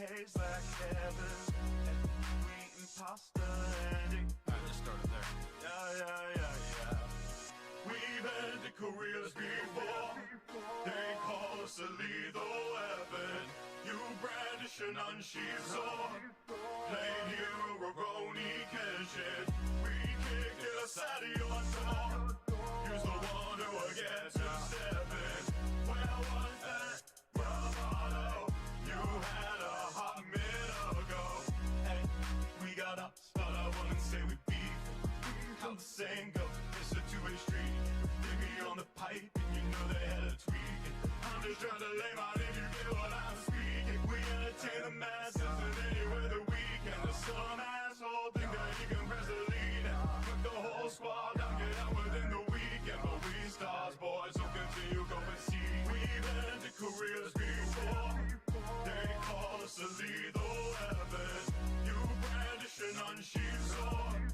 tastes like heaven, and we eating pasta and it. Alright, let's start it there. Yeah. We've ended careers before. They call us a lethal weapon. You brandish an unsheathed sword, playing hero Roroni Kenshin. We kicked it aside of your door. Use the one who will get to stepping. Where was that bravado you had a hot minute ago? Hey, we got ups, but I wouldn't say we beef. How the saying goes, it's a two-way street. Get me on the pipe and you know they had a tweak. I'm just trying to lay my name, you get what I'm speaking. We entertain the masses and anywhere the weekend. There's some asshole think that he can press the lead and put the whole squad down, get out within the weekend. But we stars, boys, so continue, go and see. We've ended careers before. They call us a lethal weapon. You brandish an unsheathed sword,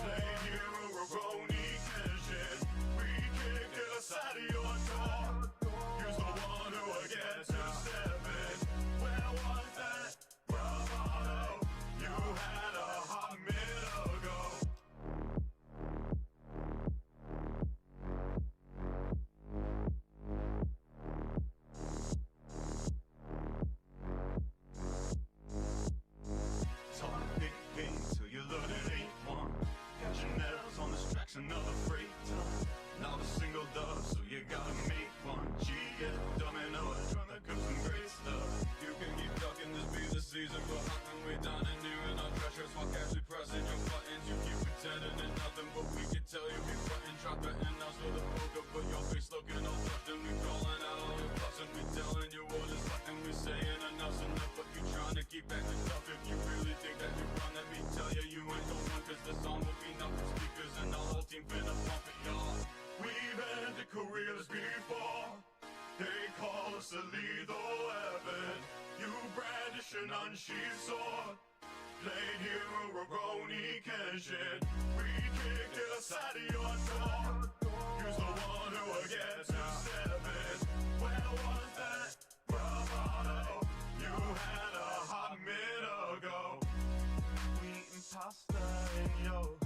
play hero Roroni Kenshin. We kicked it aside of your door. Use the one who will get to stepping. Where was that bravado you had a hot minute ago? Talk big game till you learn it ain't one. Got your nails on this track's another freight ton. Not a single dub, so you gotta make one. Gee, yeah, domino, trying to cook some great stuff. You can keep talking, this be the season for hunting. We down and new in our treasures while casually pressing your buttons. You keep pretending it's nothing, but we can tell you be button. Drop the end us with a poker, but your face looking all tough. And we calling out all the bluffs and we telling you what is left. And we saying enough's enough, but you trying to keep acting tough. If you really think that you run, let me tell you, you ain't the one. Cause the song will be nothing speakers and the whole team finna pump it, y'all. We've ended careers before. They call us a lethal weapon. You brandish an unsheathed sword, played hero Roroni Kenshin. We kicked it aside of your door. Use the one who will get to stepping. Where was that bravado you had a hot minute ago? We eating pasta and yo,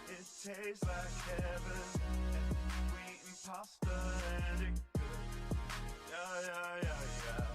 it tastes like heaven, and we eating pasta and it good. Yeah.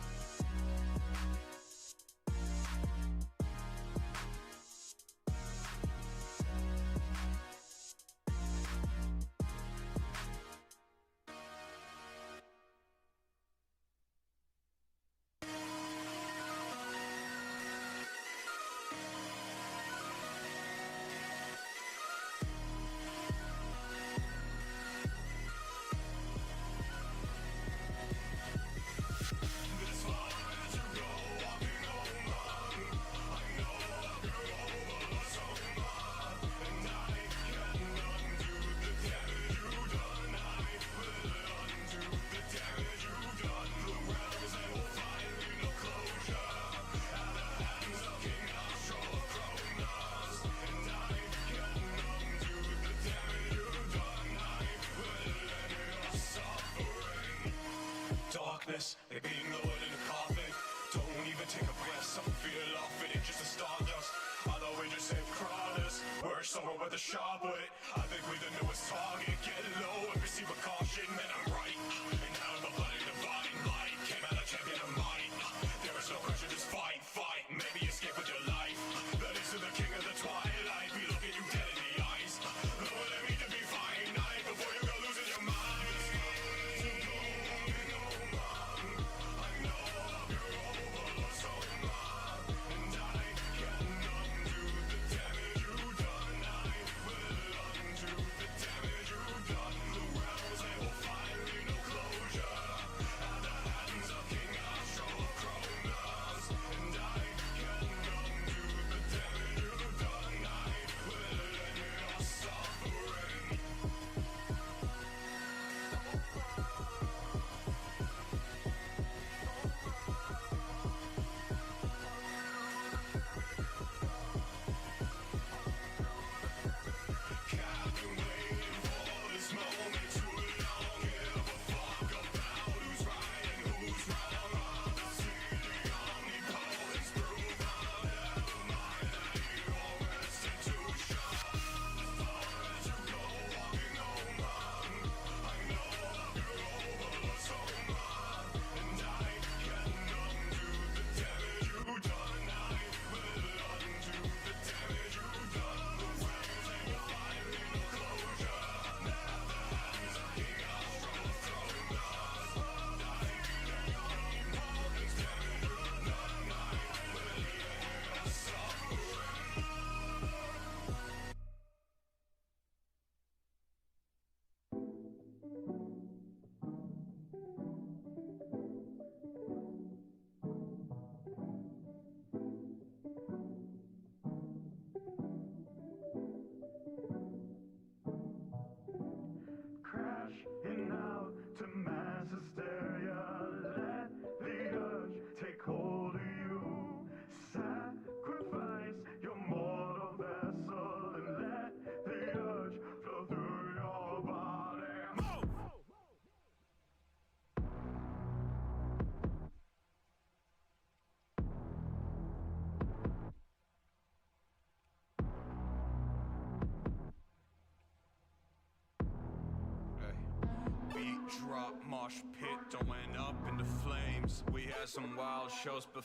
drop, mosh pit, don't end up in the flames. We had some wild shows, but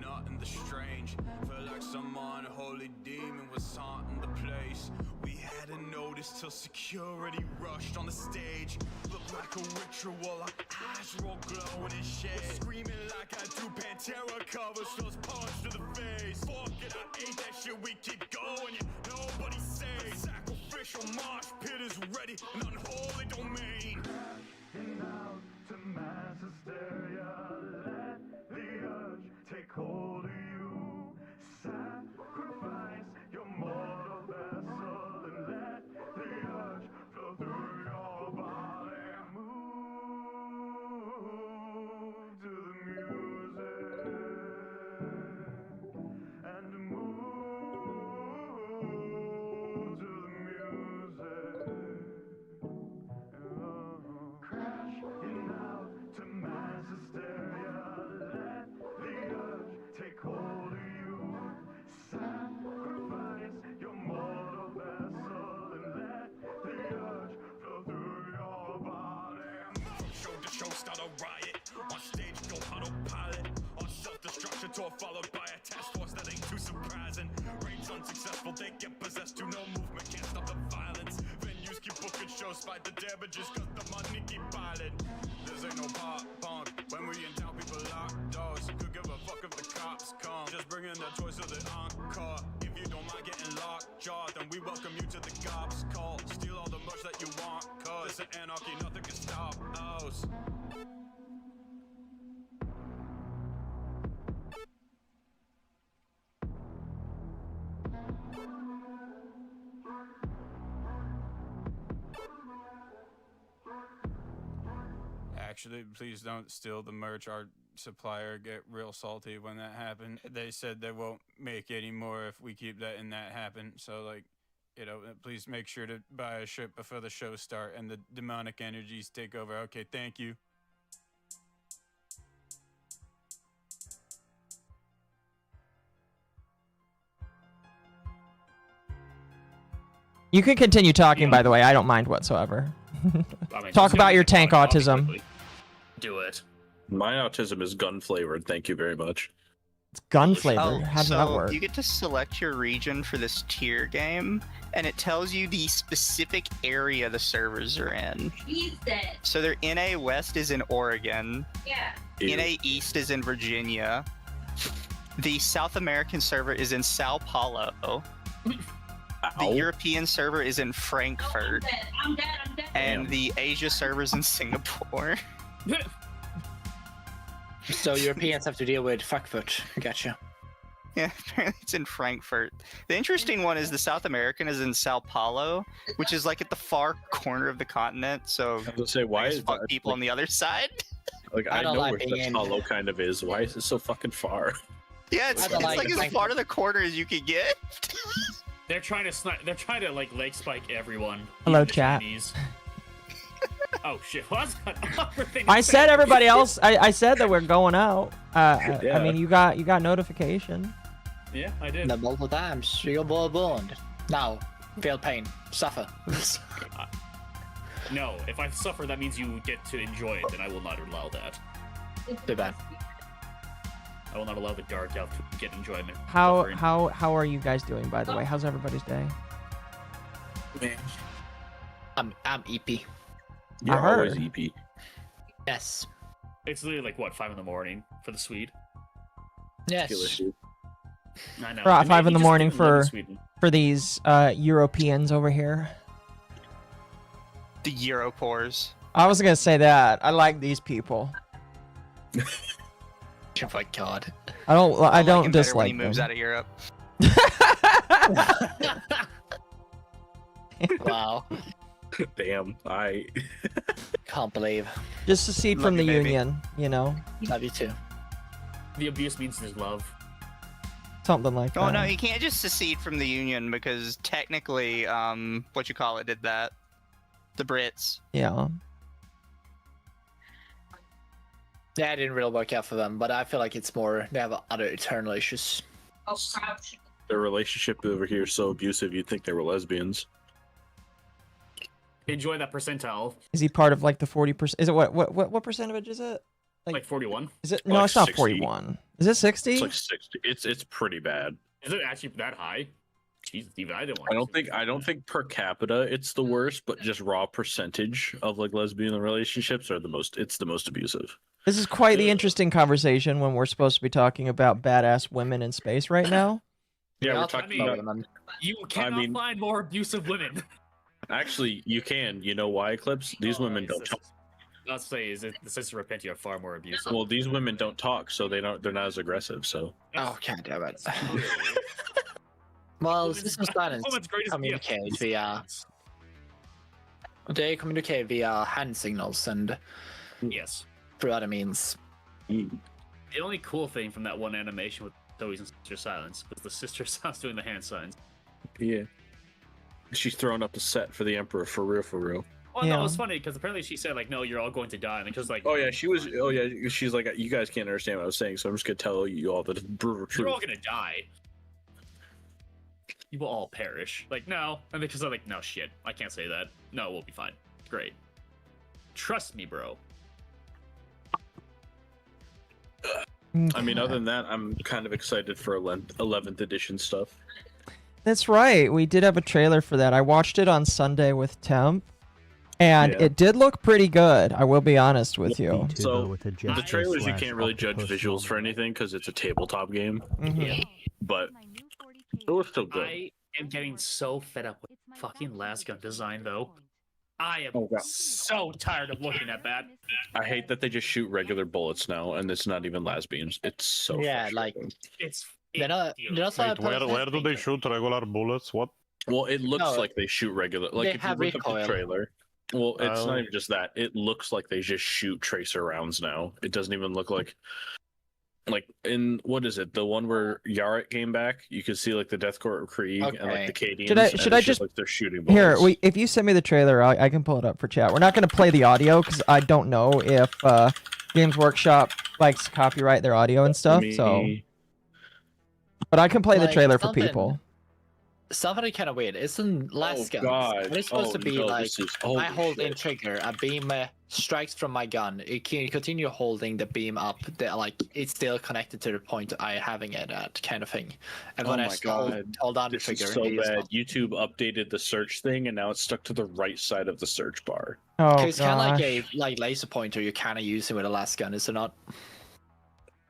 nothing the strange. Felt like some unholy demon was haunting the place. We hadn't noticed till security rushed on the stage. Looked like a ritual, our eyes roll glowing in shade. Screaming like I do Pantera covers, those punch to the face. Fuck it, I ate that shit, we keep going, yeah, nobody saves. Sacrificial mosh pit is ready, an unholy domain. Crashing out to mass hysteria, let the urge take hold of you. Sacrifice your mortal vessel and let the urge flow through your body. Move to the music and move to the music. Crashing out to mass hysteria, let the urge take hold of you. Sacrifice your mortal vessel and let the urge flow through your body. Show to show, start a riot. On stage, go autopilot. On self-destruction tour, followed by a task force that ain't too surprising. Raids unsuccessful, they get possessed. To no movement, can't stop the violence. Venues keep booking shows, fight the damages, cause the money keep piling. This ain't no pop punk. When we in town, people lock doors. Could give a fuck if the cops come. Just bring in the choice of the encore. If you don't mind getting locked jaw, then we welcome you to the cops call. Steal all the merch that you want, cause this is anarchy, nothing can stop us. Actually, please don't steal the merch. Our supplier get real salty when that happened. They said they won't make any more if we keep letting that happen. So, like, you know, please make sure to buy a ship before the show start and the demonic energies take over. Okay, thank you. You can continue talking, by the way. I don't mind whatsoever. I mean, Talk about your tank autism. Do it. My autism is gun flavored. Thank you very much. It's gun flavored. How does that work? You get to select your region for this tier game, and it tells you the specific area the servers are in. So their NA West is in Oregon. Yeah. NA East is in Virginia. The South American server is in Sao Paulo. The European server is in Frankfurt. I'm dead. And the Asia server is in Singapore. So Europeans have to deal with Frankfurt. Gotcha. Yeah, apparently it's in Frankfurt. The interesting one is the South American is in Sao Paulo, which is like at the far corner of the continent. So I was gonna say, why is fuck people on the other side? Like, I know where Sao Paulo kind of is. Why is it so fucking far? Yeah, it's like as far to the corner as you could get. They're trying to like leg spike everyone. Hello, even the chat. Chinese. Oh shit! What's I said everybody else. I said that we're going out. Yeah. I mean, you got notification. Yeah, I did. The multiple times. You're born. Now, feel pain. Suffer. No, if I suffer, that means you get to enjoy it, and I will not allow that. Too bad. I will not allow the dark elf to get enjoyment. How are you guys doing, by the way? How's everybody's day? I'm EP. You're I heard. always EP. Yes. It's literally like what, 5 in the morning for the Swede. Yes. I know. Right, They 5 may- in the he just morning didn't live in for Sweden. these Europeans over here. The Europores. I was gonna say that. I like these people. Oh my god. I don't like him better when dislike he moves them. out of Europe. Wow. Damn, I Can't believe. Just secede from the Love you, baby. union, you know, Love you too. The abuse means there's love. something like that. Oh no, you can't just secede from the Union because technically, what you call it did that. The Brits. Yeah. Yeah, it didn't really work out for them, but I feel like it's more they have other eternal issues. Oh, crouch. their relationship over here is so abusive you'd think they were lesbians. enjoy that percentile. Is he part of like the 40%? Is it what percentage is it? Like 41. Is it? Like No, it's not 60. 41. Is it 60? It's like 60. It's pretty bad. Is it actually that high? Jesus, even I didn't want. I don't think per capita it's the worst, but just raw percentage of like lesbian relationships are the most. It's the most abusive. This is quite the interesting conversation when we're supposed to be talking about badass women in space right now. Yeah, we're talking about women. You cannot find more abusive women. Actually, you can. You know why, Eclipse? These women don't talk. I'll say is it the Sister Repentia are far more abusive. Well, these women don't talk, so they're not as aggressive. So. Oh, god damn it. Well, System Silence communicate via... They communicate via hand signals and yes, through other means. The only cool thing from that one animation with Zoe's and Sister Silence was the Sister Silence doing the hand signs. Yeah. She's throwing up the set for the Emperor, for real, for real. Well, no, it was funny because apparently she said like, "No, you're all going to die," and she was like, "Oh yeah, she was. Oh yeah, she's like, you guys can't understand what I was saying, so I'm just gonna tell you all the brutal truth. You're all gonna die. You will all perish." Like, no, and they just are like, "No shit, I can't say that. No, we'll be fine. Great. Trust me, bro." I mean, other than that, I'm kind of excited for 11th edition stuff. That's right. We did have a trailer for that. I watched it on Sunday with Temp, and it did look pretty good. I will be honest with you. So the trailers, you can't really judge visuals for anything because it's a tabletop game. Mm-hmm. But it was still good. I am getting so fed up with fucking lasgun design, though. I am so tired of looking at that. I hate that they just shoot regular bullets now, and it's not even las beams. It's so like it's. They're not where do they shoot regular bullets? What? Well, it looks like they shoot regular. Like if you look up the trailer. Well, it's not even just that. It looks like they just shoot tracer rounds now. It doesn't even look like in what is it? The one where Yarrick came back, you could see like the Deathcourt Krieg and like the Cadians. Should I just like they're shooting bullets. Here? If you send me the trailer, I can pull it up for chat. We're not going to play the audio because I don't know if Games Workshop likes to copyright their audio and stuff. But I can play the trailer for people. Something kind of weird. Isn't lasguns? It's supposed to be like I hold in trigger, a beam strikes from my gun. You can continue holding the beam up. Like it's still connected to the point I having it at, kind of thing. And when I hold on the trigger, is so bad. YouTube updated the search thing, and now it's stuck to the right side of the search bar. Oh, it's kind of like a laser pointer. You're kind of using with a lasgun, is it not?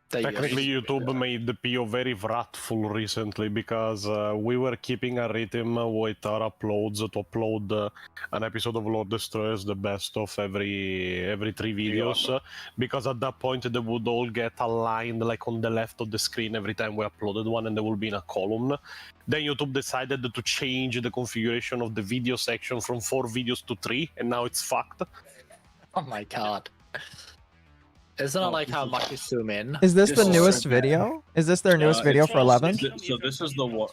Technically, YouTube made the PO very wrathful recently because we were keeping a rhythm with our uploads to upload an episode of Lord Destroyers, the best of every 3 videos, because at that point they would all get aligned like on the left of the screen every time we uploaded one, and they will be in a column. Then YouTube decided to change the configuration of the video section from 4 videos to 3, and now it's fucked. Oh my god. Isn't it like how much you zoom in? Is this the newest video? Is this their newest video for 11? So this is the one.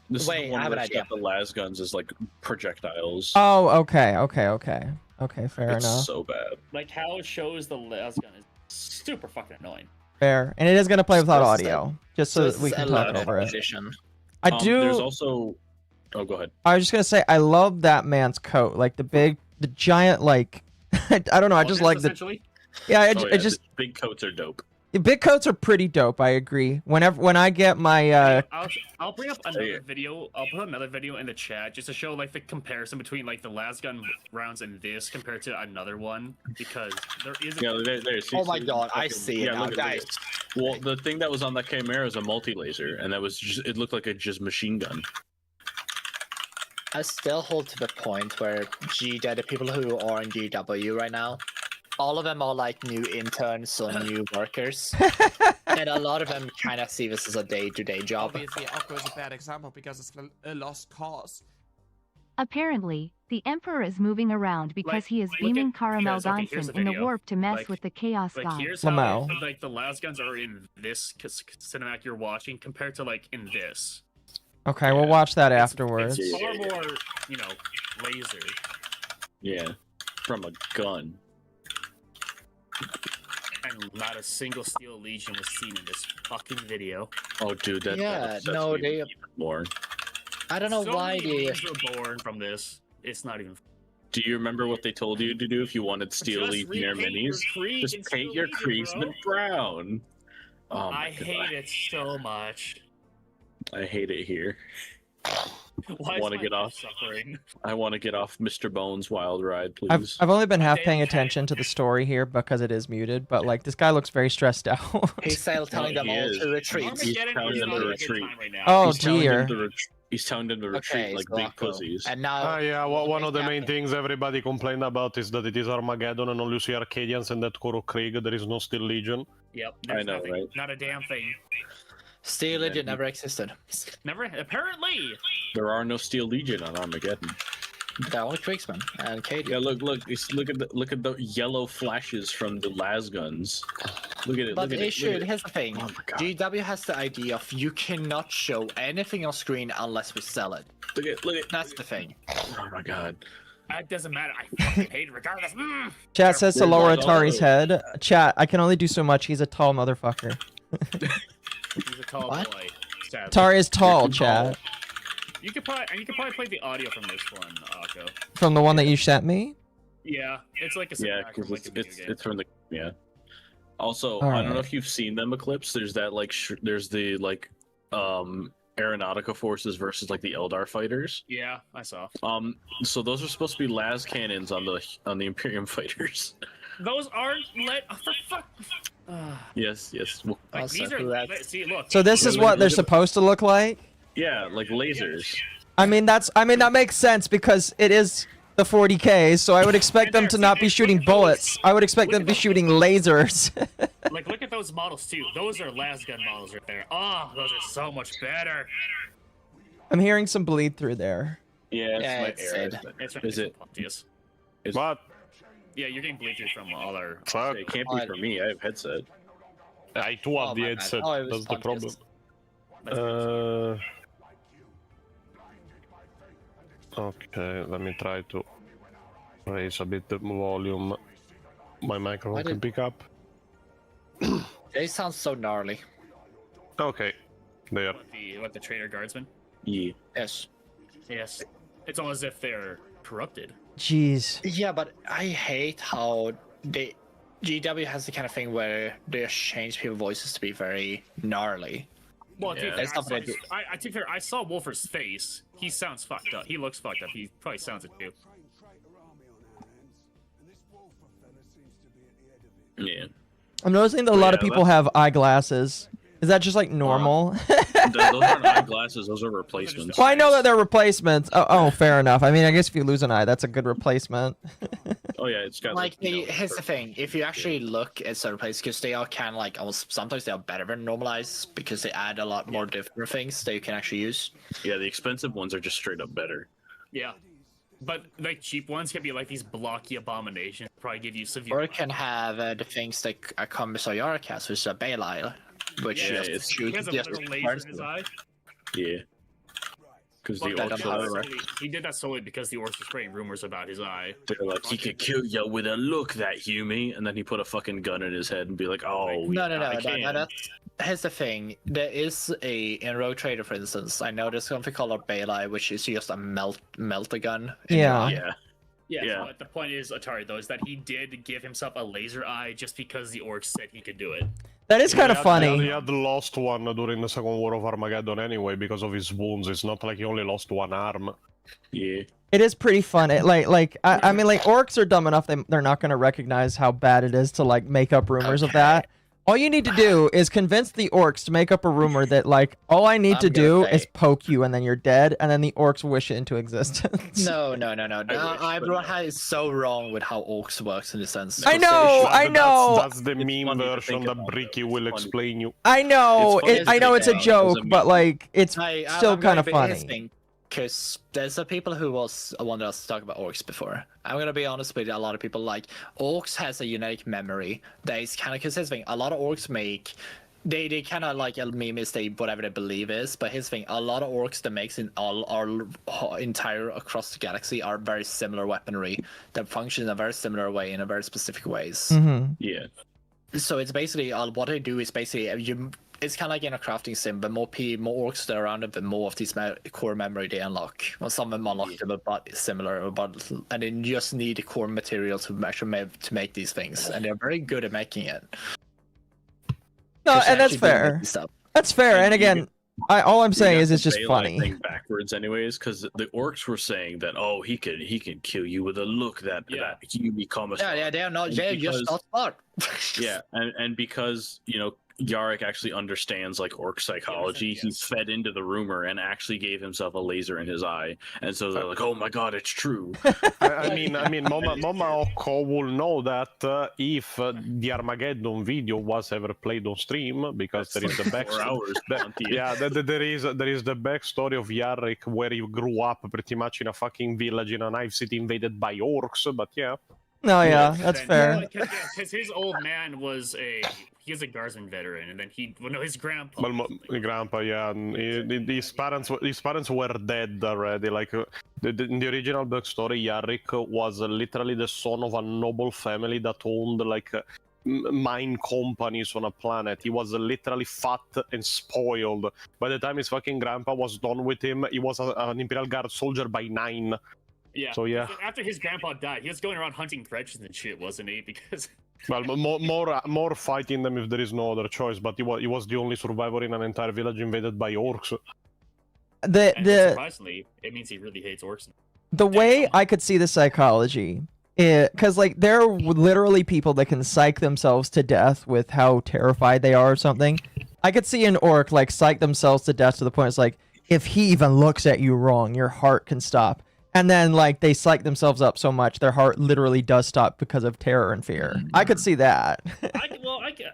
This Wait, is the one I have an where idea. the las guns is like projectiles. Oh, okay, fair It's enough. so bad. Like how it shows the lasgun is super fucking annoying. Fair, and it is gonna play without Supposed to- audio, just so that we can talk over it. Edition. I do. There's also. Oh, go ahead. I was just gonna say I love that man's coat, like the giant, like I don't know. I just like the. Yeah, I just big coats are dope. Big coats are pretty dope. I agree. When I get my I'll bring up another video. I'll put another video in the chat just to show like the comparison between like the lasgun rounds and this compared to another one, because there is. Oh my god, I see it now, guys. Well, the thing that was on that Chimera is a multi-laser, and that was just, it looked like a just machine gun. I still hold to the point where the people who are in GW right now, all of them are like new interns or new workers, and a lot of them kind of see this as a day-to-day job. Obviously, Occo is a bad example because it's a lost cause. Apparently, the Emperor is moving around because he is beaming Caramel Gonson in the warp to mess with the Chaos God. Here's how like the lasguns are in this cinematic you're watching compared to like in this. Okay, we'll watch that afterwards. It's far more, laser. Yeah, from a gun. And not a single Steel Legion was seen in this fucking video. Oh, dude, that no, they more. I don't know why they were born from this. It's not even. Do you remember what they told you to do if you wanted Steel Legionnaire minis? Just paint your Kriegsman brown. Oh I hate it so much. I hate it here. Why I want to get off. Suffering? I want to get off Mr. Bones' wild ride, please. I've only been half paying attention to the story here because it is muted, but like this guy looks very stressed out. He's still telling them all to retreat. He's telling them to retreat. Oh dear. He's telling them to retreat like big pussies. And now, yeah, one of the main things everybody complained about is that it is Armageddon and only see Arcadians and that Koro Krieg. There is no Steel Legion. Yep, I know, nothing, right? Not a damn thing. Steel Legion never existed. Never, apparently. There are no Steel Legion on Armageddon. The only Kriegsman and Cadian. Yeah, look at the yellow flashes from the las guns. Look at it. But look at here's the thing. Oh my God. GW has the idea of you cannot show anything on screen unless we sell it. Look at. That's the thing. Oh my God. It doesn't matter. I fucking hate it regardless. Chat says to lower Where's Attari's Otto? head. Chat, I can only do so much. He's a tall motherfucker. He's a tall What? boy. Sadly. Atari is tall, chat. You could probably play the audio from this one, Akko. From the one that you sent me? Yeah, it's like a Yeah, simulacrum, because like a video game. it's from the Also, All I don't know right. if you've seen them Eclipse. There's that like there's the like Aeronautica forces versus like the Eldar fighters. Yeah, I saw. So those are supposed to be las cannons on the Imperium fighters. Those aren't let for fuck. Yes. Well, Like, Also, these are that's- see look. So this is what they're supposed to look like? yeah, like lasers. I mean that makes sense because it is the 40K, so I would expect them to not be shooting bullets. I would expect them to be shooting lasers. Like, look at those models too. Those are las gun models right there. Oh, those are so much better. I'm hearing some bleed through there. Yeah, Yeah, my it's air. sad. Is it? Yes. What? Yeah, you're getting bleed through from all our. Fuck. It can't be for me. I have headset. I too have the my bad. headset. Oh, it was That's the problem. Pontius. Okay, let me try to raise a bit the volume. My microphone can pick up. They sound so gnarly. Okay, there. What the traitor guardsmen? Yeah. Yes. Yes. It's almost as if they're corrupted. Jeez. Yeah, but I hate how GW has the kind of thing where they change people's voices to be very gnarly. Well, to be Yeah. fair, That's not what I do. to be fair, I saw Wolfer's face. He sounds fucked up. He looks fucked up. He probably sounds it too. Yeah. I'm noticing that a lot of Yeah, people have eyeglasses. Is that just like normal? Those aren't eyeglasses. Those are replacements. Well, I know that they're replacements. Oh, fair enough. I mean, I guess if you lose an eye, that's a good replacement. Oh yeah, it's got Like, you know, here's the thing: if you actually look at certain places, because they are kind of like almost sometimes they are better than normalized because they add a lot more different things that you can actually use. Yeah, the expensive ones are just straight up better. Yeah. But like cheap ones can be like these blocky abominations. Probably give you severe. Or it can have the things that come with Sayara cast, which is a Belial, which Yeah, just it's- He has shoots a just little laser burns in his them. eye. Yeah. Because the But that orcs he did that solely because the orcs were spreading rumors about his eye. they're like, he could kill you with a look, that Hume, and then he put a fucking gun in his head and be like, oh, No, I can. that's here's the thing. There is in Rogue Trader, for instance, I know there's something called a Belial, which is just a melt a gun. in your Yeah. eye. Yeah. Yeah, Yeah. but the point is, Attari, though, is that he did give himself a laser eye just because the orcs said he could do it. That is kind of He funny. had lost one during the Second War of Armageddon anyway because of his wounds. It's not like he only lost one arm. Yeah. It is pretty funny. I mean, like orcs are dumb enough they're not going to recognize how bad it is to like make up rumors of that. All you need to do is convince the orcs to make up a rumor that like all I need to I'm gonna do say- is poke you and then you're dead, and then the orcs wish it into existence. No. wish, but Is so wrong with how orcs works in a sense. I know, I know. That's the meme funny to version think that about, Bricky though. will It's funny. explain you. I know, It's funny I know to it's a think joke, about. but like it's still kind of funny. Because there's some people who wanted us to talk about orcs before. I'm gonna be honest with you, a lot of people like orcs has a unique memory that is kind of consistent. A lot of orcs make they kind of like a meme is they whatever they believe is, but here's the thing: a lot of orcs that makes in all our entire across the galaxy are very similar weaponry that function in a very similar way in a very specific ways. Mm-hmm. Yeah. So it's basically what they do is basically it's kind of like in a crafting sim, but more orcs that are around it, but more of these core memory they unlock. Well, some of them unlock them, but similar, and then you just need the core material to actually make these things, and they're very good at making it. No, and that's fair. That's fair, and again, all I'm saying is it's just funny. Thing backwards, anyways, because the orcs were saying that he can kill you with a look that you become a they're not. They're just not smart. Yeah, and because Yarrick actually understands like orc psychology, he fed into the rumor and actually gave himself a laser in his eye, and so they're like, "Oh my god, it's true." I mean, MommaOcco will know that if the Armageddon video was ever played on stream, because there is the backstory. There is the backstory of Yarrick where he grew up pretty much in a fucking village in a Knife City invaded by orcs. But yeah. No, yeah, that's fair. Because his old man was a Guardsman veteran, and then his grandpa. Well, grandpa, yeah, and his parents were dead already. Like in the original backstory, Yarrick was literally the son of a noble family that owned like mine companies on a planet. He was literally fat and spoiled. By the time his fucking grandpa was done with him, he was an Imperial Guard soldier by 9. Yeah. So yeah. After his grandpa died, he was going around hunting Gretchens and shit, wasn't he? Because well, more fighting them if there is no other choice. But he was the only survivor in an entire village invaded by orcs. Surprisingly, it means he really hates orcs. The way I could see the psychology, because like there are literally people that can psych themselves to death with how terrified they are or something. I could see an orc like psych themselves to death to the point it's like, if he even looks at you wrong, your heart can stop. And then, like, they psych themselves up so much, their heart literally does stop because of terror and fear. I could see that.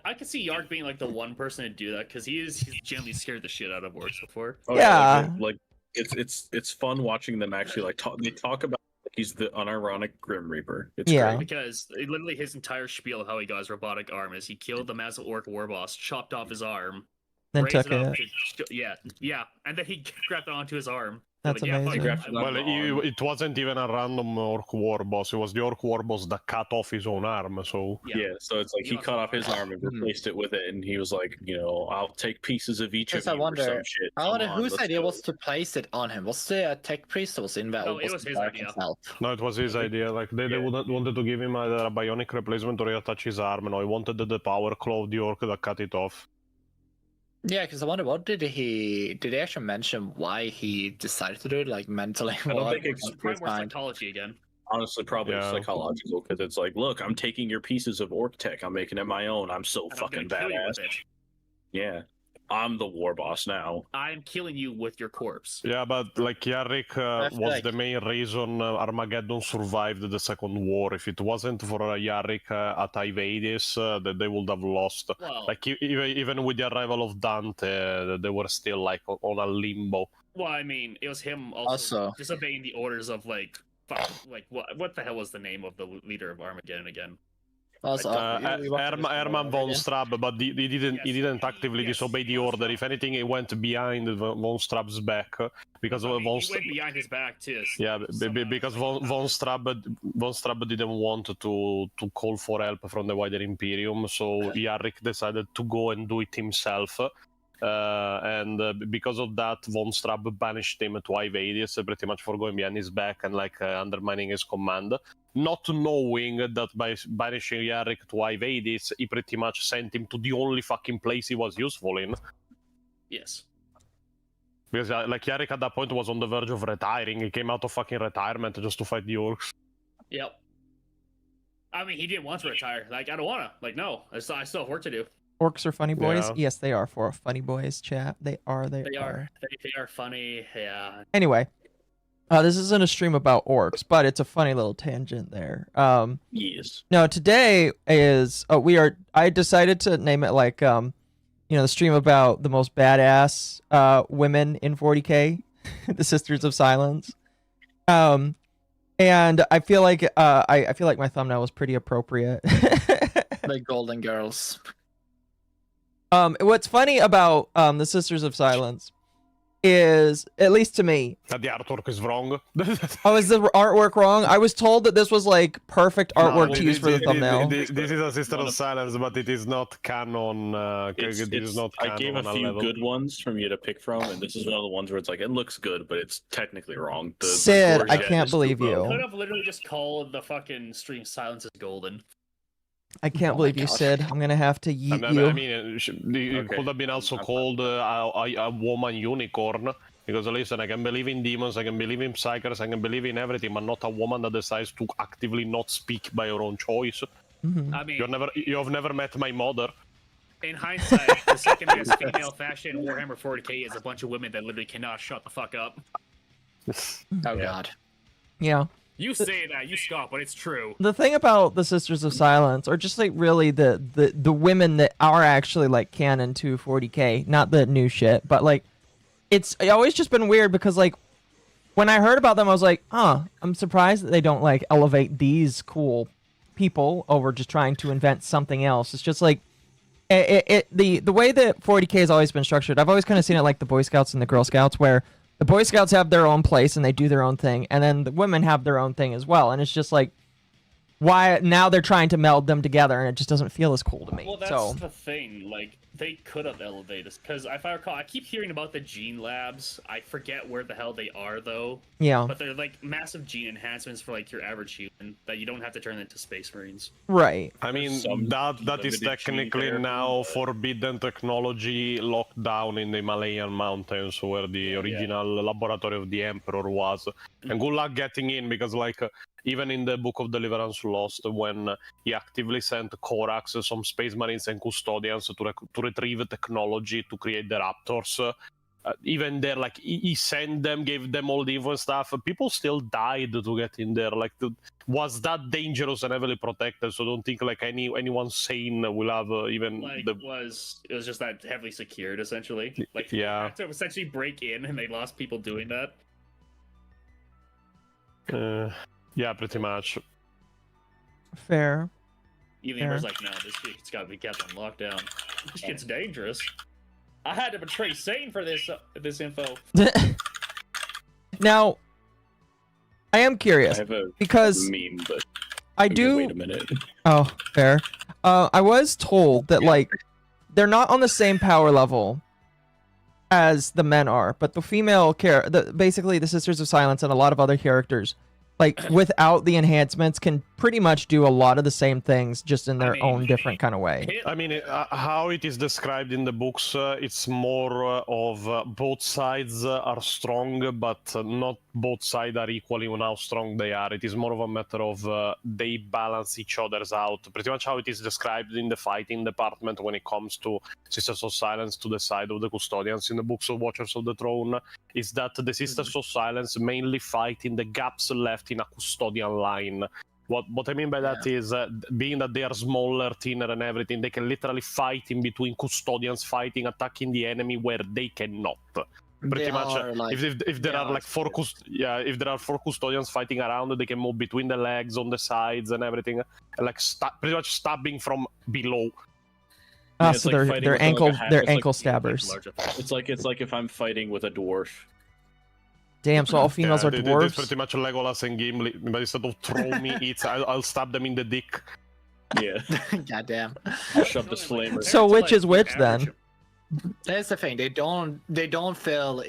I could see Yark being, like, the one person to do that, because he's generally scared the shit out of orcs before. Oh, yeah. Like, it's fun watching them actually, like, they talk about he's the unironic Grim Reaper. It's great. Because literally his entire spiel of how he got his robotic arm is he killed the massive orc war boss, chopped off his arm, then took it. And then he grabbed it onto his arm. That's amazing. Well, it wasn't even a random orc war boss. It was the orc war boss that cut off his own arm. So so it's like he cut off his arm and replaced it with it, and he was like, I'll take pieces of each of you. I wonder whose idea was to place it on him. Was the tech priest that was in that? No, it was his idea. No, it was his idea. Like they wanted to give him either a bionic replacement or reattach his arm. No, he wanted the power claw of the orc that cut it off. Yeah, because I wonder, what did they actually mention why he decided to do it, like mentally? I don't think it's probably more psychology again. Honestly, probably psychological, because it's like, look, I'm taking your pieces of orc tech, I'm making it my own, I'm so fucking badass. Yeah. I'm the war boss now. I'm killing you with your corpse. Yeah, but like Yarrick was the main reason Armageddon survived the Second War. If it wasn't for Yarrick at Ivadis, they would have lost. Well, like even with the arrival of Dante, they were still like on a limbo. Well, I mean, it was him also disobeying the orders of like what the hell was the name of the leader of Armageddon again? Herman von Straub, but he didn't actively disobey the order. If anything, he went behind von Straub's back because he went behind his back too. Yeah, because von Straub didn't want to call for help from the wider Imperium, so Yarrick decided to go and do it himself. And because of that, von Straub banished him to Ivadis, pretty much for going behind his back and like undermining his command. Not knowing that by banishing Yarrick to Ivadis, he pretty much sent him to the only fucking place he was useful in. Yes. Because like Yarrick at that point was on the verge of retiring. He came out of fucking retirement just to fight the orcs. Yep. I mean, he didn't want to retire. Like, I don't want to. Like, no. I still have work to do. Orcs are funny boys? Yeah. Yes, they are for funny boys, chat. They are. They are funny, yeah. Anyway, this isn't a stream about orcs, but it's a funny little tangent there. Yes. No, today is I decided to name it like the stream about the most badass women in 40K, the Sisters of Silence. And I feel like I feel like my thumbnail was pretty appropriate. The Golden Girls. What's funny about the Sisters of Silence is, at least to me, that the artwork is wrong. Oh, is the artwork wrong? I was told that this was like perfect artwork to use for the thumbnail. This is a Sister of Silence, but it is not canon. It is not canon. I gave a few good ones from you to pick from, and this is one of the ones where it's like it looks good, but it's technically wrong. Sid, I can't believe you. Could have literally just called the fucking stream Silence is Golden. I can't believe you, Sid. I'm gonna have to yeet you. I mean, it could have been also called a woman unicorn. Because listen, I can believe in demons, I can believe in psychers, I can believe in everything, but not a woman that decides to actively not speak by her own choice. Mm-hmm. I mean, you have never met my mother. In hindsight, the second best female fashion in Warhammer 40k is a bunch of women that literally cannot shut the fuck up. Oh god. Yeah. You say that, you scoff, but it's true. The thing about the Sisters of Silence, or just like really the women that are actually like canon to 40k, not the new shit, but like it's always just been weird because like when I heard about them, I was like, I'm surprised that they don't like elevate these cool people over just trying to invent something else. It's just like the way that 40k has always been structured. I've always kind of seen it like the Boy Scouts and the Girl Scouts, where the Boy Scouts have their own place and they do their own thing, and then the women have their own thing as well. And it's just like, why now they're trying to meld them together, and it just doesn't feel as cool to me. Well, that's the thing. Like, they could have elevated us, because if I recall, I keep hearing about the gene labs. I forget where the hell they are, though. Yeah. But they're like massive gene enhancements for like your average human that you don't have to turn into Space Marines. Right. I mean, that is technically now forbidden technology locked down in the Himalayan mountains where the original laboratory of the Emperor was. And good luck getting in, because like even in the Book of Deliverance Lost, when he actively sent Korax, some Space Marines and Custodians to retrieve technology to create the Raptors, even there, like, he sent them, gave them all the info and stuff, people still died to get in there. Like, was that dangerous and heavily protected, so don't think, like, anyone sane will have even... Like, it was just that heavily secured, essentially. Like, they had to essentially break in, and they lost people doing that. Yeah, pretty much. Fair. Even was like, no, this shit's gotta be kept on lockdown. This shit's dangerous. I had to betray Satan for this info. Now, I am curious, I have a because meme, but I do... Wait a minute. Oh, fair. I was told that, like, they're not on the same power level as the men are, but the female basically the Sisters of Silence and a lot of other characters, like, without the enhancements, can pretty much do a lot of the same things, just in their own different kind of way. I mean, how it is described in the books, it's more of both sides are strong, but not both sides are equally on how strong they are. It is more of a matter of they balance each other's out. Pretty much how it is described in the fighting department when it comes to Sisters of Silence to the side of the Custodians in the books of Watchers of the Throne, is that the Sisters of Silence mainly fight in the gaps left in a custodian line. What I mean by that is, being that they are smaller, thinner and everything, they can literally fight in between custodians fighting, attacking the enemy where they cannot. Pretty much, if there are like if there are 4 custodians fighting around, they can move between the legs, on the sides and everything, like pretty much stabbing from below. So they're ankle stabbers. It's like if I'm fighting with a dwarf. Damn, so all females are dwarves? It's pretty much Legolas and Gimli, but instead of throw me, I'll stab them in the dick. Yeah. Goddamn. I'll shove this flamer. So which is which then? That's the thing. They don't fill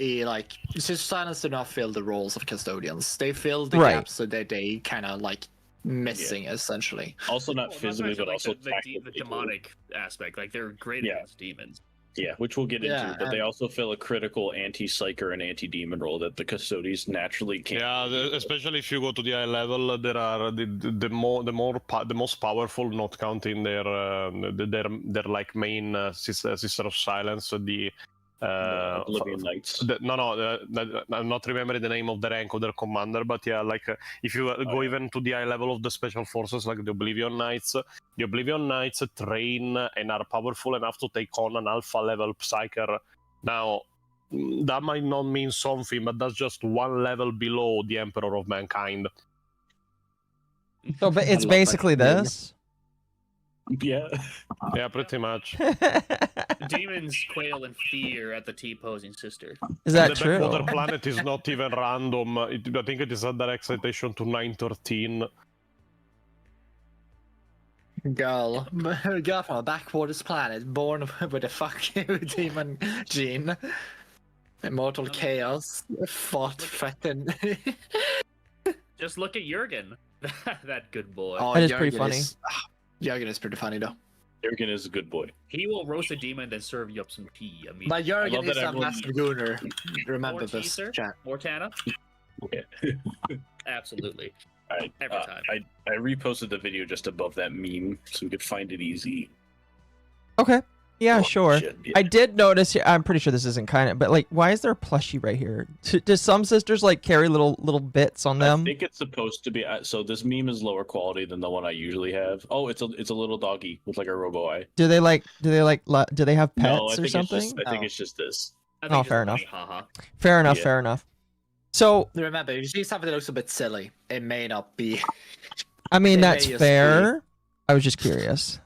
Silence do not fill the roles of custodians. They fill the gaps so that they kind of like missing essentially. Also not physically, but also the demonic aspect. Like, they're great against demons. Yeah, which we'll get into, but they also fill a critical anti-psyker and anti-demon role that the custodians naturally can't. Yeah, especially if you go to the high level, there are the most powerful, not counting their like main Sister of Silence, the Oblivion Knights. I'm not remembering the name of the rank of their commander, but yeah, like if you go even to the high level of the special forces, like the Oblivion Knights train and are powerful enough to take on an alpha level psyker. Now, that might not mean something, but that's just one level below the Emperor of Mankind. So, but it's basically this. Yeah. Yeah, pretty much. Demons quail in fear at the T-posing sister. Is that the true? Backwater planet is not even random. I think it is under excitation to 913. Girl from a backwaters planet, born with a fuck you demon gene. Immortal chaos, fought, threatened. Just look at Jurgen, that good boy. Oh, That is pretty funny. Jurgen is pretty funny though. Jurgen is a good boy. He will roast a demon, then serve you up some tea. I mean, But Jurgen is a everyone- master gooner. Remember more this, teaser, chat. more Tana. Yeah. Absolutely. Alright, Every time. I reposted the video just above that meme so we could find it easy. Okay. Yeah, Oh, sure. shit, yeah. I did notice. I'm pretty sure this isn't kind of, but like, why is there a plushie right here? Does some sisters like carry little bits on them? I think it's supposed to be. So this meme is lower quality than the one I usually have. Oh, it's a little doggy with like a robo eye. Do they have pets No, I or think something? it's just. I think it's just this. I think Oh, it's fair funny, enough. haha. Fair enough. Yeah. Fair enough. So, Remember, if you see something that looks a bit silly, it may not be. I mean, It that's may just fair. I was just curious.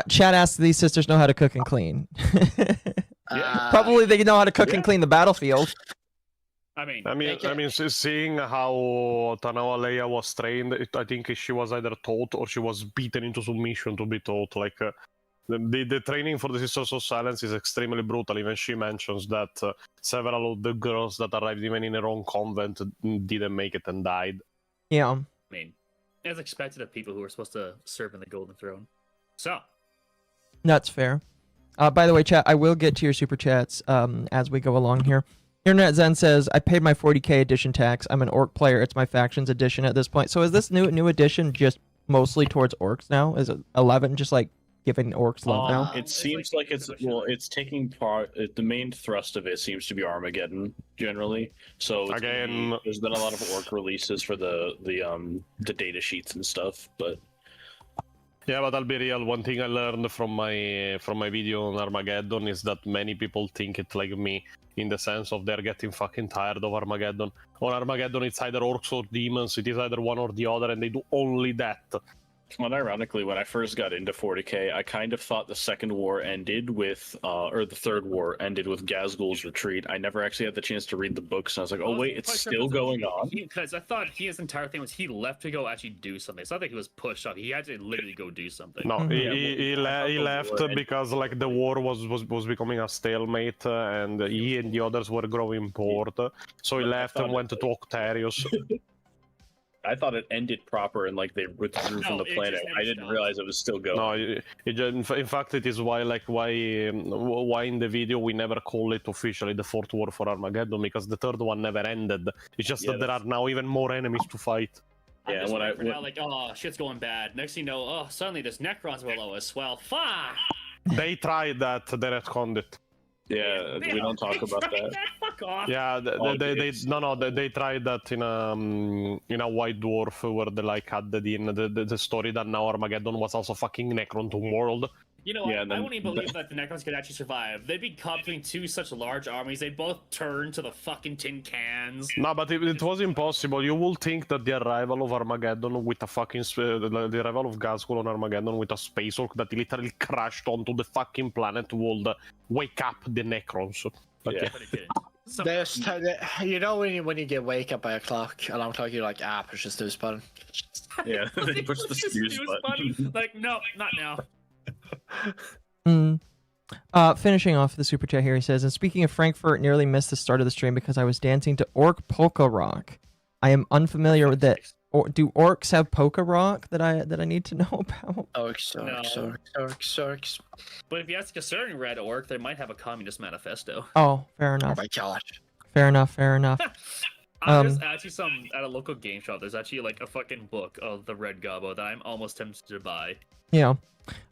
Chat asks, these sisters know how to cook and clean. Probably they know how to cook and clean the battlefield. I mean, Seeing how Tanawa Leia was trained, I think she was either taught or she was beaten into submission to be taught. Like the training for the Sisters of Silence is extremely brutal. Even she mentions that several of the girls that arrived even in her own convent didn't make it and died. Yeah. I mean, as expected of people who are supposed to serve in the Golden Throne. So, That's fair. By the way, chat, I will get to your super chats as we go along here. Internet Zen says, I paid my 40k edition tax. I'm an orc player. It's my factions edition at this point. So is this new edition just mostly towards orcs now? Is it 11 just like giving orcs love now? It seems like it's taking part. The main thrust of it seems to be Armageddon generally. So Again, there's been a lot of orc releases for the data sheets and stuff, but. Yeah, but I'll be real. One thing I learned from my video on Armageddon is that many people think it like me, in the sense of they're getting fucking tired of Armageddon. On Armageddon, it's either orcs or demons. It is either one or the other, and they do only that. Well, ironically, when I first got into 40k, I kind of thought the second war ended with, or the third war ended with Ghazghul's retreat. I never actually had the chance to read the books, and I was like, oh wait, it's still going on? Because I thought his entire thing was he left to go actually do something. It's not like he was pushed off. He had to literally go do something. No, he left because like the war was becoming a stalemate, and he and the others were growing bored. So he left and went to Octarius. I thought it ended proper and like they withdrew from the planet. I didn't realize it was still going. No, in fact, it is why in the video we never call it officially the fourth war for Armageddon, because the third one never ended. It's just that there are now even more enemies to fight. Yeah, when I now like, oh, shit's going bad. Next thing you know, oh, suddenly there's Necrons below us. Well, fuck. They tried that. They retconned it. Yeah, we don't talk about that. Fuck off. Yeah, they tried that in a White Dwarf where they like added in the story that now Armageddon was also fucking Necron to world. You know, I wouldn't even believe that the Necrons could actually survive. They'd be caught between two such large armies. They'd both turn to the fucking tin cans. No, but it was impossible. You will think that the arrival of Armageddon with a fucking the arrival of Ghazghul on Armageddon with a space orc that literally crashed onto the fucking planet would wake up the Necrons. But But it didn't. There's, you know when you get wake up by a alarm clock, you're like, push the snooze button. Yeah, they push the snooze button. Like, no, not now. Finishing off the super chat here, he says, and speaking of Frankfurt, nearly missed the start of the stream because I was dancing to Orc Polka Rock. I am unfamiliar with that. Or do orcs have polka rock that I need to know about? Orcs. But if you ask a certain red orc, they might have a communist manifesto. Oh, fair enough. Oh my gosh. Fair enough. There's actually at a local game shop. There's actually like a fucking book of the Red Gobbo that I'm almost tempted to buy. Yeah.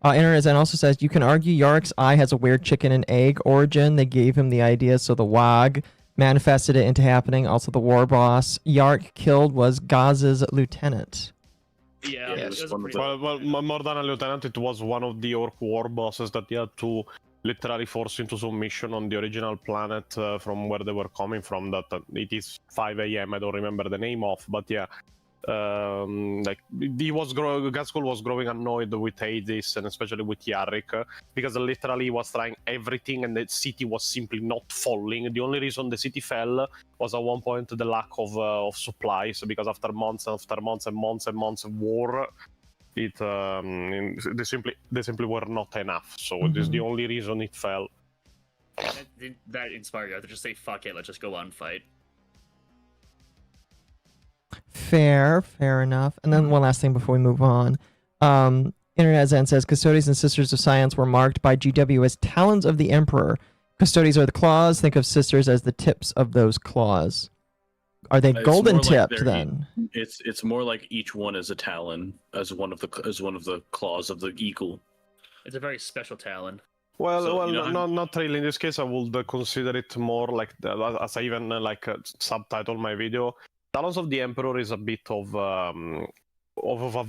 Internet Zen also says, you can argue Yarick's eye has a weird chicken and egg origin. They gave him the idea, so the Wag manifested it into happening. Also, the war boss Yark killed was Gaz's lieutenant. Yeah. Well, more than a lieutenant, it was one of the orc war bosses that he had to literally force into submission on the original planet from where they were coming from. That it is 5 a.m. I don't remember the name of, but yeah. like Gaskell was growing annoyed with Hades and especially with Yarrick because literally he was trying everything and the city was simply not falling. The only reason the city fell was at one point the lack of supplies, because after months and months of war, they simply were not enough. So it is the only reason it fell. That inspired you to just say fuck it, let's just go out and fight. Fair enough. And then one last thing before we move on. Internet Zen says, Custodies and Sisters of Science were marked by GW as talons of the Emperor. Custodies are the claws. Think of sisters as the tips of those claws. Are they golden tipped then? It's more like each one is a talon as one of the claws of the eagle. It's a very special talon. Well, so, not really. In this case, I would consider it more like, as I even subtitle my video, Talons of the Emperor is a bit of a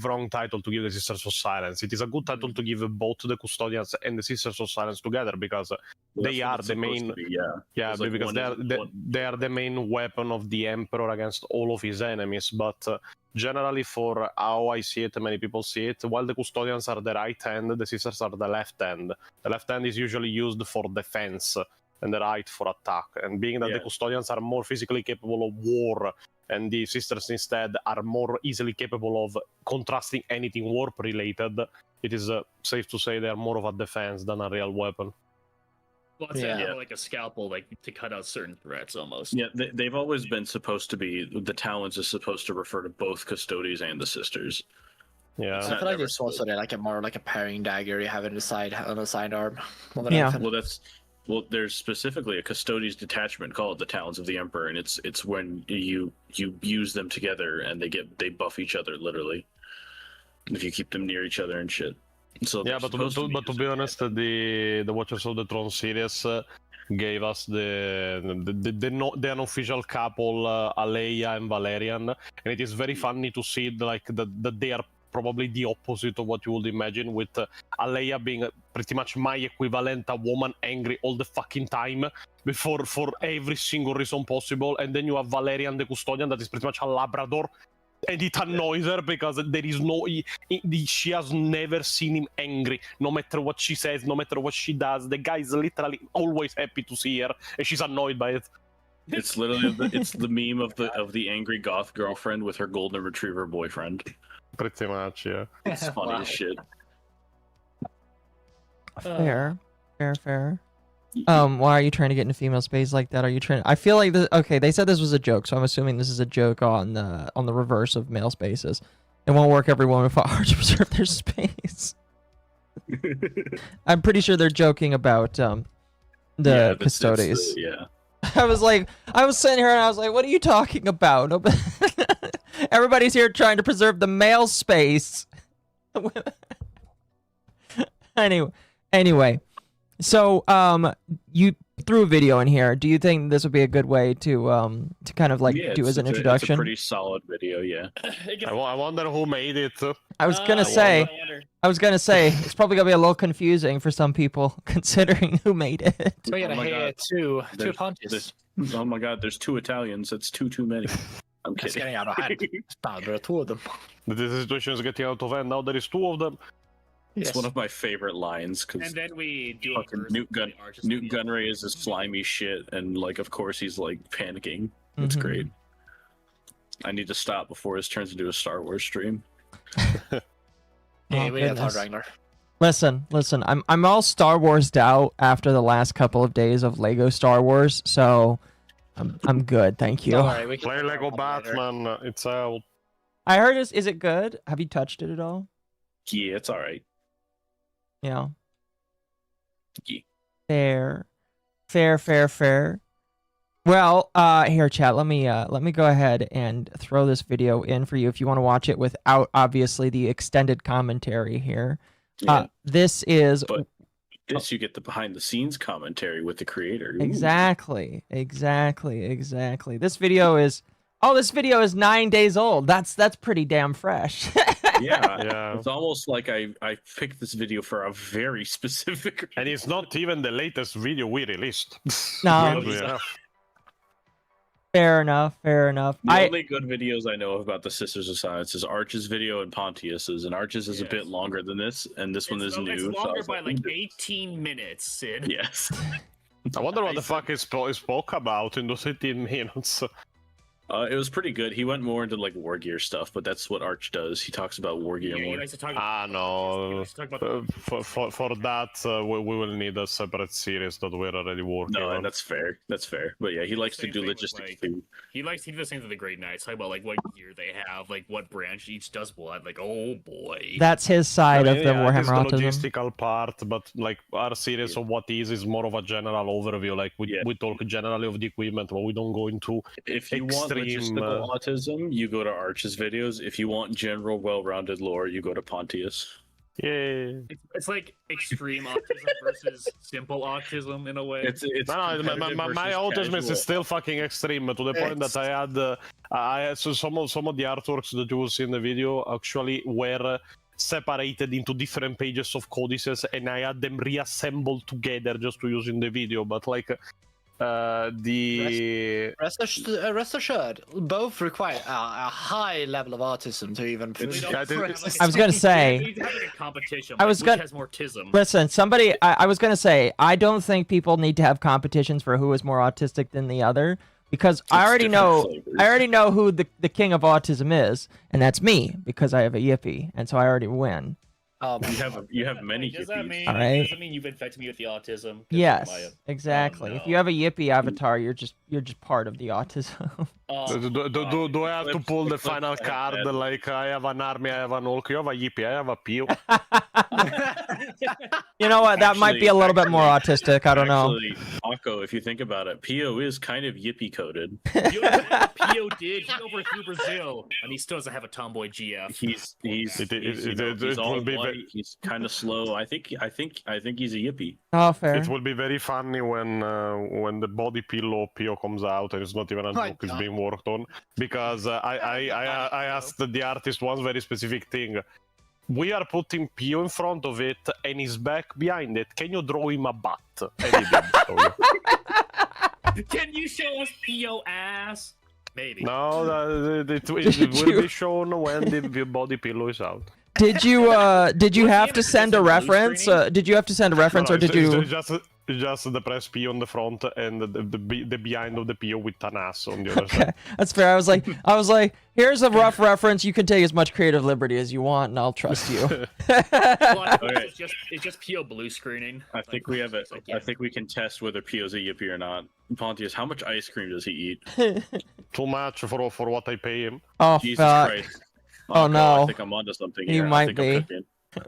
wrong title to give the Sisters of Silence. It is a good title to give both the Custodians and the Sisters of Silence together, because they are the main, because they are the main weapon of the Emperor against all of his enemies. But generally, for how I see it, many people see it, while the Custodians are the right hand, the Sisters are the left hand. The left hand is usually used for defense and the right for attack. And being that the Custodians are more physically capable of war, and the Sisters instead are more easily capable of contrasting anything warp related, it is safe to say they are more of a defense than a real weapon. Well, it's like a scalpel, like to cut out certain threats almost. Yeah, they've always been supposed to be, the talons is supposed to refer to both Custodies and the Sisters. Yeah, I feel like it's also like more like a parrying dagger you have on the sidearm. Well, there's specifically a Custodies detachment called the Talons of the Emperor, and it's when you use them together and they buff each other literally. If you keep them near each other and shit. So yeah, but to be honest, the Watchers of the Throne series gave us the unofficial couple, Aleia and Valerian, and it is very funny to see that they are probably the opposite of what you would imagine, with Aleia being pretty much my equivalent, a woman angry all the fucking time for every single reason possible, and then you have Valerian the Custodian that is pretty much a Labrador, and it annoys her because there is she has never seen him angry, no matter what she says, no matter what she does. The guy is literally always happy to see her, and she's annoyed by it. It's literally it's the meme of the angry goth girlfriend with her golden retriever boyfriend. Pretty much, yeah. It's funny as shit. Fair. Why are you trying to get into female space like that? Are you trying? I feel like okay, they said this was a joke, so I'm assuming this is a joke on the reverse of male spaces. It won't work. Everyone will fought hard to preserve their space. I'm pretty sure they're joking about the Custodies. Yeah. I was sitting here and I was like, what are you talking about? Everybody's here trying to preserve the male space. Anyway, so you threw a video in here. Do you think this would be a good way to kind of like do as an introduction? It's a pretty solid video, yeah. I wonder who made it. I was gonna say it's probably gonna be a little confusing for some people considering who made it. We're gonna hear two punches. Oh my god, there's 2 Italians. That's too many. I'm kidding. It's getting out of hand. There are 2 of them. The situation is getting out of hand. Now there is 2 of them. It's one of my favorite lines. And then we do Newt Gunray is this slimy shit, and of course he's panicking. It's great. I need to stop before this turns into a Star Wars stream. Yeah, we got Todd Ragnar. Listen. I'm all Star Wars'd out after the last couple of days of Lego Star Wars, so I'm good. Thank you. Right, play Lego Batman. It's out. I heard is it good? Have you touched it at all? Yeah, it's all right. Yeah. Yeah. Fair. Well, here, chat. Let me go ahead and throw this video in for you if you want to watch it without obviously the extended commentary here. Yeah. This is. But this you get the behind the scenes commentary with the creator. Ooh. Exactly. This video is 9 days old. That's pretty damn fresh. Yeah. It's almost like I picked this video for a very specific reason. And it's not even the latest video we released. No. Fair enough. Fair enough. The only good videos I know about the Sisters of Silence is Arch's video and Pontius's, and Arch's is a bit longer than this, and this one is new. It's longer so by like 18 minutes, Sid. Yes. I wonder what the fuck he spoke about in those 18 minutes. It was pretty good. He went more into like war gear stuff, but that's what Arch does. He talks about war gear more. No. For that, we will need a separate series that we're already working on. No, and that's fair. That's fair. But yeah, he likes to do logistics too. He likes to do the same to the Great Knights. Talk about like what gear they have, like what branch each does what. Like, oh boy. That's his side of the Warhammer the autism. logistical part, but like our series of what is more of a general overview. Like we talk generally of the equipment, but we don't go into if you want logistical autism, you go to Arch's videos. If you want general well-rounded lore, you go to Pontius. Yeah. It's like extreme autism versus simple autism in a way. My autism is still fucking extreme to the point that I had some of the artworks that you will see in the video actually were separated into different pages of codices, and I had them reassembled together just to use in the video. But like rest assured, both require a high level of autism to even. I was gonna say. I was gonna. Listen, somebody. I was gonna say. I don't think people need to have competitions for who is more autistic than the other, because I already know. I already know who the king of autism is, and that's me, because I have a yippee, and so I already win. You have many Does that mean? All right. Does that mean you've infected me with the autism? Yes, exactly. Oh, no. If you have a yippee avatar, you're just part of the autism. Do I have to pull the final card? Like I have an army, I have an orc, you have a yippee, I have a PO. You know what? That might be a little bit more autistic. I don't know. Occo, if you think about it, PO is kind of yippee coded. PO did. He overthrew Brazil, and he still doesn't have a tomboy GF. He's all white. He's kind of slow. I think he's a yippie. Oh, fair. It will be very funny when the body pillow PO comes out and it's not even a joke, it's being worked on, because I asked the artist one very specific thing. We are putting PO in front of it and his back behind it. Can you draw him a butt? And he did. Can you show us PO ass? Maybe. No, it will be shown when the body pillow is out. Did you have to send a reference? Did you have to send a reference, or did you? Just the press P on the front and the behind of the PO with an ass on the other side. That's fair. I was like, here's a rough reference. You can take as much creative liberty as you want, and I'll trust you. Okay. It's just PO blue screening. I think we have I think we can test whether PO's a yippee or not. Pontius, how much ice cream does he eat? Too much for what I pay him. Oh, Jesus fuck. Christ. Oh no. I think I'm onto something here. You might be.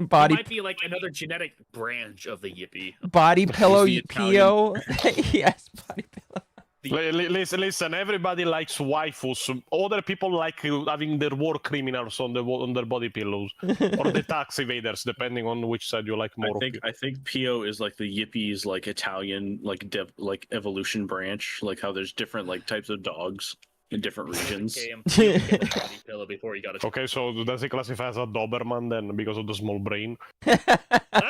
Body. It might be like another genetic branch of the yippee. Body pillow PO. Yes, body pillow. Listen, everybody likes waifus. Other people like having their war criminals on their body pillows, or the tax evaders, depending on which side you like more. I think PO is like the yippies, like Italian, like evolution branch, like how there's different like types of dogs in different regions. Okay, so does he classify as a Doberman then because of the small brain? I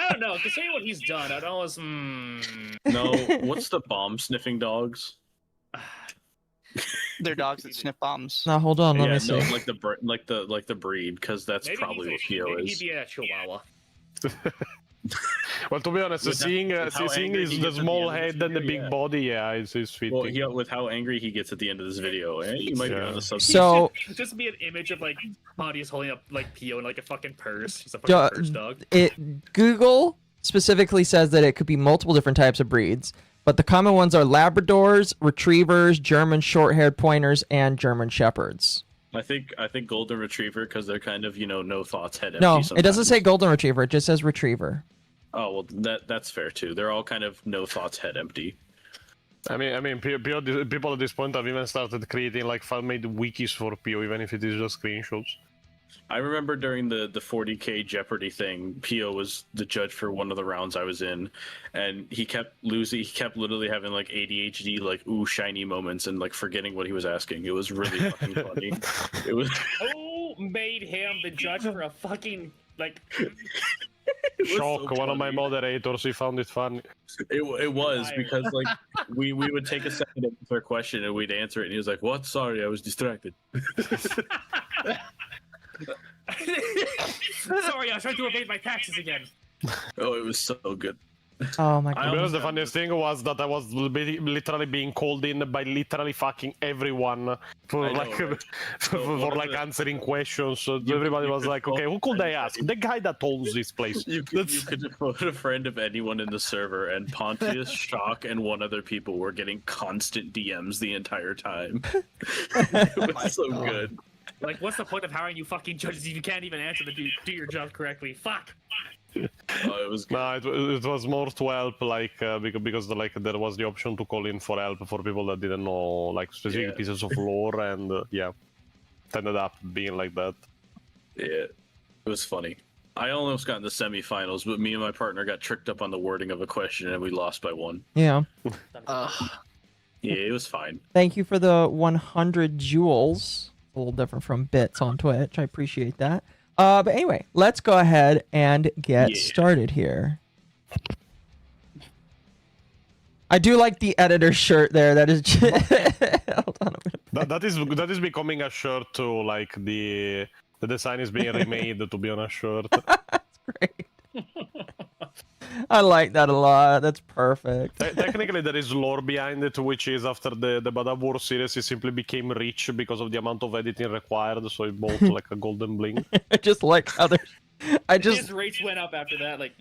don't know. Considering what he's done, I'd always. No, what's the bomb sniffing dogs? They're dogs that sniff bombs. Now hold on, let me see. Like the breed, because that's maybe probably what PO is. He'd be a Chihuahua. Well, to be honest, seeing the small head and the big body, yeah, it's fitting. Well, with how angry he gets at the end of this video, you might be on the subject. So just be an image of like Pontius holding up like PO in like a fucking purse. He's a fucking purse dog. Google specifically says that it could be multiple different types of breeds, but the common ones are Labradors, Retrievers, German short-haired pointers, and German Shepherds. I think Golden Retriever, because they're kind of, no thoughts, head empty. No, sometimes. It doesn't say Golden Retriever. It just says Retriever. Oh, well, that's fair, too. They're all kind of no thoughts, head empty. I mean, people at this point have even started creating, like, fan-made wikis for PO, even if it is just screenshots. I remember during the 40K Jeopardy thing, PO was the judge for one of the rounds I was in, and he kept losing. He kept literally having like ADHD, like ooh shiny moments, and like forgetting what he was asking. It was really fucking funny. It was. Who made him the judge for a fucking like? Shock, so one of my funny. moderators, he found it funny. It was because like we would take a second to answer a question and we'd answer it and he was like, "What? Sorry, I was distracted." Sorry, I was trying to evade my taxes again. Oh, it was so good. Oh my To god. be honest, the funniest thing was that I was literally being called in by literally fucking everyone for like answering questions. So everybody was like, "Okay, who could I ask? The guy that owns this place." You could put a friend of anyone in the server, and Pontius, Shock, and one other people were getting constant DMs the entire time. It was so good. Like, what's the point of hiring you fucking judges if you can't even answer do your job correctly? Fuck. Oh, it was good. No, it was more to help, like because like there was the option to call in for help for people that didn't know like specific pieces of lore, and yeah, it ended up being like that. Yeah, it was funny. I almost got in the semifinals, but me and my partner got tricked up on the wording of a question, and we lost by 1. Yeah. Yeah, it was fine. Thank you for the 100 jewels. A little different from bits on Twitch. I appreciate that. But anyway, let's go ahead and get started here. I do like the editor's shirt there. That is just... Hold on a minute. That is becoming a shirt too. Like the design is being remade to be on a shirt. That's great. I like that a lot. That's perfect. Technically, there is lore behind it, which is after the God of War series, he simply became rich because of the amount of editing required, so he bought like a golden bling. I just like how there's... His rates went up after that, like,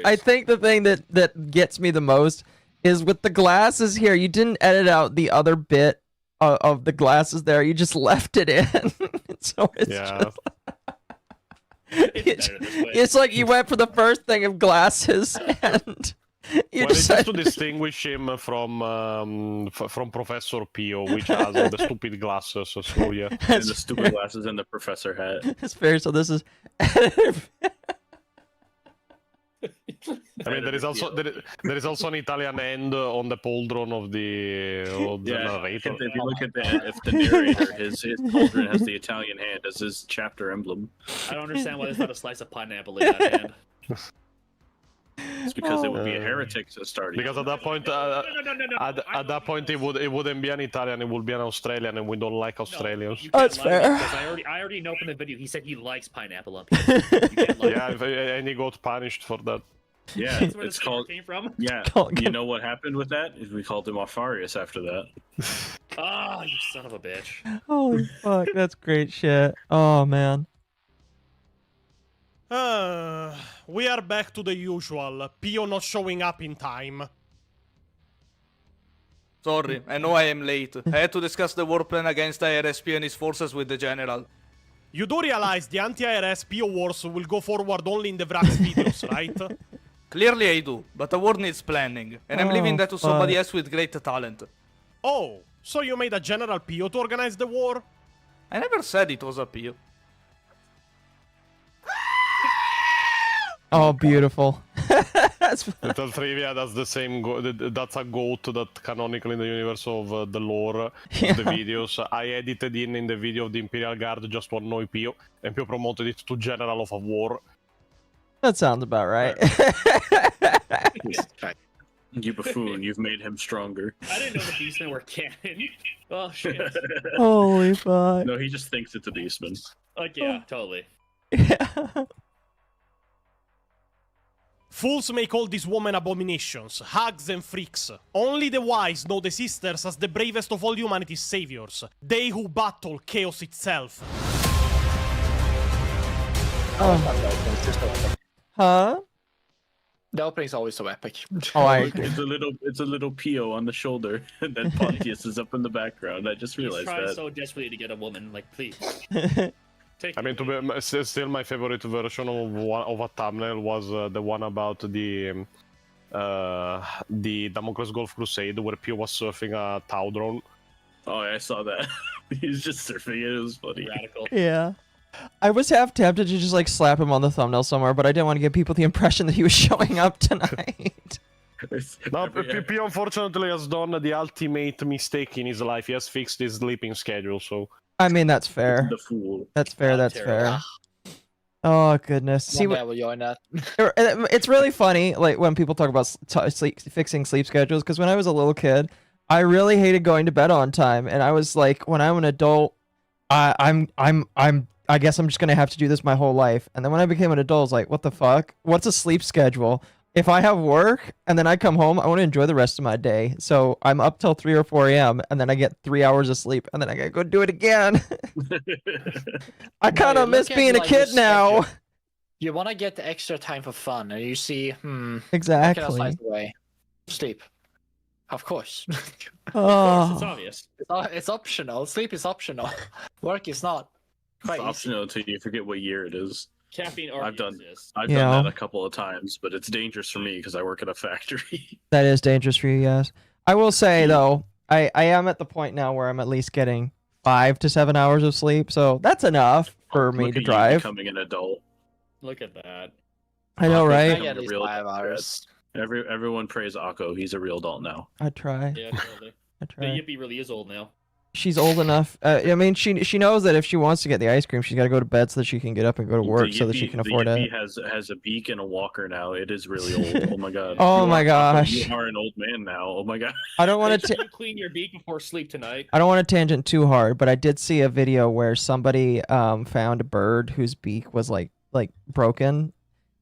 I think the thing that gets me the most is with the glasses here, you didn't edit out the other bit of the glasses there, you just left it in. So it's just... It's like you went for the first thing of glasses, and you it's just decided to distinguish him from Professor Pio, which has all the stupid glasses. So yeah, and the stupid glasses and the professor hat. It's fair. So this is. I mean, there is also an Italian end on the pauldron of the narrator. If you look at if the narrator, his pauldron has the Italian hand as his chapter emblem. I don't understand why there's not a slice of pineapple in that hand. It's because it would be a heretic to start. Because at that point, at that point, it wouldn't be an Italian, it would be an Australian, and we don't like Australians. That's fair. I already know from the video. He said he likes pineapple on pizza. And he got punished for that. Yeah, That's where it's the called. came from. Yeah, you know what happened with that? Is we called him Alfarius after that. Oh, you son of a bitch! Holy fuck, that's great shit. Oh man. We are back to the usual. Pio not showing up in time. Sorry, I know I am late. I had to discuss the war plan against IRSP and his forces with the general. You do realize the anti-IRS Pio wars will go forward only in the Vrax videos, right? Clearly I do, but the war needs planning, and I'm leaving that to somebody else with great talent. Oh, so you made a General Pio to organize the war? I never said it was a Pio. Oh, beautiful. Little trivia, that's the same. That's a goat that canonically in the universe of the lore of the videos. I edited in the video of the Imperial Guard just to annoy Pio, and Pio promoted it to General of a War. That sounds about right. You buffoon, you've made him stronger. I didn't know the Beastmen were canon. Oh shit. Holy fuck. No, he just thinks it's a Beastman. Like, yeah, totally. Yeah. Fools may call these women abominations, hags and freaks. Only the wise know the sisters as the bravest of all humanity's saviors. They who battle chaos itself. Huh? The opening's always so epic. Oh, It's a little Pio on the shoulder, and then Pontius is up in the background. I just realized He's trying that. so desperately to get a woman, like, please. I mean, still my favorite version of a thumbnail was the one about the Damocles Golf Crusade, where Pio was surfing a Tau drone. Oh, I saw that. He's just surfing it. It was funny. Radical. Yeah. I was half tempted to just like slap him on the thumbnail somewhere, but I didn't want to give people the impression that he was showing up tonight. No, Pio unfortunately has done the ultimate mistake in his life. He has fixed his sleeping schedule, so... I mean, that's fair. The fool. That's fair, that's fair. Oh goodness. See, One day I will join that. it's really funny, like when people talk about fixing sleep schedules. Because when I was a little kid, I really hated going to bed on time, and I was like, when I'm an adult, I guess I'm just gonna have to do this my whole life. And then when I became an adult, I was like, what the fuck? What's a sleep schedule? If I have work and then I come home, I want to enjoy the rest of my day. So I'm up till 3 or 4 a.m. and then I get 3 hours of sleep and then I gotta go do it again. I kind of miss being a kid now. You want to get the extra time for fun, and you see, exactly. How can I slice away? Sleep. Of course. Oh. It's obvious. It's optional. Sleep is optional. Work is not. It's optional until you forget what year it is. Caffeine I've done exists. I've done that a couple of times, but it's dangerous for me because I work at a factory. That is dangerous for you, yes. I will say though, I am at the point now where I'm at least getting 5 to 7 hours of sleep, so that's enough for me to drive. Becoming an adult. Look at that. I know, right? I get at least 5 hours. Everyone praise Akko. He's a real adult now. I try. Yeah, totally. I try. The Yippee really is old now. She's old enough. I mean, she knows that if she wants to get the ice cream, she's got to go to bed so that she can get up and go to work so that she can afford it. The has a beak and a walker now. It is really old. Oh my god. Oh my gosh. You are an old man now. Oh my god. I don't want to clean your beak before sleep tonight. I don't want to tangent too hard, but I did see a video where somebody found a bird whose beak was like broken,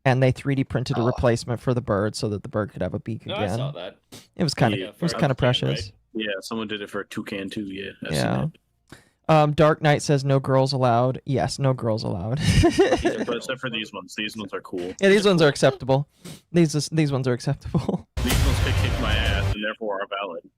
and they 3D printed a replacement for the bird so that the bird could have a beak again. I saw that. It was kind of precious. Right? Yeah, someone did it for a toucan too. Yeah. I've seen it. Dark Knight says no girls allowed. Yes, no girls allowed. But except for these ones. These ones are cool. Yeah, these ones are acceptable. These ones are acceptable. These ones could kick my ass and therefore are valid.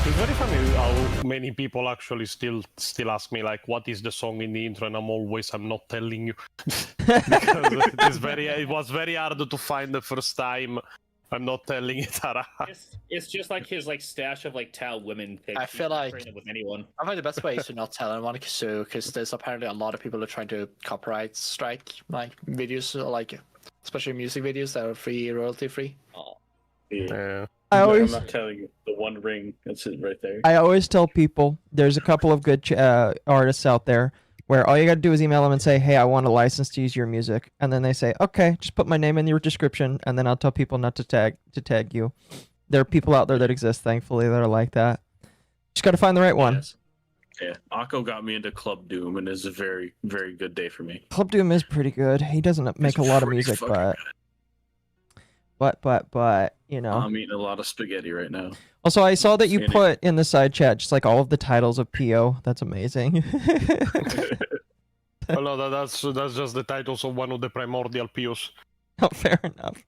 It's very funny how many people actually still ask me like, what is the song in the intro, and I'm not telling you because it was very hard to find the first time. I'm not telling it. It's just like his stash of Tao women pics. I feel like with anyone. I think the best way is to not tell anyone, because there's apparently a lot of people who are trying to copyright strike videos, especially music videos that are free, royalty free. Oh. Yeah. I'm not telling you. The One Ring, that's it right there. I always tell people there's a couple of good artists out there where all you gotta do is email them and say, hey, I want a license to use your music, and then they say, okay, just put my name in your description, and then I'll tell people not to tag you. There are people out there that exist, thankfully, that are like that. Just gotta find the right one. Yes. Yeah, Akko got me into Club Doom, and it's a very, very good day for me. Club Doom is pretty good. He doesn't make a lot of music, but you know. I'm eating a lot of spaghetti right now. Also, I saw that you put in the side chat just all of the titles of PO. That's amazing. Well, no, that's just the titles of one of the primordial POs. Oh, fair enough.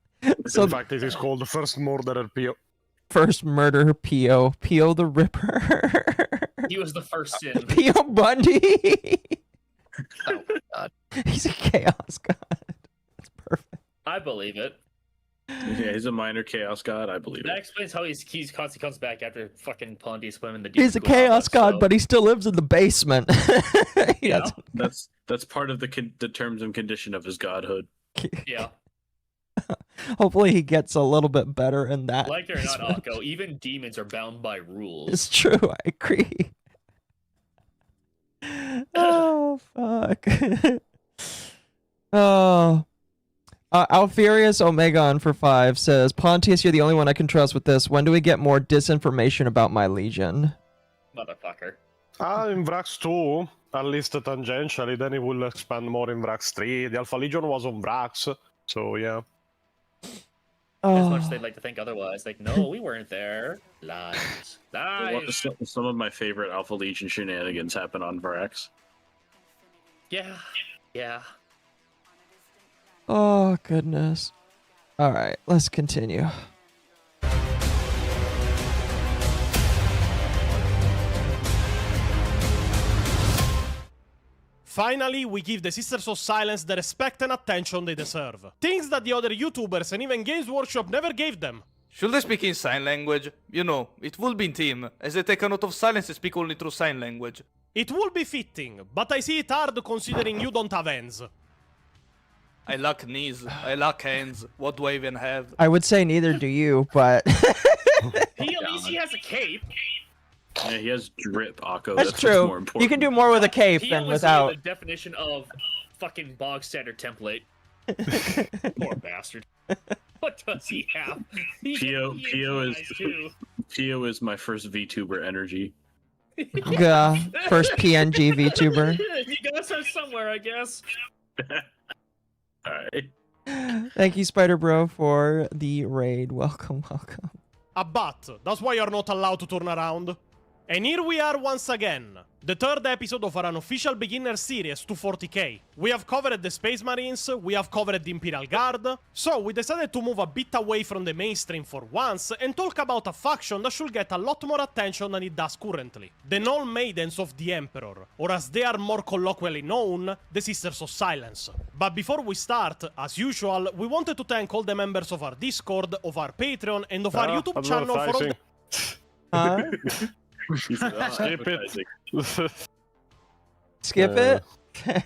So, in fact, it is called the First Murderer PO. First Murderer PO. PO the Ripper. He was the first sin. PO Bundy. Oh my god. He's a chaos god. That's perfect. I believe it. Yeah, he's a minor chaos god. I believe that it. explains how he constantly comes back after fucking Pondy swim in the. He's a chaos god, but he still lives in the basement. Yeah, that's part of the terms and condition of his godhood. Yeah. Hopefully, he gets a little bit better in that. Like it or not, Akko, even demons are bound by rules. It's true. I agree. Oh fuck. Oh. Alfurious Omegon for 5 says, Pontius, you're the only one I can trust with this. When do we get more disinformation about my legion? Motherfucker. In Vrax 2, at least tangentially, then it will expand more in Vrax 3. The Alpha Legion was on Vrax, so yeah. As much as they'd like to think otherwise. No, we weren't there. Lies. Lies. Some of my favorite Alpha Legion shenanigans happen on Vrax. Yeah. Yeah. Oh, goodness. Alright, let's continue. Finally, we give the Sisters of Silence the respect and attention they deserve. Things that the other YouTubers and even Games Workshop never gave them. Should they speak in sign language? You know, it will be in team, as they take a note of silence and speak only through sign language. It would be fitting, but I see it hard considering you don't have hands. I lack knees, I lack hands, what do I even have? I would say neither do you, but... At least he has a cape. Yeah, he has drip, Akko. That's what's true. more important. You can do more with a cape Pio than is without. the definition of fucking bog standard template. Poor bastard. What does he have? Pio is my first VTuber energy. First PNG VTuber. You gotta start somewhere, I guess. Alright. Thank you, Spider Bro, for the raid. Welcome. But that's why you're not allowed to turn around. And here we are once again. The third episode of our unofficial beginner series to 40k. We have covered the Space Marines, we have covered the Imperial Guard, so we decided to move a bit away from the mainstream for once and talk about a faction that should get a lot more attention than it does currently. The Null Maidens of the Emperor, or as they are more colloquially known, the Sisters of Silence. But before we start, as usual, we wanted to thank all the members of our Discord, of our Patreon, and of our YouTube channel for all the... Skip it. Skip it?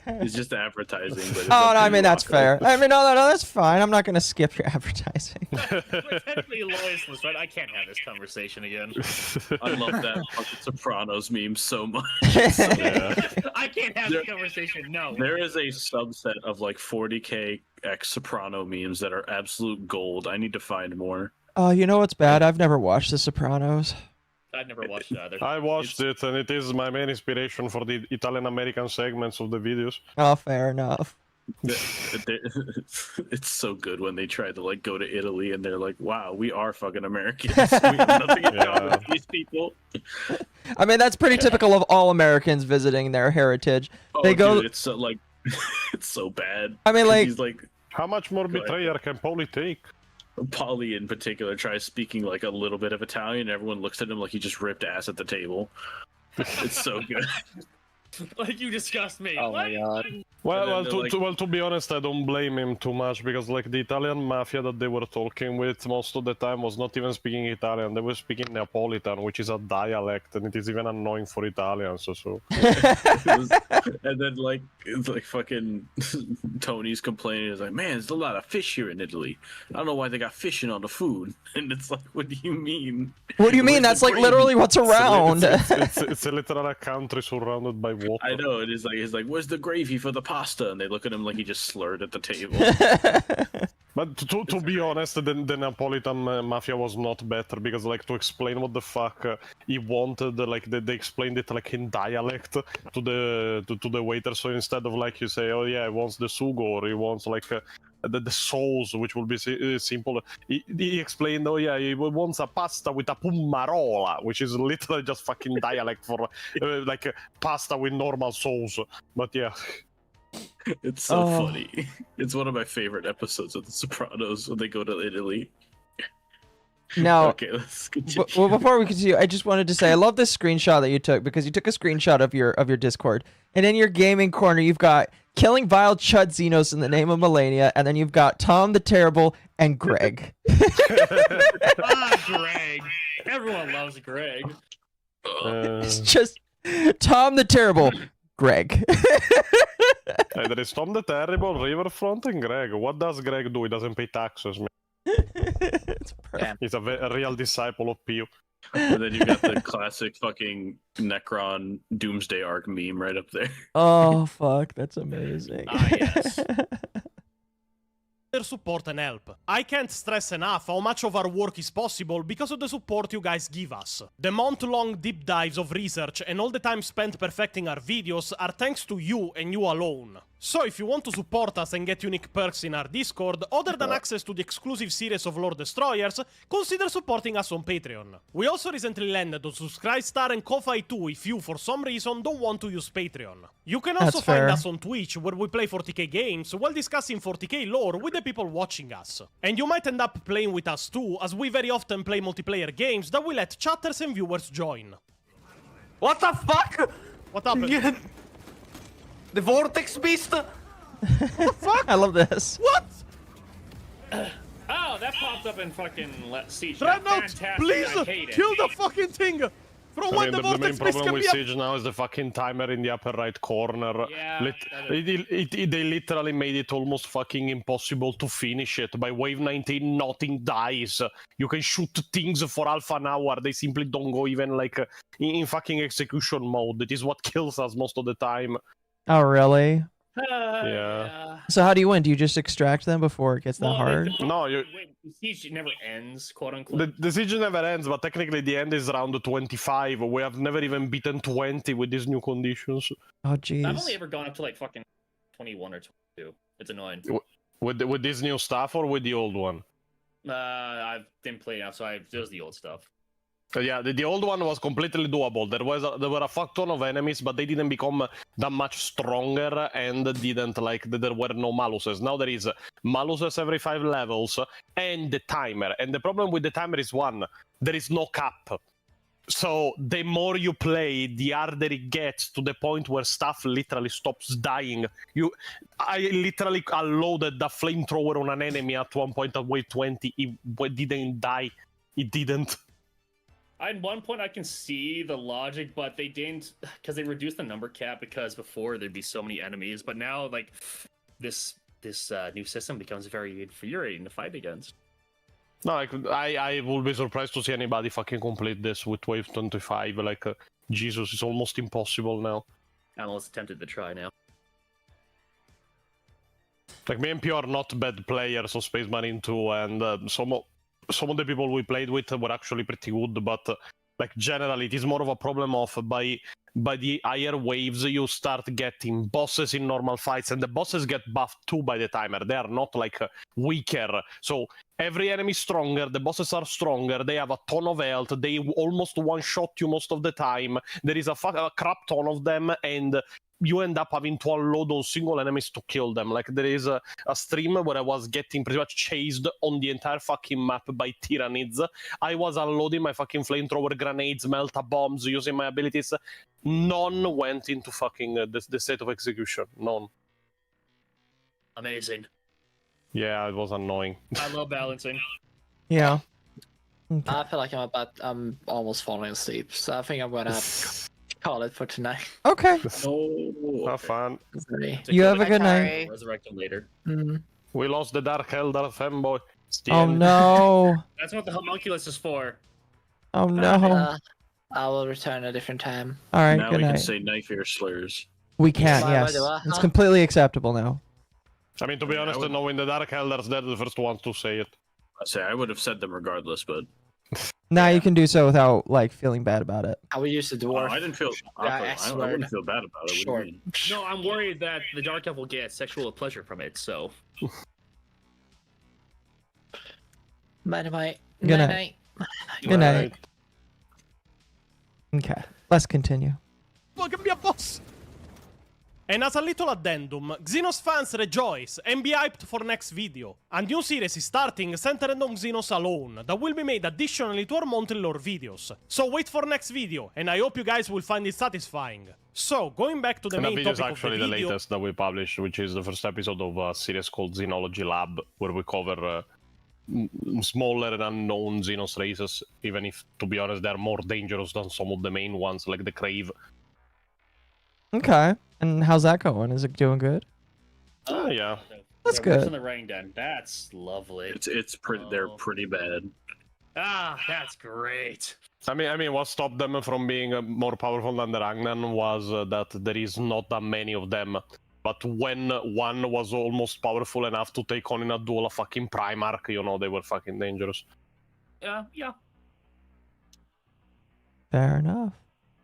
It's just advertising. But Oh, no, I mean, that's fair. I mean, no, that's fine. I'm not going to skip your advertising. We're technically loyalists, right? I can't have this conversation again. I love that fucking Sopranos meme so much. I can't have this conversation, no. There is a subset of like 40k X Soprano memes that are absolute gold. I need to find more. Oh, you know what's bad? I've never watched The Sopranos. I've never watched it either. I watched it, and it is my main inspiration for the Italian-American segments of the videos. Oh, fair enough. It's so good when they try to like go to Italy and they're like, "Wow, we are fucking Americans. We have nothing in common with these people." I mean, that's pretty typical of all Americans visiting their heritage. Oh, They go. dude, it's so like, it's so bad. I mean, like, he's like, how much more betrayal can Paulie take? Paulie in particular tries speaking like a little bit of Italian, and everyone looks at him like he just ripped ass at the table. It's so good. Like, you disgust me. Oh my god. Well, to be honest, I don't blame him too much, because like the Italian mafia that they were talking with most of the time was not even speaking Italian. They were speaking Neapolitan, which is a dialect, and it is even annoying for Italians. So. And then like it's like fucking Tony's complaining. He's like, "Man, there's a lot of fish here in Italy. I don't know why they got fishing on the food." And it's like, what do you mean? What do you mean? That's like literally what's around. It's literally a country surrounded by water. I know, it is like, he's like, "Where's the gravy for the pasta?" And they look at him like he just slurred at the table. But to be honest, the Neapolitan mafia was not better, because like to explain what the fuck he wanted, like they explained it like in dialect to the waiter. So instead of like you say, "Oh yeah, he wants the sugo," or he wants like the sauce, which will be simple. He explained, "Oh yeah, he wants a pasta with a pumarola," which is literally just fucking dialect for like pasta with normal sauce. But yeah. It's so funny. It's one of my favorite episodes of The Sopranos when they go to Italy. Now, okay, let's continue. Well, before we continue, I just wanted to say I love this screenshot that you took, because you took a screenshot of your Discord, and in your gaming corner you've got killing vile Chud Xenos in the name of Melania, and then you've got Tom the Terrible and Greg. Greg. Everyone loves Greg. It's just Tom the Terrible, Greg. Hey, there is Tom the Terrible, Riverfront, and Greg. What does Greg do? He doesn't pay taxes, man. He's a real disciple of Pio. And then you got the classic fucking Necron Doomsday Arc meme right up there. Oh, fuck. That's amazing. Yes. Their support and help. I can't stress enough how much of our work is possible because of the support you guys give us. The month-long deep dives of research and all the time spent perfecting our videos are thanks to you and you alone. So if you want to support us and get unique perks in our Discord, other than access to the exclusive series of Lord Destroyers, consider supporting us on Patreon. We also recently landed on Subscribe Star and Ko-Fi 2 if you, for some reason, don't want to use Patreon. You can also find us on Twitch, where we play 40k games while discussing 40k lore with the people watching us. And you might end up playing with us too, as we very often play multiplayer games that we let chatters and viewers join. What the fuck? What happened? The Vortex Beast? What the fuck? I love this. What? Oh, that popped up in fucking Siege. Dreadnought, Fantastic. please I hate it. kill the fucking thing. The main problem with Siege now is the fucking timer in the upper right corner. Yeah, they literally made it almost fucking impossible to finish it. By wave 19, nothing dies. You can shoot things for half an hour. They simply don't go even like in fucking execution mode. That is what kills us most of the time. Oh, really? Yeah. So how do you win? Do you just extract them before it gets that hard? No, the siege never ends, quote unquote. The siege never ends, but technically the end is around 25. We have never even beaten 20 with these new conditions. Oh, jeez. I've only ever gone up to like fucking 21 or 22. It's annoying. With this new stuff or with the old one? I didn't play enough, so there's the old stuff. Yeah, the old one was completely doable. There were a fuck ton of enemies, but they didn't become that much stronger and didn't there were no maluses. Now there is maluses every 5 levels and the timer. And the problem with the timer is one, there is no cap. So the more you play, the harder it gets to the point where stuff literally stops dying. I literally unloaded the flamethrower on an enemy at one point at wave 20. It didn't die. It didn't. At one point, I can see the logic, but they didn't, because they reduced the number cap, because before there'd be so many enemies, but now, like, this new system becomes very infuriating to fight against. No, I would be surprised to see anybody fucking complete this with wave 25. Like, Jesus, it's almost impossible now. I'm almost tempted to try now. Like, me and P are not bad players of Space Marine 2, and some of the people we played with were actually pretty good, but like generally it is more of a problem of by the higher waves you start getting bosses in normal fights, and the bosses get buffed too by the timer. They are not like weaker. So every enemy is stronger, the bosses are stronger, they have a ton of health, they almost one-shot you most of the time, there is a crap ton of them, and you end up having to unload on single enemies to kill them. Like, there is a stream where I was getting pretty much chased on the entire fucking map by Tyranids. I was unloading my fucking flamethrower grenades, melta bombs, using my abilities. None went into fucking the state of execution. None. Amazing. Yeah, it was annoying. I love balancing. Yeah. Okay. I feel like I'm almost falling asleep, so I think I'm gonna call it for tonight. Okay. Have fun. You have a good night. Resurrect him later. We lost the Dark Elder femboy. Oh no. That's what the homunculus is for. Oh no. I will return a different time. All right, now good we night. can say knife ear slurs. We can't, yes. It's completely acceptable now. I mean, to be honest, knowing the Dark Elders, they're the first ones to say it. I would have said them regardless, but... Now you can do so without, like, feeling bad about it. I would use the dwarf. I didn't feel... I wouldn't feel bad about it. What do you mean? No, I'm worried that the Dark Elf will get sexual pleasure from it, so... Good night. Good night. Good night. Okay, let's continue. Look at me, boss! And as a little addendum, Xenos fans rejoice and be hyped for next video. A new series is starting centered on Xenos alone, that will be made additionally to our monthly lore videos. So wait for next video, and I hope you guys will find it satisfying. So, going back to the main topic of the video... That video is actually the latest that we published, which is the first episode of a series called Xenology Lab, where we cover smaller and unknown Xenos races, even if, to be honest, they're more dangerous than some of the main ones, like the Crave. Okay, and how's that going? Is it doing good? Oh, yeah. That's good. In the rain den. That's lovely. They're pretty bad. Ah, that's great. I mean, what stopped them from being more powerful than the Ragnan was that there is not that many of them. But when one was almost powerful enough to take on in a duel a fucking Primarch, you know, they were fucking dangerous. Yeah. Fair enough.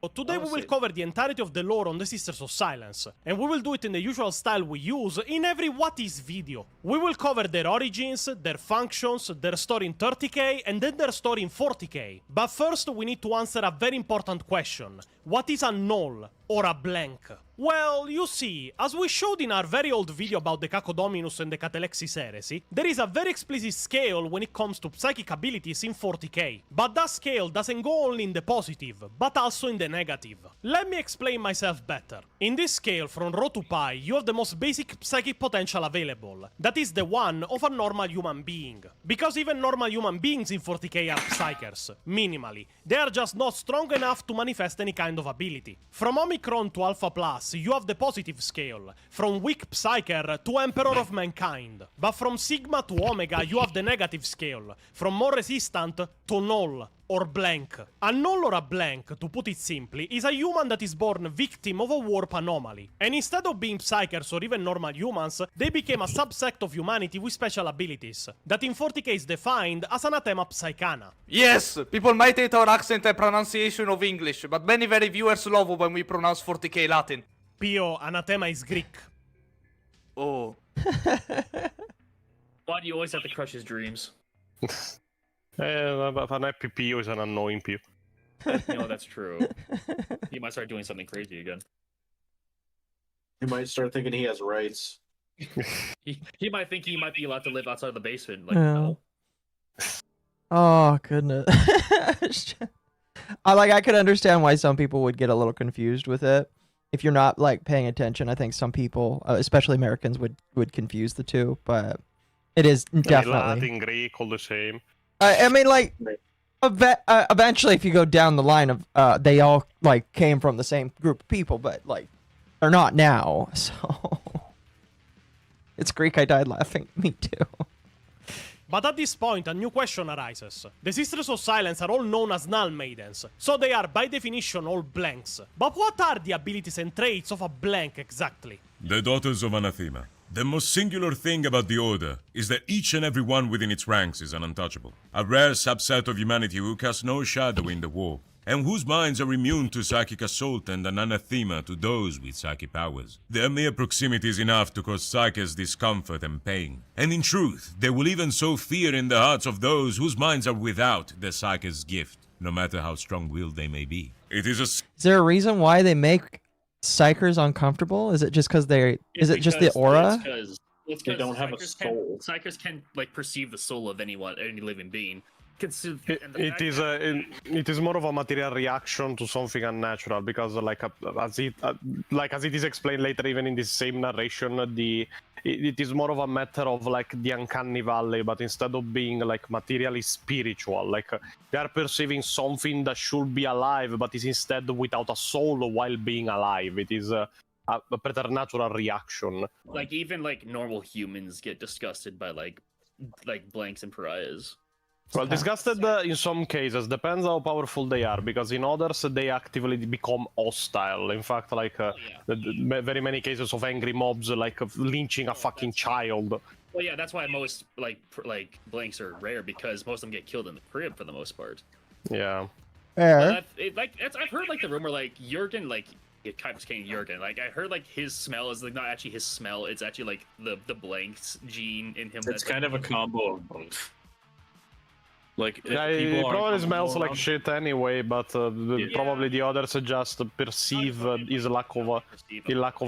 But today we will cover the entirety of the lore on the Sisters of Silence, and we will do it in the usual style we use in every What Is video. We will cover their origins, their functions, their story in 30k, and then their story in 40k. But first we need to answer a very important question. What is a null, or a blank? Well, you see, as we showed in our very old video about the Cacodominus and the Catalexis heresy, there is a very explicit scale when it comes to psychic abilities in 40k. But that scale doesn't go only in the positive, but also in the negative. Let me explain myself better. In this scale, from Rho to Pi, you have the most basic psychic potential available. That is the one of a normal human being. Because even normal human beings in 40k are psychers, minimally. They are just not strong enough to manifest any kind of ability. From Omicron to Alpha Plus, you have the positive scale, from weak psyker to Emperor of Mankind. But from Sigma to Omega, you have the negative scale, from more resistant to null, or blank. A null or a blank, to put it simply, is a human that is born victim of a warp anomaly. And instead of being psychers or even normal humans, they became a subsect of humanity with special abilities, that in 40k is defined as Anathema Psychana. Yes, people might hate our accent and pronunciation of English, but many very viewers love when we pronounce 40k Latin. Pio, Anathema is Greek. Oh. Why do you always have to crush his dreams? But an happy Pio is an annoying Pio. No, that's true. He might start doing something crazy again. He might start thinking he has rights. He might think he might be allowed to live outside of the basement. Like, no. Oh, goodness. I could understand why some people would get a little confused with it. If you're not, like, paying attention, I think some people, especially Americans, would confuse the two, but it is definitely... Latin, Greek, all the same. I mean, like, eventually, if you go down the line of, they all, like, came from the same group of people, but, like, they're not now, so... It's Greek, I died laughing. Me too. But at this point, a new question arises. The Sisters of Silence are all known as Null Maidens, so they are by definition all blanks. But what are the abilities and traits of a blank exactly? The Daughters of Anathema. The most singular thing about the Order is that each and every one within its ranks is an untouchable. A rare subset of humanity who casts no shadow in the war, and whose minds are immune to psychic assault and an anathema to those with psychic powers. Their mere proximity is enough to cause psychers discomfort and pain. And in truth, they will even sow fear in the hearts of those whose minds are without the psycher's gift, no matter how strong-willed they may be. Is there a reason why they make psychers uncomfortable? Is it just because they're... Is it just the aura? They don't have a soul. Psychers can like perceive the soul of any living being. It is more of a material reaction to something unnatural, because as it is explained later, even in this same narration, it is more of a matter of like the uncanny valley, but instead of being like materially spiritual, like they are perceiving something that should be alive but is instead without a soul while being alive. It is a preternatural reaction. Like even like normal humans get disgusted by like blanks and pariahs. Well, disgusted in some cases, depends how powerful they are, because in others they actively become hostile. In fact, very many cases of angry mobs, like lynching a fucking child. Well, yeah, that's why most like blanks are rare, because most of them get killed in the crib for the most part. Yeah. Yeah. I've heard like the rumor like Jurgen it kind of came Jurgen. Like I heard like his smell is like not actually his smell; it's actually like the blanks gene in him. It's kind of a combo of both. Like, yeah, it probably smells like shit anyway, but probably the others just perceive his lack of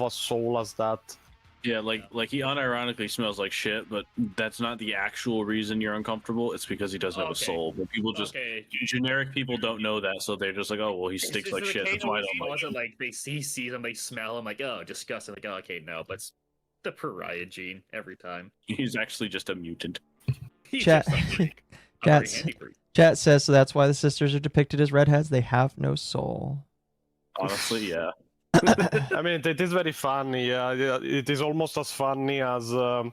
a soul as that. Yeah, like he unironically smells like shit, but that's not the actual reason you're uncomfortable. It's because he doesn't have a soul. But people just generic people don't know that, so they're just like, oh well, he stinks like shit. That's why I don't like him. Like they see him, they smell him, like oh disgusting, like oh okay no, but it's the pariah gene every time. He's actually just a mutant. Chat says, so that's why the sisters are depicted as redheads. They have no soul. Honestly, yeah. I mean, it is very funny. It is almost as funny as the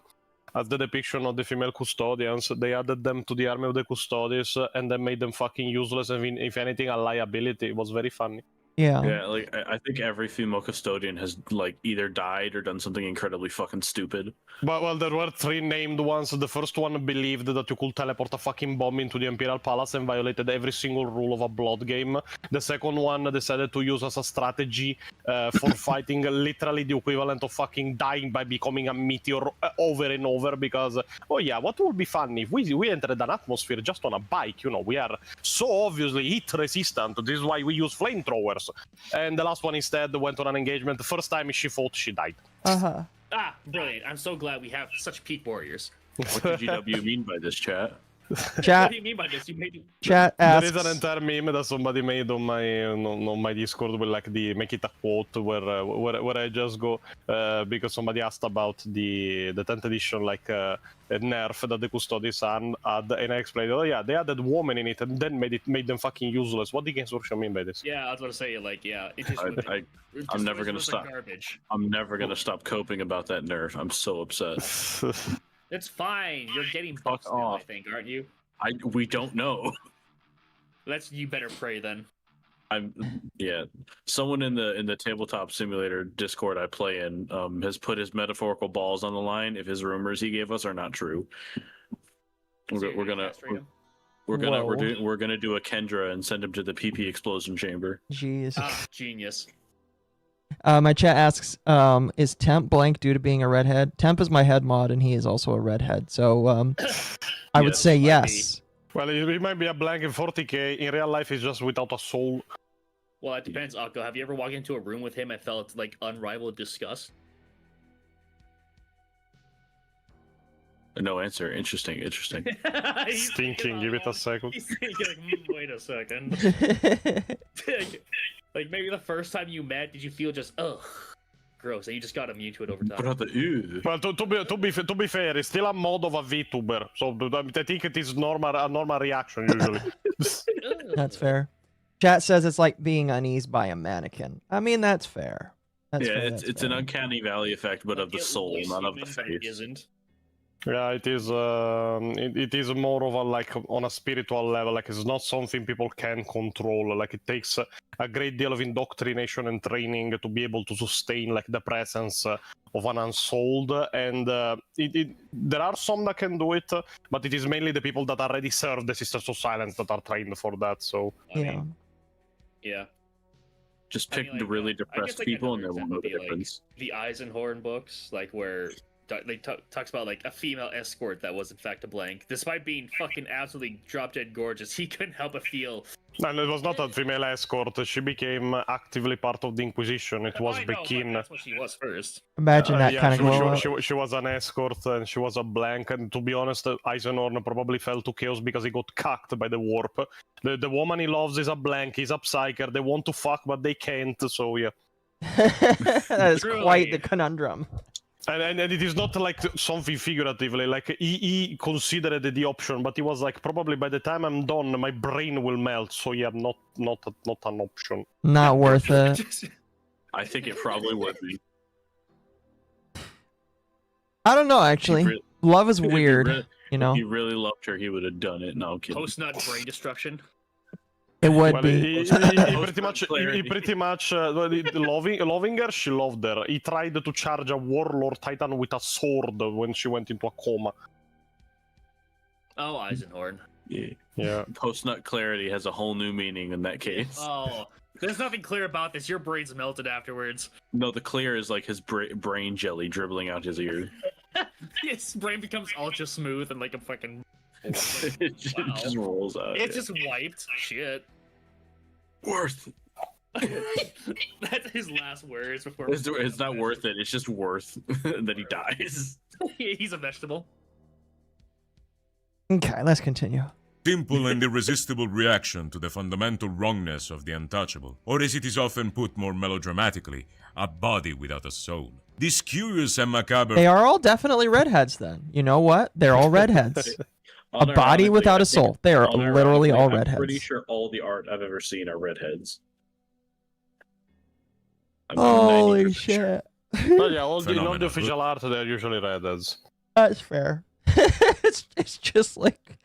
depiction of the female custodians. They added them to the army of the custodians and then made them fucking useless, and if anything, a liability. It was very funny. Yeah. Yeah, like I think every female custodian has like either died or done something incredibly fucking stupid. But well, there were 3 named ones. The first one believed that you could teleport a fucking bomb into the Imperial Palace and violated every single rule of a blood game. The second one decided to use as a strategy for fighting literally the equivalent of fucking dying by becoming a meteor over and over, because, oh yeah, what would be funny if we entered an atmosphere just on a bike, you know, we are so obviously heat resistant, this is why we use flamethrowers. course. And the last one instead went on an engagement. The first time she fought, she died. Uh-huh. Ah, brilliant. I'm so glad we have such peak warriors. What did GW mean by this, chat? Chat. What do you mean by this? You made Chat asks. There is an entire meme that somebody made on my Discord with like make it a quote where I just go because somebody asked about the 10th edition like nerf that the Custodians had, and I explained, oh yeah, they added woman in it and then made them fucking useless. What did the consortium mean by this? Yeah, I was going to say like it just I'm never gonna stop. Garbage. I'm never gonna stop coping about that nerf. I'm so upset. It's fine. You're getting Fuck buffs now, off. I think, aren't you? We don't know. You better pray then. Yeah. Someone in the tabletop simulator Discord I play in has put his metaphorical balls on the line if his rumors he gave us are not true. We're gonna do a Kendra and send him to the PP explosion chamber. Jeez. Ah, genius. My chat asks, is Temp blank due to being a redhead? Temp is my head mod, and he is also a redhead. So, I would say yes. Well, he might be a blank in 40k. In real life, he's just without a soul. Well, it depends, Occo. Have you ever walked into a room with him and felt like unrivaled disgust? No answer. Interesting. Stinking. Give it a second. He's thinking, like, wait a second. Like maybe the first time you met, did you feel just gross, and you just got immune to it over time? Well, to be fair, it's still a mod of a VTuber, so I think it is a normal reaction usually. That's fair. Chat says it's like being uneased by a mannequin. I mean, that's fair. It's an uncanny valley effect, but of the soul, not of the face. Isn't. Yeah, it is. It is more of a like on a spiritual level. Like it's not something people can control. Like it takes a great deal of indoctrination and training to be able to sustain like the presence of an unsouled. And there are some that can do it, but it is mainly the people that already serve the Sisters of Silence that are trained for that. So yeah. Just pick the really depressed people, and they won't know the difference. Like, the Eisenhorn books, like where. They talks about like a female escort that was in fact a blank. Despite being fucking absolutely drop dead gorgeous, he couldn't help but feel. And it was not a female escort. She became actively part of the Inquisition. It was Bekin. That's what she was first. Imagine that kind of glow up. She was an escort and she was a blank. And to be honest, Eisenhorn probably fell to chaos because he got cucked by the warp. The woman he loves is a blank. He's a psyker. They want to fuck, but they can't. So yeah. That is quite the conundrum. And it is not like something figuratively, like he considered the option, but he was like, probably by the time I'm done, my brain will melt, so yeah, not an option. Not worth it. I think it probably would be. I don't know, actually. Love is weird, you know? If he really loved her, he would have done it. No, I'm kidding. Post-nut brain destruction. It would be. He pretty much loving her, she loved her. He tried to charge a warlord titan with a sword when she went into a coma. Oh, Eisenhorn. Yeah. Post-nut clarity has a whole new meaning in that case. Oh, there's nothing clear about this. Your brain's melted afterwards. No, the clear is like his brain jelly dribbling out his ear. His brain becomes ultra smooth and like a fucking... It just rolls out. It's just wiped. Shit. Worth. That's his last words before. It's not worth it. It's just worth that he dies. He's a vegetable. Okay, let's continue. Simple and irresistible reaction to the fundamental wrongness of the untouchable, or as it is often put more melodramatically, a body without a soul. This curious and macabre... They are all definitely redheads then. You know what? They're all redheads. A body without a soul. They are literally all redheads. I'm pretty sure all the art I've ever seen are redheads. Holy shit. But yeah, all the official art, they're usually redheads. That's fair. It's just like...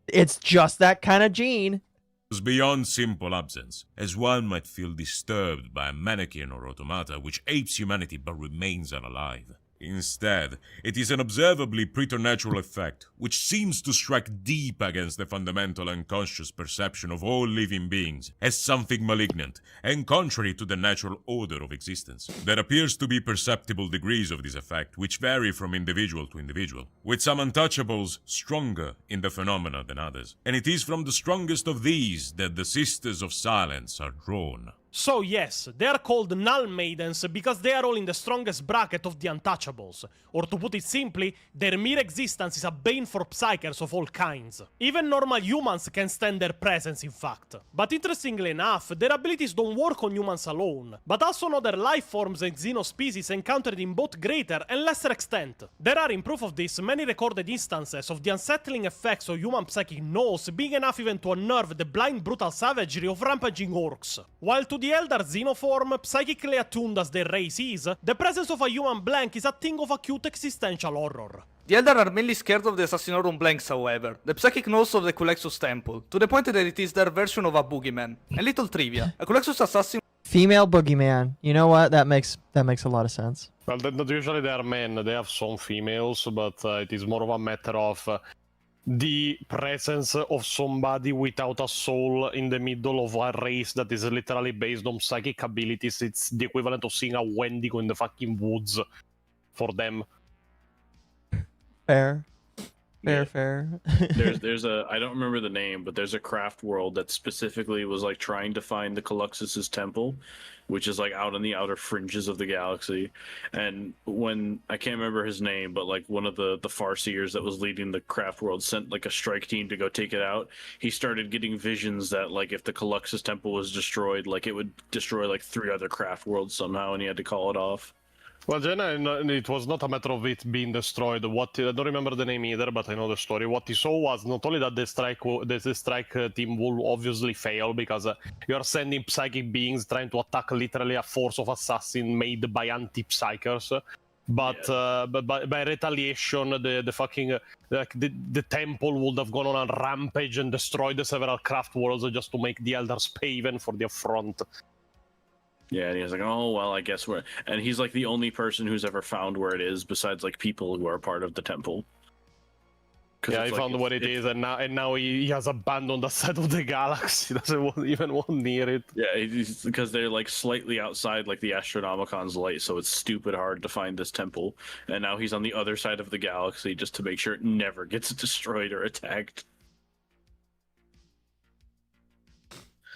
It's just that kind of gene. Was beyond simple absence, as one might feel disturbed by a mannequin or automata which apes humanity but remains unalive. Instead, it is an observably preternatural effect, which seems to strike deep against the fundamental unconscious perception of all living beings as something malignant and contrary to the natural order of existence. There appears to be perceptible degrees of this effect, which vary from individual to individual, with some untouchables stronger in the phenomena than others. And it is from the strongest of these that the Sisters of Silence are drawn. So yes, they are called Null Maidens because they are all in the strongest bracket of the Untouchables. Or to put it simply, their mere existence is a bane for Psykers of all kinds. Even normal humans can stand their presence, in fact. But interestingly enough, their abilities don't work on humans alone, but also on other life forms and xenospecies encountered in both greater and lesser extent. There are, in proof of this, many recorded instances of the unsettling effects of human psychic nose being enough even to unnerve the blind brutal savagery of rampaging orcs. While to the Eldar xenoform, psychically attuned as their race is, the presence of a human blank is a thing of acute existential horror. The Eldar are mainly scared of the Assassinorum Blanks, however, the psychic nose of the Culexus Temple, to the point that it is their version of a boogeyman. A little trivia, a Culexus assassin... Female boogeyman. You know what? That makes a lot of sense. Well, not usually they are men. They have some females, but it is more of a matter of the presence of somebody without a soul in the middle of a race that is literally based on psychic abilities. It's the equivalent of seeing a Wendigo in the fucking woods for them. Fair. Yeah. Fair. there's a, I don't remember the name, but there's a craft world that specifically was like trying to find the Coluxus's temple, which is like out on the outer fringes of the galaxy. And when, I can't remember his name, but like one of the Farseers that was leading the craft world sent like a strike team to go take it out. He started getting visions that like if the Coluxus temple was destroyed, like it would destroy like 3 other craft worlds somehow, and he had to call it off. Well, Jenna, it was not a matter of it being destroyed. I don't remember the name either, but I know the story. What he saw was not only that the strike team will obviously fail because you are sending psychic beings trying to attack literally a force of assassins made by anti-psychers, but by retaliation, the fucking the temple would have gone on a rampage and destroyed several craft worlds just to make the elders pay even for the affront. Yeah, and he's like, oh, well, I guess we're... And he's like the only person who's ever found where it is besides like people who are part of the temple. Yeah, he found where it is, and now he has abandoned the side of the galaxy. He doesn't even want near it. Yeah, because they're like slightly outside like the Astronomicon's light, so it's stupid hard to find this temple. And now he's on the other side of the galaxy just to make sure it never gets destroyed or attacked.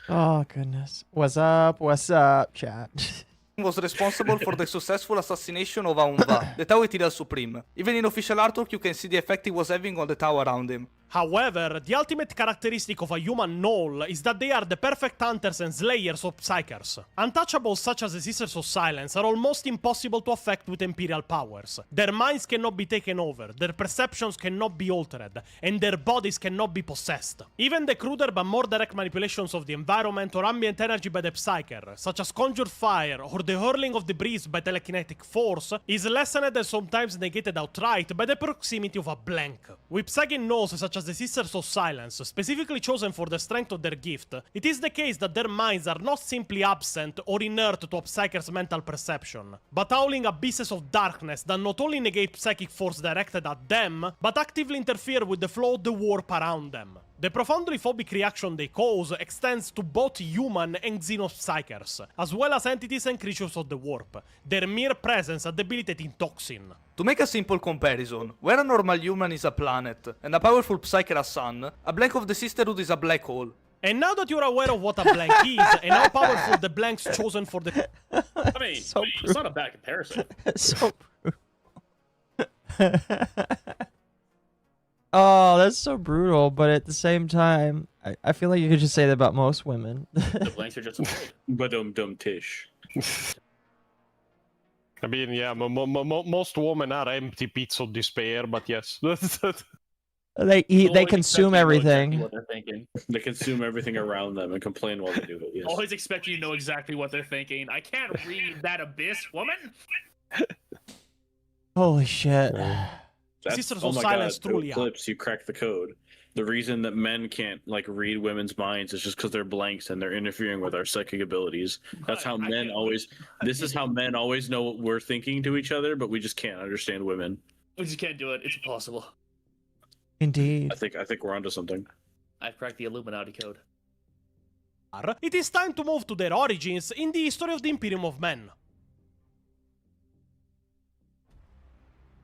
Oh, goodness. What's up, chat? was responsible for the successful assassination of Aumva, the Tau Ethereal Supreme. Even in official artwork you can see the effect he was having on the Tau around him. However, the ultimate characteristic of a human gnoll is that they are the perfect hunters and slayers of psykers. Untouchables such as the Sisters of Silence are almost impossible to affect with Imperial powers. Their minds cannot be taken over, their perceptions cannot be altered, and their bodies cannot be possessed. Even the cruder but more direct manipulations of the environment or ambient energy by the psyker, such as conjured fire or the hurling of debris by telekinetic force, is lessened and sometimes negated outright by the proximity of a blank. With psychic gnolls such as the Sisters of Silence, specifically chosen for the strength of their gift, it is the case that their minds are not simply absent or inert to a psyker's mental perception, but howling abysses of darkness that not only negate psychic force directed at them, but actively interfere with the flow of the warp around them. The profoundly phobic reaction they cause extends to both human and xenopsychers, as well as entities and creatures of the warp, their mere presence a debilitating toxin. To make a simple comparison, where a normal human is a planet, and a powerful psyker a sun, a blank of the Sisterhood is a black hole. And now that you're aware of what a blank is, and how powerful the blanks chosen for the... I mean, it's not a bad comparison. So Oh, that's so brutal, but at the same time, I feel like you could just say that about most women. The blanks are just Badum tish. I mean, yeah, most women are empty pits of despair, but yes. They eat, they consume everything. What they're thinking. They consume everything around them and complain while they do it. Yes. Always expect you to know exactly what they're thinking. I can't read that abyss, woman. Holy shit. Sisters of Silence truly are. Clips, you crack the code. The reason that men can't like read women's minds is just because they're blanks and they're interfering with our psychic abilities. That's how men always. This is how men always know what we're thinking to each other, but we just can't understand women. We just can't do it. It's impossible. Indeed. I think we're onto something. I've cracked the Illuminati code. It is time to move to their origins in the history of the Imperium of Men.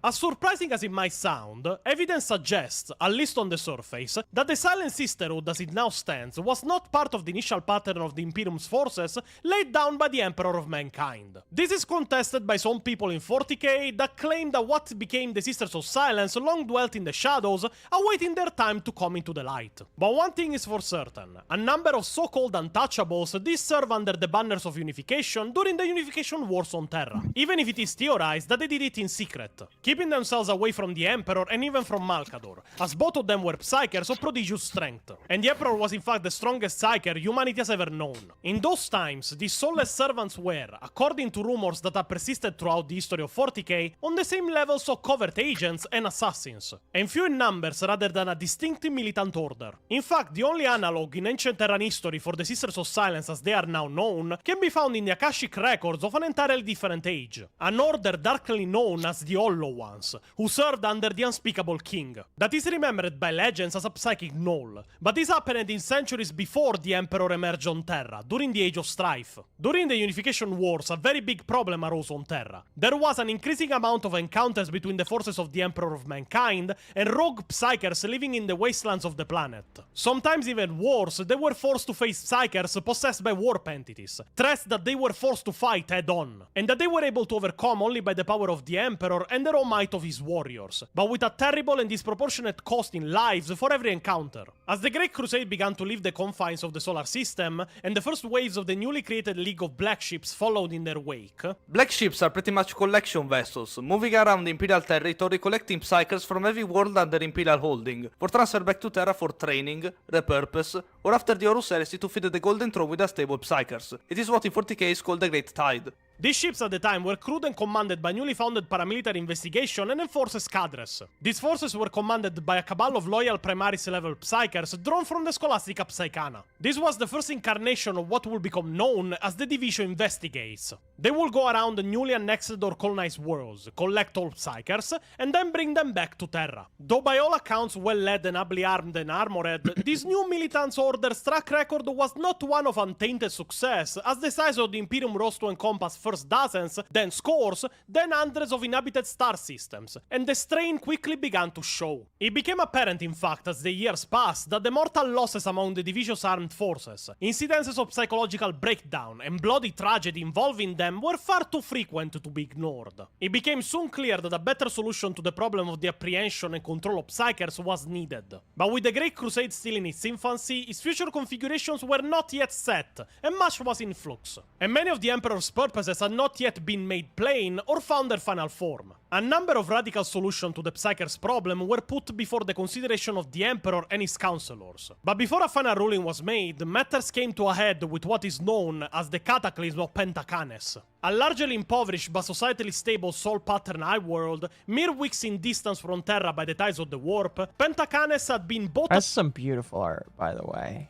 As surprising as it might sound, evidence suggests, at least on the surface, that the Silent Sisterhood as it now stands was not part of the initial pattern of the Imperium's forces laid down by the Emperor of Mankind. This is contested by some people in 40k that claim that what became the Sisters of Silence long dwelt in the shadows, awaiting their time to come into the light. But one thing is for certain, a number of so-called untouchables did serve under the banners of unification during the unification wars on Terra, even if it is theorized that they did it in secret, keeping themselves away from the Emperor and even from Malkador, as both of them were Psykers of prodigious strength, and the Emperor was in fact the strongest Psyker humanity has ever known. In those times, these soulless servants were, according to rumors that have persisted throughout the history of 40k, on the same levels of covert agents and assassins, and few in numbers rather than a distinctly militant order. In fact, the only analog in ancient Terran history for the Sisters of Silence as they are now known can be found in the Akashic records of an entirely different age, an order darkly known as the Hollow Ones, who served under the Unspeakable King, that is remembered by legends as a psychic gnoll, but this happened in centuries before the Emperor emerged on Terra, during the Age of Strife. During the Unification Wars, a very big problem arose on Terra. There was an increasing amount of encounters between the forces of the Emperor of Mankind and rogue Psykers living in the wastelands of the planet. Sometimes even worse, they were forced to face Psykers possessed by warp entities, threats that they were forced to fight head-on, and that they were able to overcome only by the power of the Emperor and the raw might of his warriors, but with a terrible and disproportionate cost in lives for every encounter. As the Great Crusade began to leave the confines of the solar system, and the first waves of the newly created League of Black Ships followed in their wake. Black Ships are pretty much collection vessels, moving around Imperial territory collecting Psykers from every world under Imperial holding, for transfer back to Terra for training, repurpose, or after the Horus Heresy to feed the Golden Throne with a stable Psykers. It is what in 40k is called the Great Tide. These ships at the time were crewed and commanded by newly founded paramilitary investigation and enforces cadres. These forces were commanded by a cabal of loyal Primaris-level Psykers drawn from the Scholastica Psychana. This was the first incarnation of what will become known as the Division Investigates. They will go around the newly annexed or colonized worlds, collect all Psykers, and then bring them back to Terra. Though by all accounts well-led and ably armed and armored, this new militants order's track record was not one of untainted success, as the size of the Imperium rose to encompass first dozens, then scores, then hundreds of inhabited star systems, and the strain quickly began to show. It became apparent, in fact, as the years passed, that the mortal losses among the Division's armed forces, incidences of psychological breakdown, and bloody tragedy involving them were far too frequent to be ignored. It became soon clear that a better solution to the problem of the apprehension and control of Psykers was needed. But with the Great Crusade still in its infancy, its future configurations were not yet set, and much was in flux. And many of the Emperor's purposes had not yet been made plain or found their final form. A number of radical solutions to the Psykers problem were put before the consideration of the Emperor and his counselors. But before a final ruling was made, matters came to a head with what is known as the Cataclysm of Pentacanes. A largely impoverished but societally stable soul pattern world, mere weeks in distance from Terra by the tides of the warp, Pentacanes had been both— That's some beautiful art, by the way.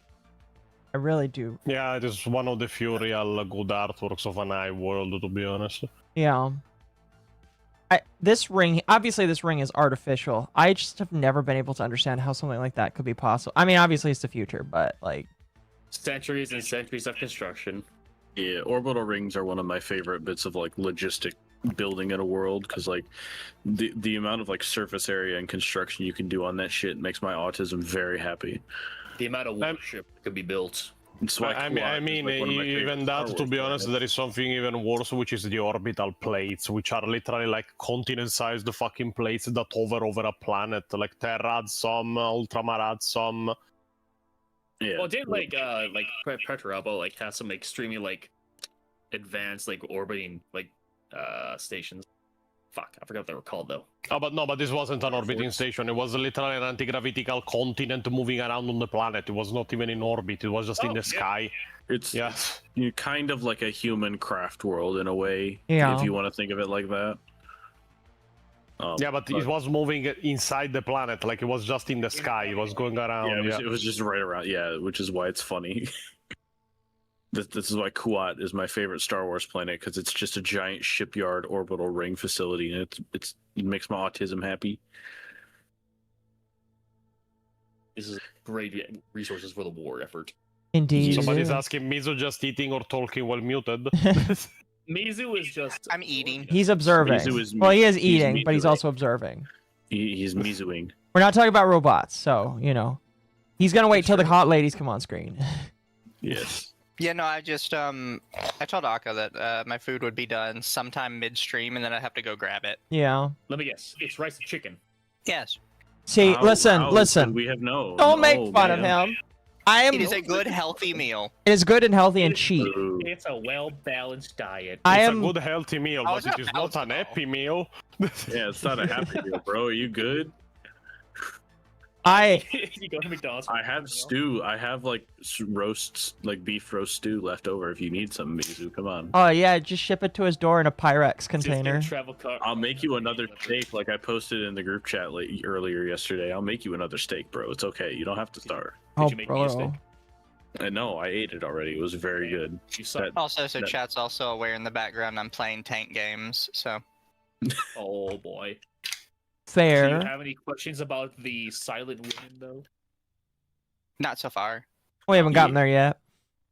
I really do. Yeah, it is one of the few real good artworks of an eye world, to be honest. Yeah. This ring, obviously this ring is artificial. I just have never been able to understand how something like that could be possible. I mean, obviously it's the future, but like... Centuries and centuries of construction. Yeah, orbital rings are one of my favorite bits of like logistic building in a world, because like the amount of like surface area and construction you can do on that shit makes my autism very happy. The amount of warship that could be built. I mean, even that, to be honest, there is something even worse, which is the orbital plates, which are literally like continent-sized fucking plates that hover over a planet. Like Terra had some, Ultramar had some. Yeah. Well, did like Petrarabo like have some extremely like advanced like orbiting like stations. Fuck, I forgot what they were called though. Oh, but this wasn't an orbiting station. It was literally an anti-gravitical continent moving around on the planet. It was not even in orbit. It was just in the sky. It's kind of like a human craft world in a way, yeah, if you want to think of it like that. Yeah, but it was moving inside the planet, like it was just in the sky. It was going around. Yeah, it was just right around. Yeah, which is why it's funny. This is why Kuat is my favorite Star Wars planet, because it's just a giant shipyard orbital ring facility, and it makes my autism happy. This is great resources for the war effort. Indeed. Somebody's asking, Mizu just eating or talking while muted? Mizu is just. I'm eating. He's observing. Well, he is eating, but he's also observing. He's Mizuing. We're not talking about robots, so you know, he's gonna wait till the hot ladies come on screen. Yes. Yeah, no, I just I told Akka that my food would be done sometime midstream, and then I'd have to go grab it. Yeah. Let me guess. It's rice and chicken. Yes. See, listen. We have no. Don't make fun of him. It is a good, healthy meal. It is good and healthy and cheap. It's a well-balanced diet. It's a good, healthy meal, but it is not an happy meal. Yeah, it's not a happy meal, bro. Are you good? You go to McDonald's. I have stew. I have like roasts, like beef roast stew left over. If you need some, Mizu, come on. Oh yeah, just ship it to his door in a Pyrex container. I'll make you another steak, like I posted in the group chat earlier yesterday. I'll make you another steak, bro. It's okay. You don't have to starve. Did you make me a steak? No, I ate it already. It was very good. Chat's also aware in the background I'm playing tank games, so. Oh boy. Fair. Do you have any questions about the silent women, though? Not so far. We haven't gotten there yet.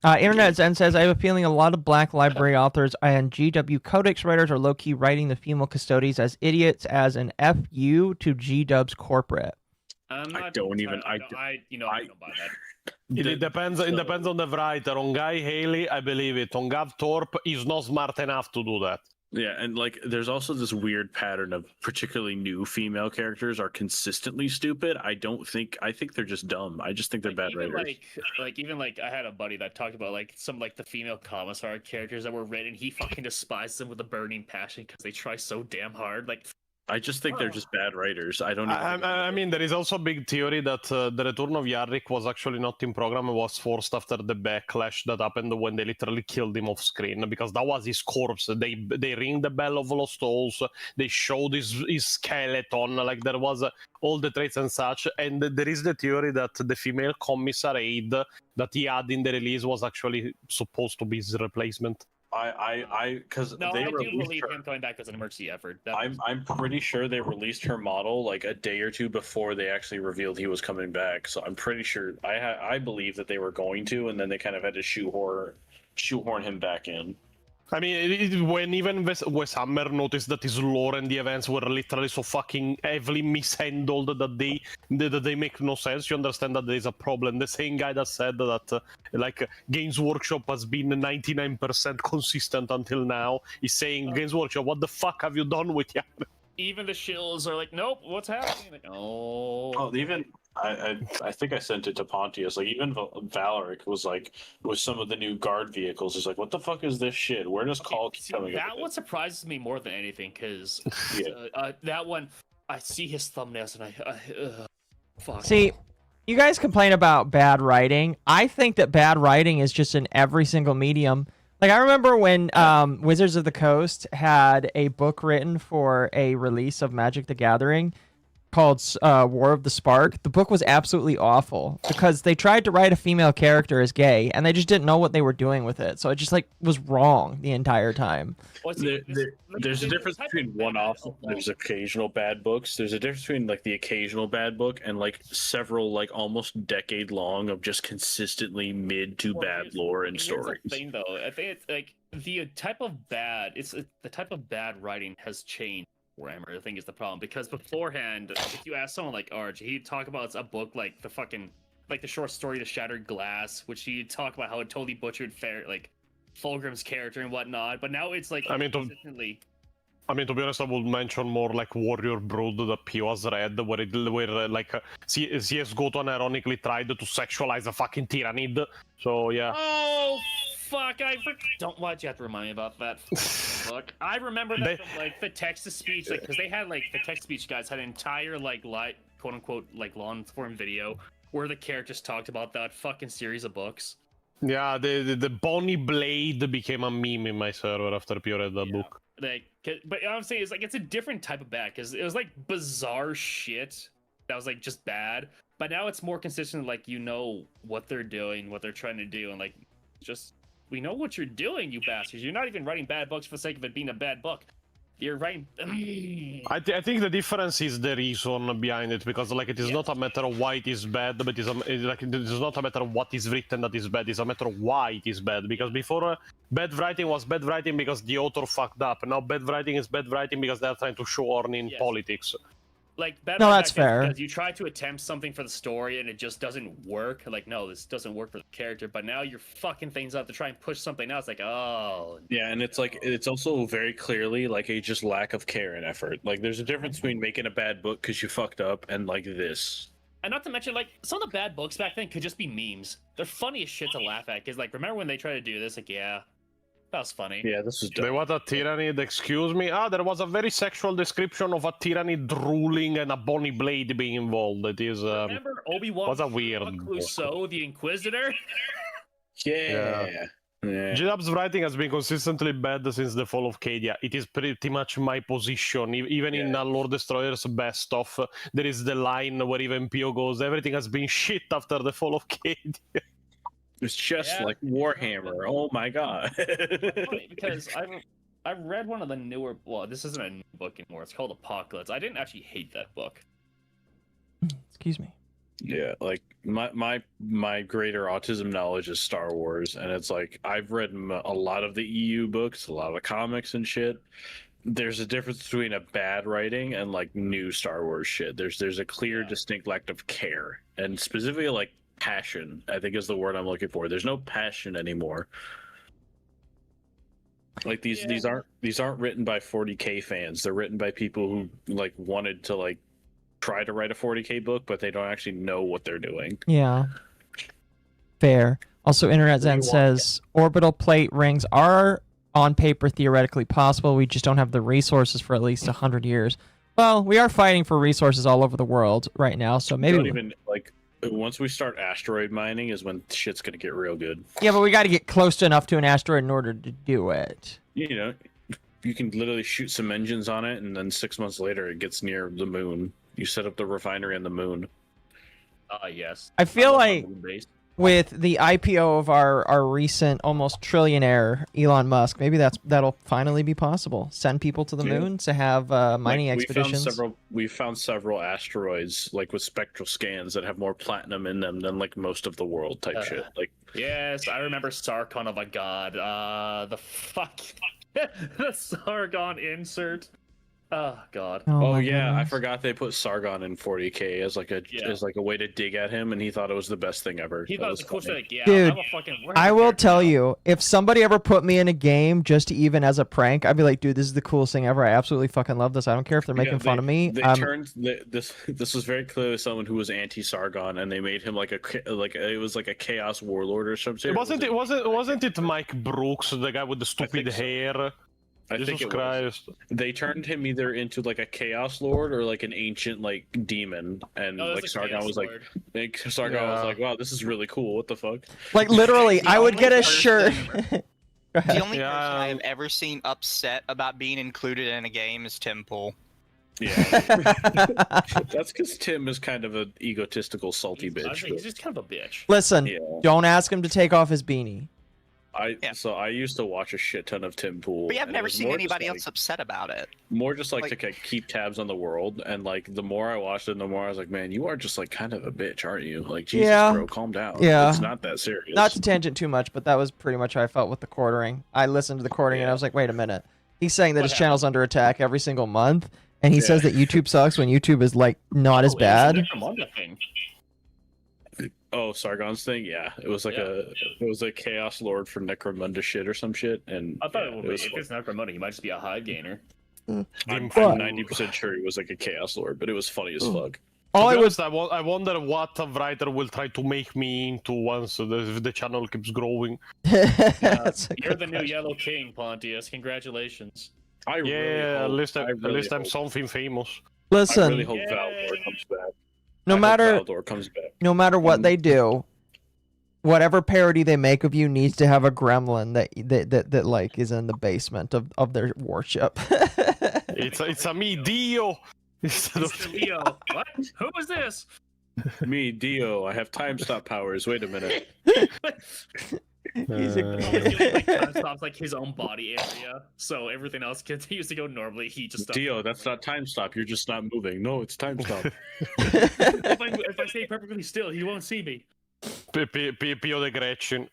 Internet Zen says, I have a feeling a lot of Black Library authors and GW Codex writers are low-key writing the female custodies as idiots as an FU to GW's corporate. I don't buy that. It depends on the writer. On Guy Haley, I believe it. On Gav Thorpe, he's not smart enough to do that. Yeah, and like there's also this weird pattern of particularly new female characters are consistently stupid. I think they're just dumb. I just think they're bad writers. Even I had a buddy that talked about some the female commissar characters that were written. He fucking despised them with a burning passion because they try so damn hard. I just think they're just bad writers. I don't. I mean, there is also a big theory that the return of Yarrick was actually not in program and was forced after the backlash that happened when they literally killed him off screen, because that was his corpse. They ring the bell of Lost Souls. They showed his skeleton. Like there was all the traits and such. And there is the theory that the female commissar aide that he had in the release was actually supposed to be his replacement. I do believe him coming back as an emergency effort. I'm pretty sure they released her model like a day or two before they actually revealed he was coming back. So I'm pretty sure I believe that they were going to, and then they kind of had to shoehorn him back in. I mean, when even Wes Hammer noticed that his lore and the events were literally so fucking heavily mishandled that they make no sense, you understand that there is a problem. The same guy that said that Games Workshop has been 99% consistent until now is saying, Games Workshop, what the fuck have you done with you? Even the shills are like, nope, what's happening? Even I think I sent it to Pontius. Like even Valeric was with some of the new guard vehicles. He's like, what the fuck is this shit? Where does Call keep coming? That one surprises me more than anything because that one, I see his thumbnails and fuck. See, you guys complain about bad writing. I think that bad writing is just in every single medium. Like, I remember when Wizards of the Coast had a book written for a release of Magic the Gathering called War of the Spark. The book was absolutely awful because they tried to write a female character as gay, and they just didn't know what they were doing with it. So it just, was wrong the entire time. There's a difference between one-off. There's occasional bad books. There's a difference between, the occasional bad book and, several, almost decade-long of just consistently mid to bad lore and stories. The thing, though, I think it's, the type of bad... the type of bad writing has changed. Warhammer, I think, is the problem, because beforehand, if you ask someone like Arch, he'd talk about a book like the short story The Shattered Glass, which he'd talk about how it totally butchered Fulgrim's character and whatnot, but now it's consistently... I mean, to be honest, I would mention more Warrior Brood that P was read, where CSGO ironically tried to sexualize a fucking Tyrannid, so yeah. Oh, fuck, don't why'd you have to remind me about that? Fuck. I remember that from, the text-to-speech, because they had, the text-to-speech guys had an entire, quote-unquote, long-form video where the characters talked about that fucking series of books. Yeah, the Bonnie Blade became a meme in my server after Pure read that book. But what I'm saying is, it's a different type of bad, because it was, bizarre shit that was, just bad, but now it's more consistent, you know what they're doing, what they're trying to do, and, just... We know what you're doing, you bastards. You're not even writing bad books for the sake of it being a bad book. You're right. I think the difference is the reason behind it, because like it is not a matter of why it is bad, but it is not a matter of what is written that is bad. It's a matter of why it is bad. Because before, bad writing was bad writing because the author fucked up. Now bad writing is bad writing because they're trying to shoehorn in politics. Like, bad no, writing that's fair. Because you try to attempt something for the story and it just doesn't work. Like, no, this doesn't work for the character. But now you're fucking things up to try and push something else. Like, oh. Yeah, and it's like it's also very clearly like a just lack of care and effort. Like, there's a difference between making a bad book because you fucked up and like this. And not to mention, like, some of the bad books back then could just be memes. They're funny as shit to laugh at. Because, like, remember when they tried to do this? Like, yeah. That was funny. Yeah, this is. There was a Tyrannid, excuse me. There was a very sexual description of a Tyrannid drooling and a bony blade being involved. It is. Remember Obi-Wan? Was a weird. Clouseau, the Inquisitor. Yeah. J-Dub's writing has been consistently bad since the fall of Cadia. It is pretty much my position. Even in Lord Destroyer's best of, there is the line where even Pio goes, everything has been shit after the fall of Cadia. It's just like Warhammer. Oh my god. Funny, because I've read one of the newer. Well, this isn't a new book anymore. It's called Apocalypse. I didn't actually hate that book. Excuse me. Yeah, like my greater autism knowledge is Star Wars, and it's like I've read a lot of the EU books, a lot of the comics and shit. There's a difference between a bad writing and like new Star Wars shit. There's a clear, distinct lack of care, and specifically like passion, I think is the word I'm looking for. There's no passion anymore. Like these aren't written by 40K fans. They're written by people who like wanted to like try to write a 40K book, but they don't actually know what they're doing. Yeah. Fair. Also, Internet Zen says orbital plate rings are on paper theoretically possible. We just don't have the resources for at least 100 years. Well, we are fighting for resources all over the world right now, so maybe Don't even like. Once we start asteroid mining is when shit's gonna get real good. Yeah, but we got to get close enough to an asteroid in order to do it. You know, you can literally shoot some engines on it, and then 6 months later it gets near the moon. You set up the refinery on the moon. Yes. I feel like with the IPO of our recent almost trillionaire Elon Musk, maybe that'll finally be possible. Send people to the moon to have mining expeditions. We found several asteroids like with spectral scans that have more platinum in them than like most of the world type shit. Like yes, I remember Sargon of a god. The fuck the Sargon insert. Oh god. Oh yeah, I forgot they put Sargon in 40K as like a way to dig at him, and he thought it was the best thing ever. He thought it was cool. Like, yeah, dude, I'm a fucking I will tell you, if somebody ever put me in a game just to even as a prank, I'd be like, dude, this is the coolest thing ever. I absolutely fucking love this. I don't care if they're making fun of me. This was very clearly someone who was anti-Sargon, and they made him like it was like a chaos warlord or something. Wasn't it Mike Brooks, the guy with the stupid hair? I think it was. They turned him either into like a chaos lord or like an ancient like demon, and like Sargon was like, was like, wow, this is really cool. What the fuck? Like literally, I would get a shirt. The only person I have ever seen upset about being included in a game is Tim Pool. Yeah, that's because Tim is kind of an egotistical, salty bitch. He's just kind of a bitch. Listen, don't ask him to take off his beanie. So I used to watch a shit ton of Tim Pool. But I've never seen anybody else upset about it. More just like to keep tabs on the world, and like the more I watched it, the more I was like, man, you are just like kind of a bitch, aren't you? Like Jesus, bro, calm down. Yeah, it's not that serious. Not to tangent too much, but that was pretty much how I felt with the quartering. I listened to the quartering and I was like, wait a minute. He's saying that his channel's under attack every single month, and he says that YouTube sucks when YouTube is like not as bad. Oh, Sargon's thing, yeah. It was like it was a chaos lord for Necromunda shit or some shit, and I thought if it's Necromunda, he might just be a hive gainer. I'm 90% sure he was like a chaos lord, but it was funny as fuck. I wonder what a writer will try to make me into once the channel keeps growing. You're the new Yellow King, Pontius. Congratulations. At least I'm something famous. Listen, I really hope Valdor comes back. No matter what they do, whatever parody they make of you needs to have a gremlin that like is in the basement of their warship. it's a me Dio. Dio. What? Who is this? Me Dio. I have time stop powers. Wait a minute. Time stops like his own body area, so everything else continues to go normally. He just stops. Dio, that's not time stop. You're just not moving. No, it's time stop. if I stay perfectly still, he won't see me. Pio the Gretchen.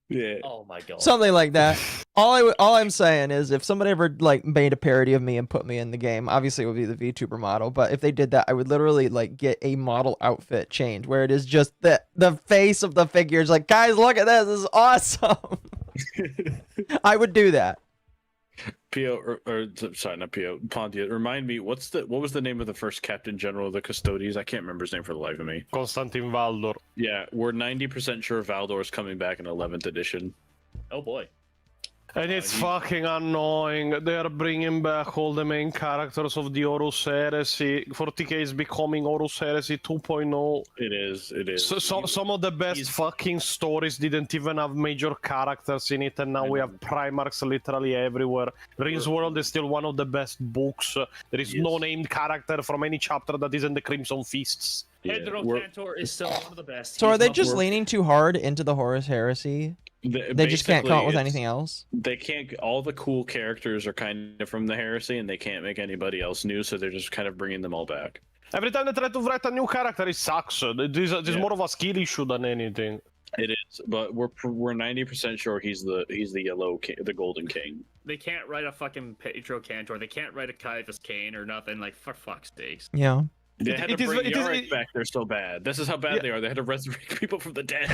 Yeah. Oh my god. Something like that. All I'm saying is, if somebody ever like made a parody of me and put me in the game, obviously it would be the VTuber model. But if they did that, I would literally like get a model outfit change where it is just the face of the figures. Like, guys, look at this. This is awesome. I would do that. Pio, or sorry, not Pio. Pontia. Remind me, what was the name of the first Captain General of the Custodies? I can't remember his name for the life of me. Constantin Valdor. Yeah, we're 90% sure Valdor is coming back in 11th edition. Oh boy. And it's fucking annoying. They are bringing back all the main characters of the Horus Heresy. 40k is becoming Horus Heresy 2.0. It is. So some of the best fucking stories didn't even have major characters in it, and now we have Primarchs literally everywhere. Rings World is still one of the best books. There is no named character from any chapter that isn't the Crimson Feasts. Pedro Cantor is still one of the best. So are they just leaning too hard into the Horus Heresy? They just can't come up with anything else? They can't. All the cool characters are kind of from the Heresy, and they can't make anybody else new, so they're just kind of bringing them all back. Every time they try to write a new character, it sucks. There's more of a skill issue than anything. It is, but we're 90% sure he's the yellow king, the golden king. They can't write a fucking Pedro Cantor. They can't write a Caiaphas Cain or nothing. Like, for fuck's sakes. Yeah. They had to bring Yarick back. They're so bad. This is how bad they are. They had to resurrect people from the dead.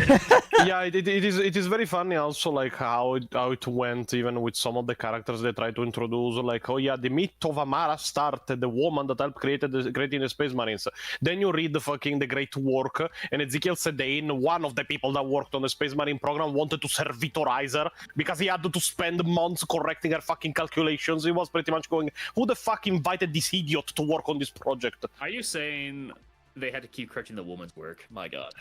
Yeah, it is very funny also, like how it went even with some of the characters they tried to introduce. Like, oh yeah, the myth of Amara started, the woman that helped creating the Space Marines. Then you read the Great Work, and Ezekiel Sedain, one of the people that worked on the Space Marine program, wanted to servitorize her because he had to spend months correcting her fucking calculations. He was pretty much going, who the fuck invited this idiot to work on this project? Are you saying they had to keep correcting the woman's work? My god.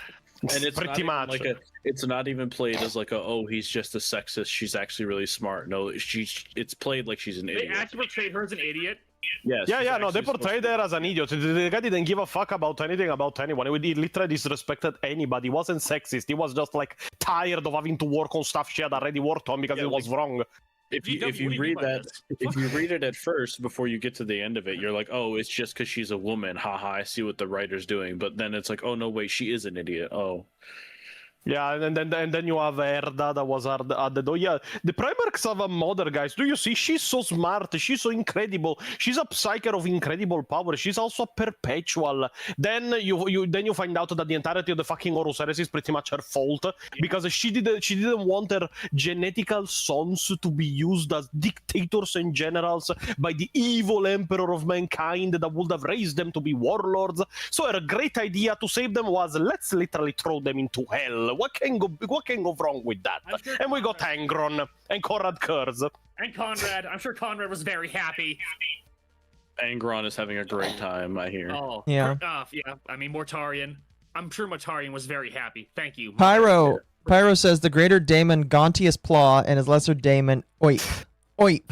And it's pretty much like it's not even played as like he's just a sexist, she's actually really smart. No, it's played like she's an idiot. They actually portrayed her as an idiot? Yes. Yeah, no, they portrayed her as an idiot. The guy didn't give a fuck about anything about anyone. He literally disrespected anybody. He wasn't sexist. He was just like tired of having to work on stuff she had already worked on because it was wrong. If you read it at first before you get to the end of it, you're like, oh, it's just because she's a woman. Haha, I see what the writer's doing. But then it's like, oh no, wait, she is an idiot. Oh. Yeah, and then you have Erda that was at the door. Yeah, the Primarchs have a mother, guys. Do you see? She's so smart. She's so incredible. She's a psyker of incredible power. She's also perpetual. Then you find out that the entirety of the fucking Horus Heresy is pretty much her fault because she didn't want her genetical sons to be used as dictators and generals by the evil emperor of mankind that would have raised them to be warlords. So her great idea to save them was, let's literally throw them into hell. What can go wrong with that? Sure and we got Angron and Conrad Kurz. And Conrad. I'm sure Conrad was very happy. Angron is having a great time, I hear. Oh, yeah. Yeah. I mean, Mortarion. I'm sure Mortarion was very happy. Thank you. Pyro says the greater daemon Gontius Plaw and his lesser daemon Oip. Oip.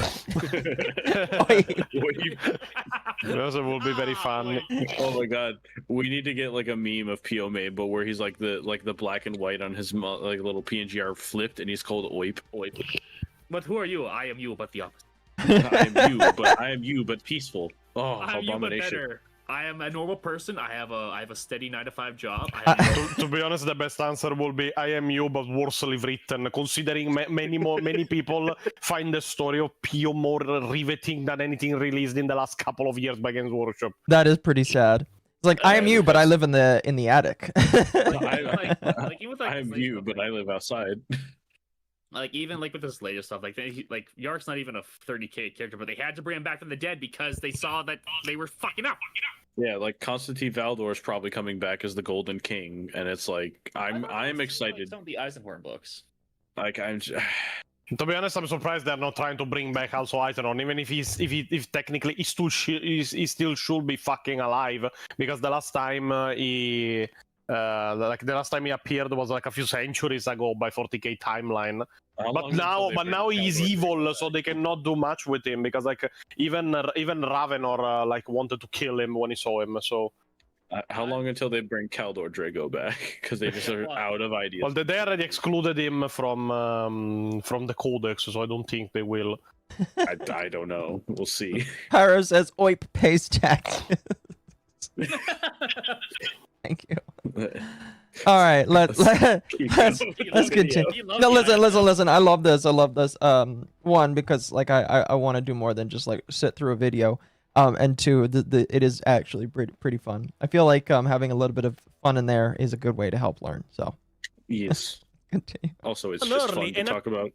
Those will be very fun. Oh my god, we need to get like a meme of Pio made, but where he's like the black and white on his like little PNG are flipped, and he's called Oip. But who are you? I am you, but the opposite. I am you, but peaceful. Oh, I'm abomination. You, but better. I am a normal person. I have a steady 9-to-5 job. To be honest, the best answer will be I am you, but worsely written. Considering many people find the story of Pio more riveting than anything released in the last couple of years by Games Workshop. That is pretty sad. It's like I am you, but I live in the attic. I am you, but I live outside. Like even like with this latest stuff, like Yark's not even a 30k character, but they had to bring him back from the dead because they saw that they were fucking up. Yeah, like Constantine Valdor is probably coming back as the Golden King, and it's like I'm excited. Some of the Eisenhorn books. Like To be honest, I'm surprised they're not trying to bring back also Eisenhorn, even if technically he still should be fucking alive, because the last time he appeared was like a few centuries ago by 40k timeline. But now he's evil, so they cannot do much with him because like even Ravenor like wanted to kill him when he saw him. So How long until they bring Kaldor Drago back? Because they just are out of ideas. Well, they already excluded him from the codex, so I don't think they will. I don't know. We'll see. Pyro says, "Oip pays taxes." Thank you. All right, let's continue. No, listen. I love this. One, because like I want to do more than just like sit through a video. And two, it is actually pretty fun. I feel like having a little bit of fun in there is a good way to help learn. So yes. Continue. Also, it's just fun to talk about.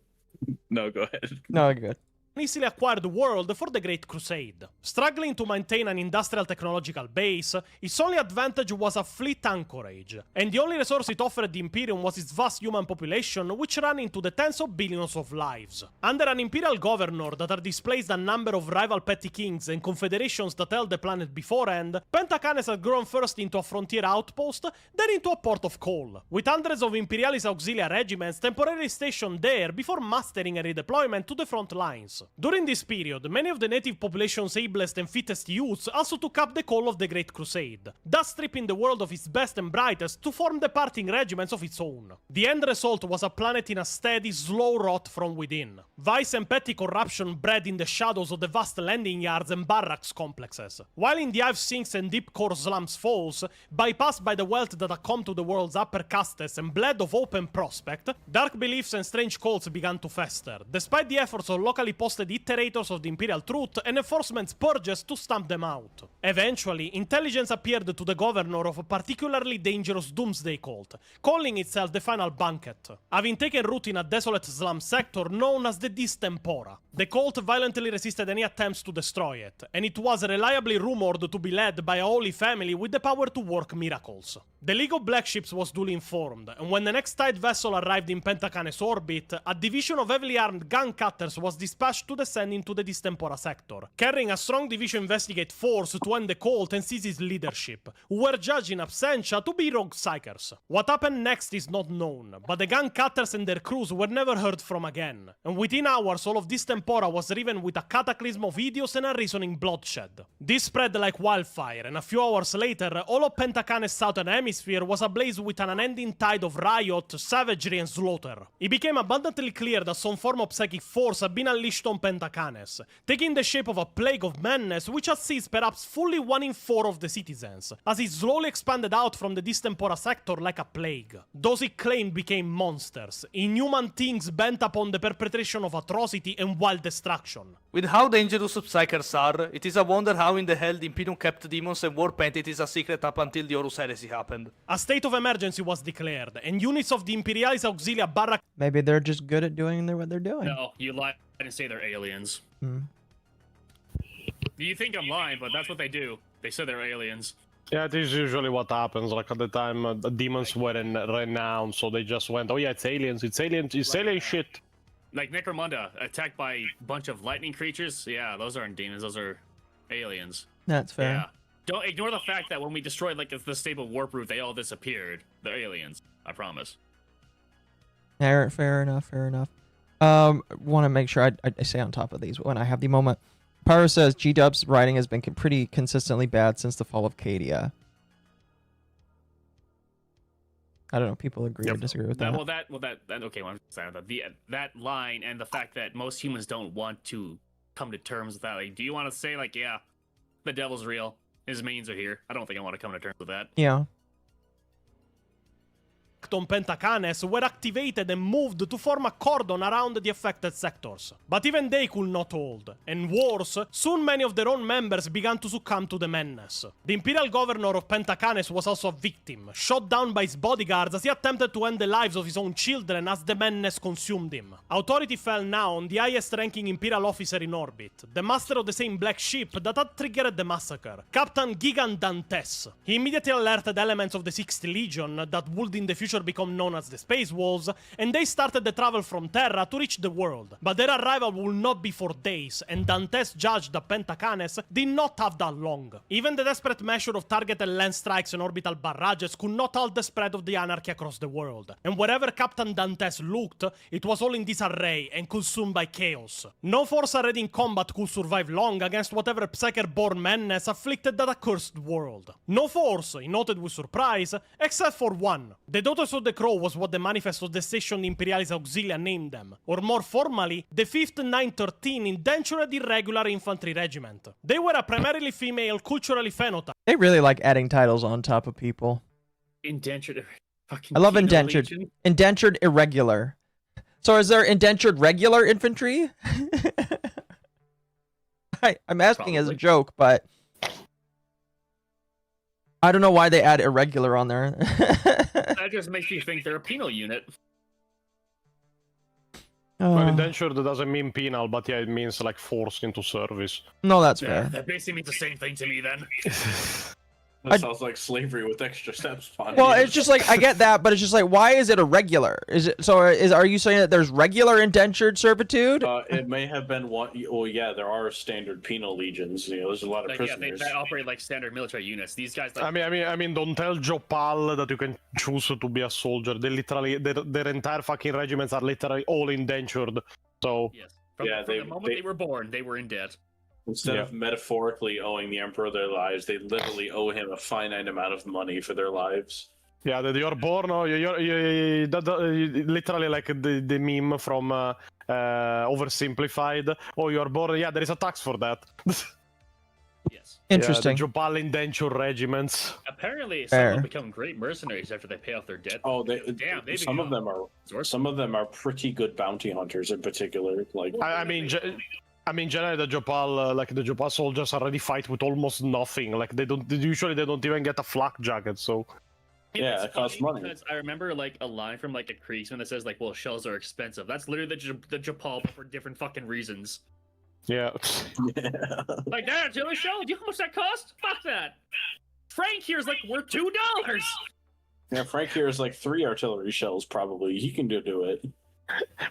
No, go ahead. No, good. Easily acquired world for the Great Crusade. Struggling to maintain an industrial technological base, its only advantage was a fleet anchorage, and the only resource it offered the Imperium was its vast human population, which ran into the tens of billions of lives. Under an imperial governor that had displaced a number of rival petty kings and confederations that held the planet beforehand, Pentacanes had grown first into a frontier outpost, then into a port of call, with hundreds of Imperialis auxiliary regiments temporarily stationed there before mastering a redeployment to the front lines. During this period, many of the native population's ablest and fittest youths also took up the call of the Great Crusade, thus stripping the world of its best and brightest to form departing regiments of its own. The end result was a planet in a steady, slow rot from within. Vice and petty corruption bred in the shadows of the vast landing yards and barracks complexes, while in the hive sinks and deep core slums falls, bypassed by the wealth that had come to the world's upper castes and bled of open prospect, dark beliefs and strange cults began to fester, despite the efforts of locally posted iterators of the Imperial Truth and enforcement's purges to stamp them out. Eventually, intelligence appeared to the governor of a particularly dangerous doomsday cult, calling itself the Final Banquet, having taken root in a desolate slum sector known as the Distempora. The cult violently resisted any attempts to destroy it, and it was reliably rumored to be led by a holy family with the power to work miracles. The League of Black Ships was duly informed, and when the next tide vessel arrived in Pentacanes orbit, a division of heavily armed gun cutters was dispatched to descend into the Distempora sector, carrying a strong division investigate force to end the cult and seize its leadership, who were judged in absentia to be rogue psychers. What happened next is not known, but the gun cutters and their crews were never heard from again, and within hours all of Distempora was riven with a cataclysm of hideous and unreasoning bloodshed. This spread like wildfire, and a few hours later, all of Pentacanes' southern hemisphere was ablaze with an unending tide of riot, savagery, and slaughter. It became abundantly clear that some form of psychic force had been unleashed on Pentacanes, taking the shape of a plague of madness which had seized perhaps fully 1 in 4 of the citizens, as it slowly expanded out from the Distempora sector like a plague. Those it claimed became monsters, inhuman things bent upon the perpetration of atrocity and wild destruction. With how dangerous Psychers are, it is a wonder how in the hell the Imperium kept demons and warp entities a secret up until the Horus Heresy happened. A state of emergency was declared, and units of the Imperialis Auxilia Barrack... Maybe they're just good at doing what they're doing. No, you lied and say they're aliens. You think I'm lying, but that's what they do. They say they're aliens. Yeah, it is usually what happens. Like at the time, the demons weren't renowned, so they just went, "Oh yeah, it's aliens, it's alien shit." Like Necromunda, attacked by a bunch of lightning creatures. Yeah, those aren't demons; those are aliens. That's fair. Yeah. Don't ignore the fact that when we destroyed like the stable warp route, they all disappeared. They're aliens. I promise. Fair enough. Want to make sure I stay on top of these when I have the moment. Pyro says G-Dub's writing has been pretty consistently bad since the fall of Cadia. I don't know. People agree or disagree with that. Okay. Well, I'm saying that line and the fact that most humans don't want to come to terms with that. Like, do you want to say like, yeah, the devil's real, his minions are here? I don't think I want to come to terms with that. Yeah. On Pentacanes were activated and moved to form a cordon around the affected sectors. But even they could not hold, and worse, soon many of their own members began to succumb to the madness. The Imperial Governor of Pentacanes was also a victim, shot down by his bodyguards as he attempted to end the lives of his own children as the madness consumed him. Authority fell now on the highest-ranking Imperial officer in orbit, the master of the same black ship that had triggered the massacre, Captain Gigant Dantes. He immediately alerted elements of the 6th Legion that would in the future future become known as the Space Wolves, and they started the travel from Terra to reach the world. But their arrival will not be for days, and Dantes judged the Pentacanes did not have that long. Even the desperate measure of targeted land strikes and orbital barrages could not halt the spread of the anarchy across the world. And wherever Captain Dantes looked, it was all in disarray and consumed by chaos. No force already in combat could survive long against whatever Psyker-born madness afflicted that accursed world. No force, he noted with surprise, except for one. The Daughters of the Crow was what the manifest of the Station Imperialis Auxilia named them, or more formally, the 5th 913 Indentured Irregular Infantry Regiment. They were a primarily female, culturally phenotype. They really like adding titles on top of people. Indentured. I love indentured. Legion. Indentured irregular. So is there indentured regular infantry? I'm asking as a joke, but I don't know why they add irregular on there. That just makes you think they're a penal unit. Well, indentured doesn't mean penal, but yeah, it means like forced into service. No, that's fair. That basically means the same thing to me then. That sounds like slavery with extra steps. Well, it's just like, I get that, but it's just like, why is it irregular? Is it so? Are you saying that there's regular indentured servitude? It may have been one. Well, yeah, there are standard penal legions. You know, there's a lot of prisoners. Yeah, they operate like standard military units. These guys. Like... I mean, don't tell Jopal that you can choose to be a soldier. They literally, their entire fucking regiments are literally all indentured. So yes, from the moment they were born, they were in debt. Instead of metaphorically owing the Emperor their lives, they literally owe him a finite amount of money for their lives. Yeah, that you're born, literally like the meme from Oversimplified. Oh, you're born, yeah, there is a tax for that. Yes. Interesting. Yeah, the Jopal indenture regiments. Apparently, some have become great mercenaries after they pay off their debt. Oh, some of them are pretty good bounty hunters in particular. Like, I mean, generally the Jopal, like the Jopal soldiers already fight with almost nothing. Like they don't even get a flak jacket. So yeah, it costs money. Because I remember like a line from like a Kriegsman that says like, "Well, shells are expensive." That's literally the Jopal for different fucking reasons. Yeah. Like that artillery shell? Do you know how much that cost? Fuck that. Frank here's like worth $2. Yeah, Frank here is like 3 artillery shells probably. He can do it.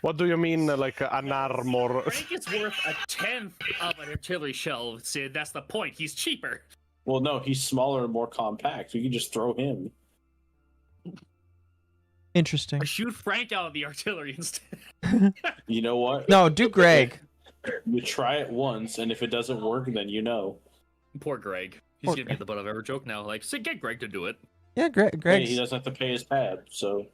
What do you mean, like an armor? Frank is worth 1/10 of an artillery shell, Sid. That's the point. He's cheaper. Well, no, he's smaller and more compact. We can just throw him. Interesting. Or shoot Frank out of the artillery instead. You know what? No, do Greg. You try it once, and if it doesn't work, then you know. Poor Greg. He's gonna get the butt of every joke now. Like, Sid, get Greg to do it. Yeah, Greg. Hey, he doesn't have to pay his pad, so.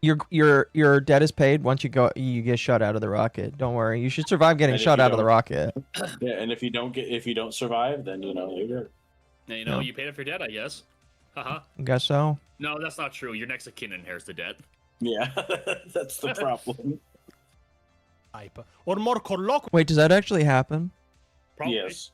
Your debt is paid once you get shot out of the rocket. Don't worry, you should survive getting shot out of the rocket. Yeah, and if you don't survive, then you know you're. Yeah, you know, you paid off your debt, I guess. Haha. Guess so. No, that's not true. Your next of kin inherits the debt. Yeah, that's the problem. Or more colloquial. Wait, does that actually happen? Probably. Yes.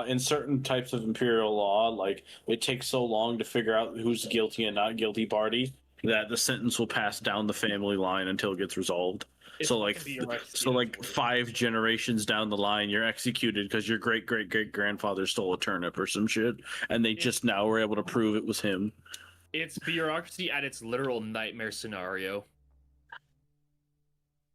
In certain types of imperial law, like it takes so long to figure out who's guilty and not guilty party that the sentence will pass down the family line until it gets resolved. So like 5 generations down the line, you're executed because your great grandfather stole a turnip or some shit, and they just now were able to prove it was him. It's bureaucracy at its literal nightmare scenario.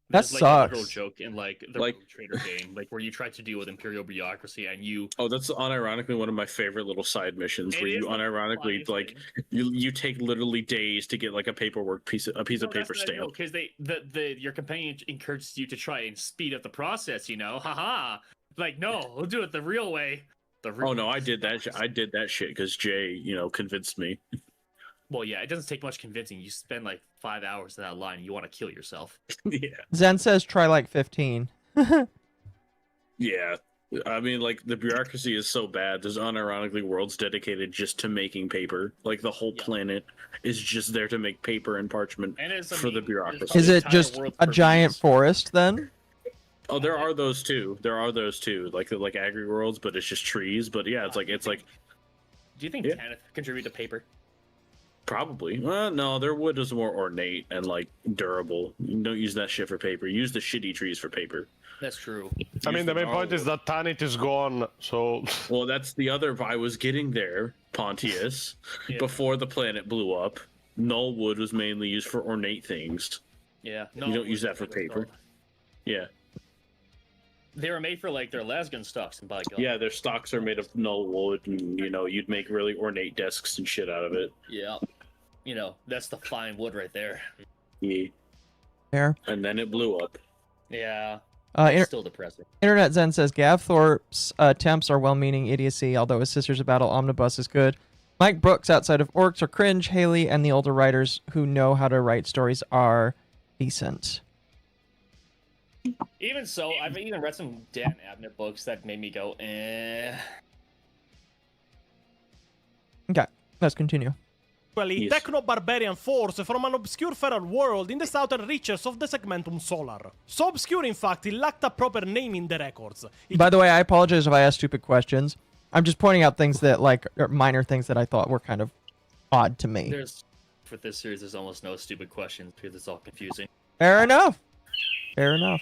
That sucks. Like a literal joke in like the Rogue Trader game, like where you try to deal with imperial bureaucracy and you. Oh, that's unironically one of my favorite little side missions where you unironically like you take literally days to get like a piece of paper stamped. Because your companion encourages you to try and speed up the process. You know, haha. Like no, we'll do it the real way. I did that. I did that shit because Jay, convinced me. Well, yeah, it doesn't take much convincing. You spend like 5 hours in that line and you want to kill yourself. Yeah. Zen says try like 15. Yeah. I mean, like, the bureaucracy is so bad. There's unironically worlds dedicated just to making paper. Like, the whole planet is just there to make paper and parchment for the bureaucracy. Is it just a giant forest, then? Oh, there are those too. Like agri worlds, but it's just trees. But yeah, it's like. Do you think Tanith contribute to paper? Probably. Well, no, their wood is more ornate and like durable. You don't use that shit for paper. Use the shitty trees for paper. That's true. I mean, the main point is that Tanith is gone, so. Well, that's the other. I was getting there, Pontius, before the planet blew up. null wood was mainly used for ornate things. Yeah. You don't use that for paper. Yeah. They were made for like their lasgun stocks and bygone. Yeah, their stocks are made of null wood, and you'd make really ornate desks and shit out of it. Yeah. That's the fine wood right there. Yeah. Fair. And then it blew up. Yeah. Still depressing. Internet Zen says Gav Thorpe's attempts are well-meaning idiocy, although his Sisters of Battle omnibus is good. Mike Brooks, outside of Orcs, are cringe. Haley and the older writers who know how to write stories are decent. Even so, I've even read some Dan Abnett books that made me go, eh. Okay, let's continue. Techno-barbarian force from an obscure feral world in the southern reaches of the Segmentum Solar. So obscure, in fact, it lacked a proper name in the records. By the way, I apologize if I ask stupid questions. I'm just pointing out things that, are minor things that I thought were kind of odd to me. For this series, there's almost no stupid questions because it's all confusing. Fair enough. Fair enough.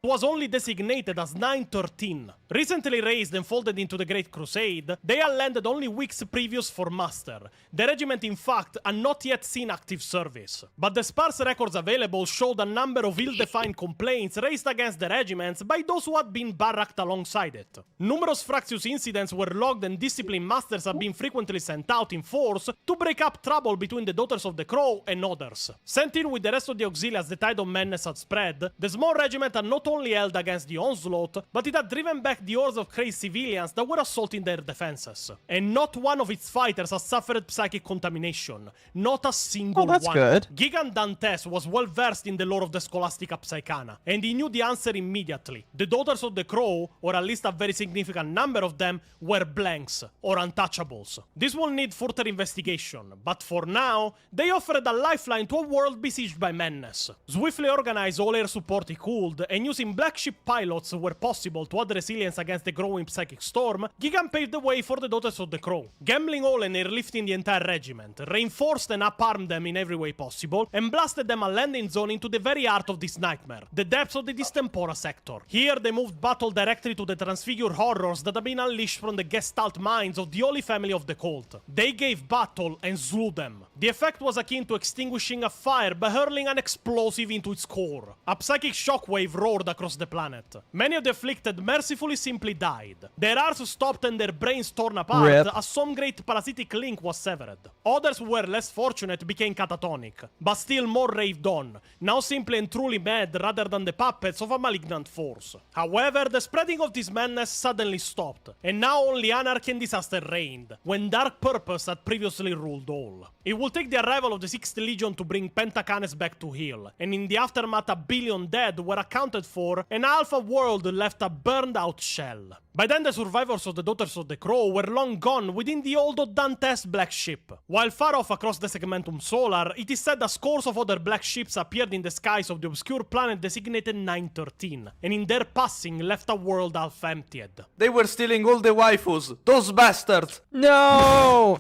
Was only designated as 913. Recently raised and folded into the Great Crusade, they had landed only weeks previous for Master. The regiment, in fact, had not yet seen active service. But the sparse records available showed a number of ill-defined complaints raised against the regiments by those who had been barracked alongside it. Numerous fractious incidents were logged and discipline masters have been frequently sent out in force to break up trouble between the Daughters of the Crow and others. Sent in with the rest of the auxiliaries as the tide of madness had spread, the small regiment had not only held against the onslaught, but it had driven back the hordes of crazed civilians that were assaulting their defenses. And not one of its fighters has suffered psychic contamination. Not a single that's one. good. Gigant Dantes was well versed in the lore of the Scholastica Psychana, and he knew the answer immediately. The Daughters of the Crow, or at least a very significant number of them, were blanks, or untouchables. This will need further investigation, but for now, they offered a lifeline to a world besieged by madness. Swiftly organized all air support he could, and using black ship pilots where possible to add resilience against the growing psychic storm, Gigant paved the way for the Daughters of the Crow, gambling all and airlifting the entire regiment, reinforced and up-armed them in every way possible, and blasted them a landing zone into the very heart of this nightmare, the depths of the Distempora sector. Here they moved battle directly to the transfigured horrors that have been unleashed from the Gestalt minds of the Holy Family of the Cult. They gave battle and slew them. The effect was akin to extinguishing a fire by hurling an explosive into its core. A psychic shockwave roared across the planet. Many of the afflicted mercifully simply died. Their hearts stopped and their brains torn apart as some great parasitic link was severed. Others who were less fortunate became catatonic, but still more raved on, now simply and truly mad rather than the puppets of a malignant force. However, the spreading of this madness suddenly stopped, and now only anarchy and disaster reigned, when dark purpose had previously ruled all. It will take the arrival of the 6th Legion to bring Pentacanes back to heal, and in the aftermath a billion dead were accounted for, and Alpha World left a burned out shell. By then the survivors of the Daughters of the Crow were long gone within the old Dantes Black Ship. While far off across the Segmentum Solar, it is said that scores of other black ships appeared in the skies of the obscure planet designated 913, and in their passing left a world half emptied. They were stealing all the waifus, those bastards! No!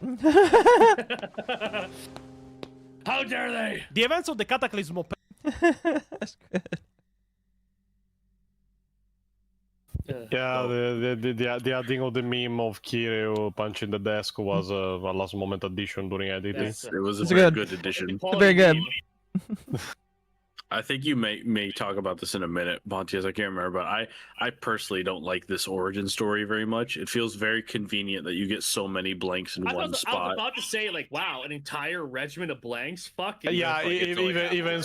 How dare they? The events of the Cataclysm of That's good. Yeah, the adding of the meme of Kiryu punching the desk was a last moment addition during editing. It was a very good addition. Very good. I think you may talk about this in a minute, Pontius. I can't remember, but I personally don't like this origin story very much. It feels very convenient that you get so many blanks in one spot. I was about to say, like, wow, an entire regiment of blanks. Fucking yeah, even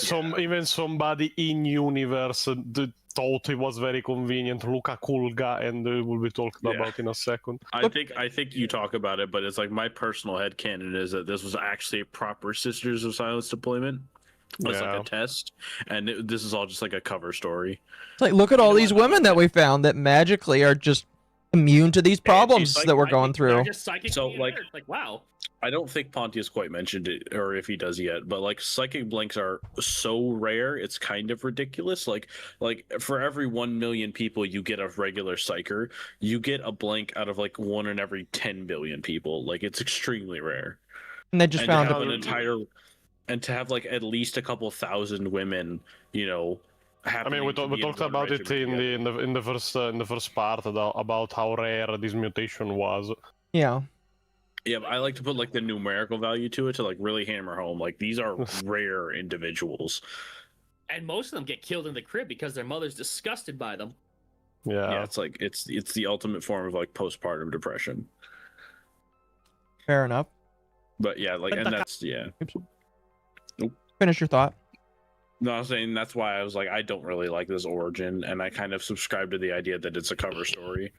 somebody in universe thought it was very convenient. Look at Kulga, and we'll be talking about in a second. I think you talk about it, but it's like my personal headcanon is that this was actually a proper Sisters of Silence deployment. It was like a test, and this is all just like a cover story. It's like, look at all these women that we found that magically are just immune to these problems that we're going through. So, like, wow. I don't think Pontius quite mentioned it, or if he does yet, but like psychic blanks are so rare, it's kind of ridiculous. Like for every 1 million people you get a regular psyker, you get a blank out of like 1 in every 10 billion people. Like, it's extremely rare. And they just found an entire. And to have like at least a couple thousand women, you know, I mean, we talked about it in the first part about how rare this mutation was. Yeah. Yeah, but I like to put like the numerical value to it to like really hammer home. Like these are rare individuals. And most of them get killed in the crib because their mother's disgusted by them. Yeah, it's like it's the ultimate form of like postpartum depression. Fair enough. But yeah, like, and that's Finish your thought. No, I'm saying that's why I was like, I don't really like this origin, and I kind of subscribe to the idea that it's a cover story.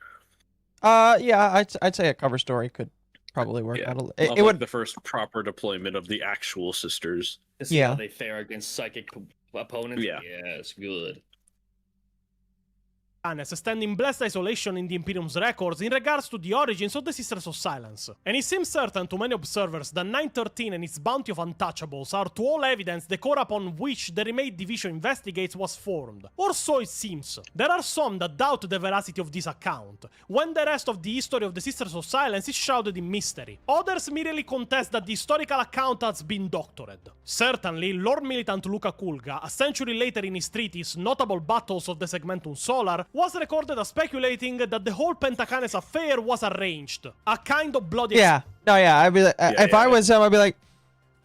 Yeah, I'd say a cover story could probably work out. It would the first proper deployment of the actual sisters. To see how they fare against psychic opponents. Yeah, it's good. Stand in blessed isolation in the Imperium's records in regards to the origins of the Sisters of Silence. And it seems certain to many observers that 913 and its bounty of untouchables are to all evidence the core upon which the remade division investigates was formed. Or so it seems. There are some that doubt the veracity of this account, when the rest of the history of the Sisters of Silence is shrouded in mystery. Others merely contest that the historical account has been doctored. Certainly, Lord Militant Luca Kulga, a century later in his treatise Notable Battles of the Segmentum Solar, was recorded as speculating that the whole Pentacanes affair was arranged. A kind of bloody... I'd be like, if I was him, I'd be like,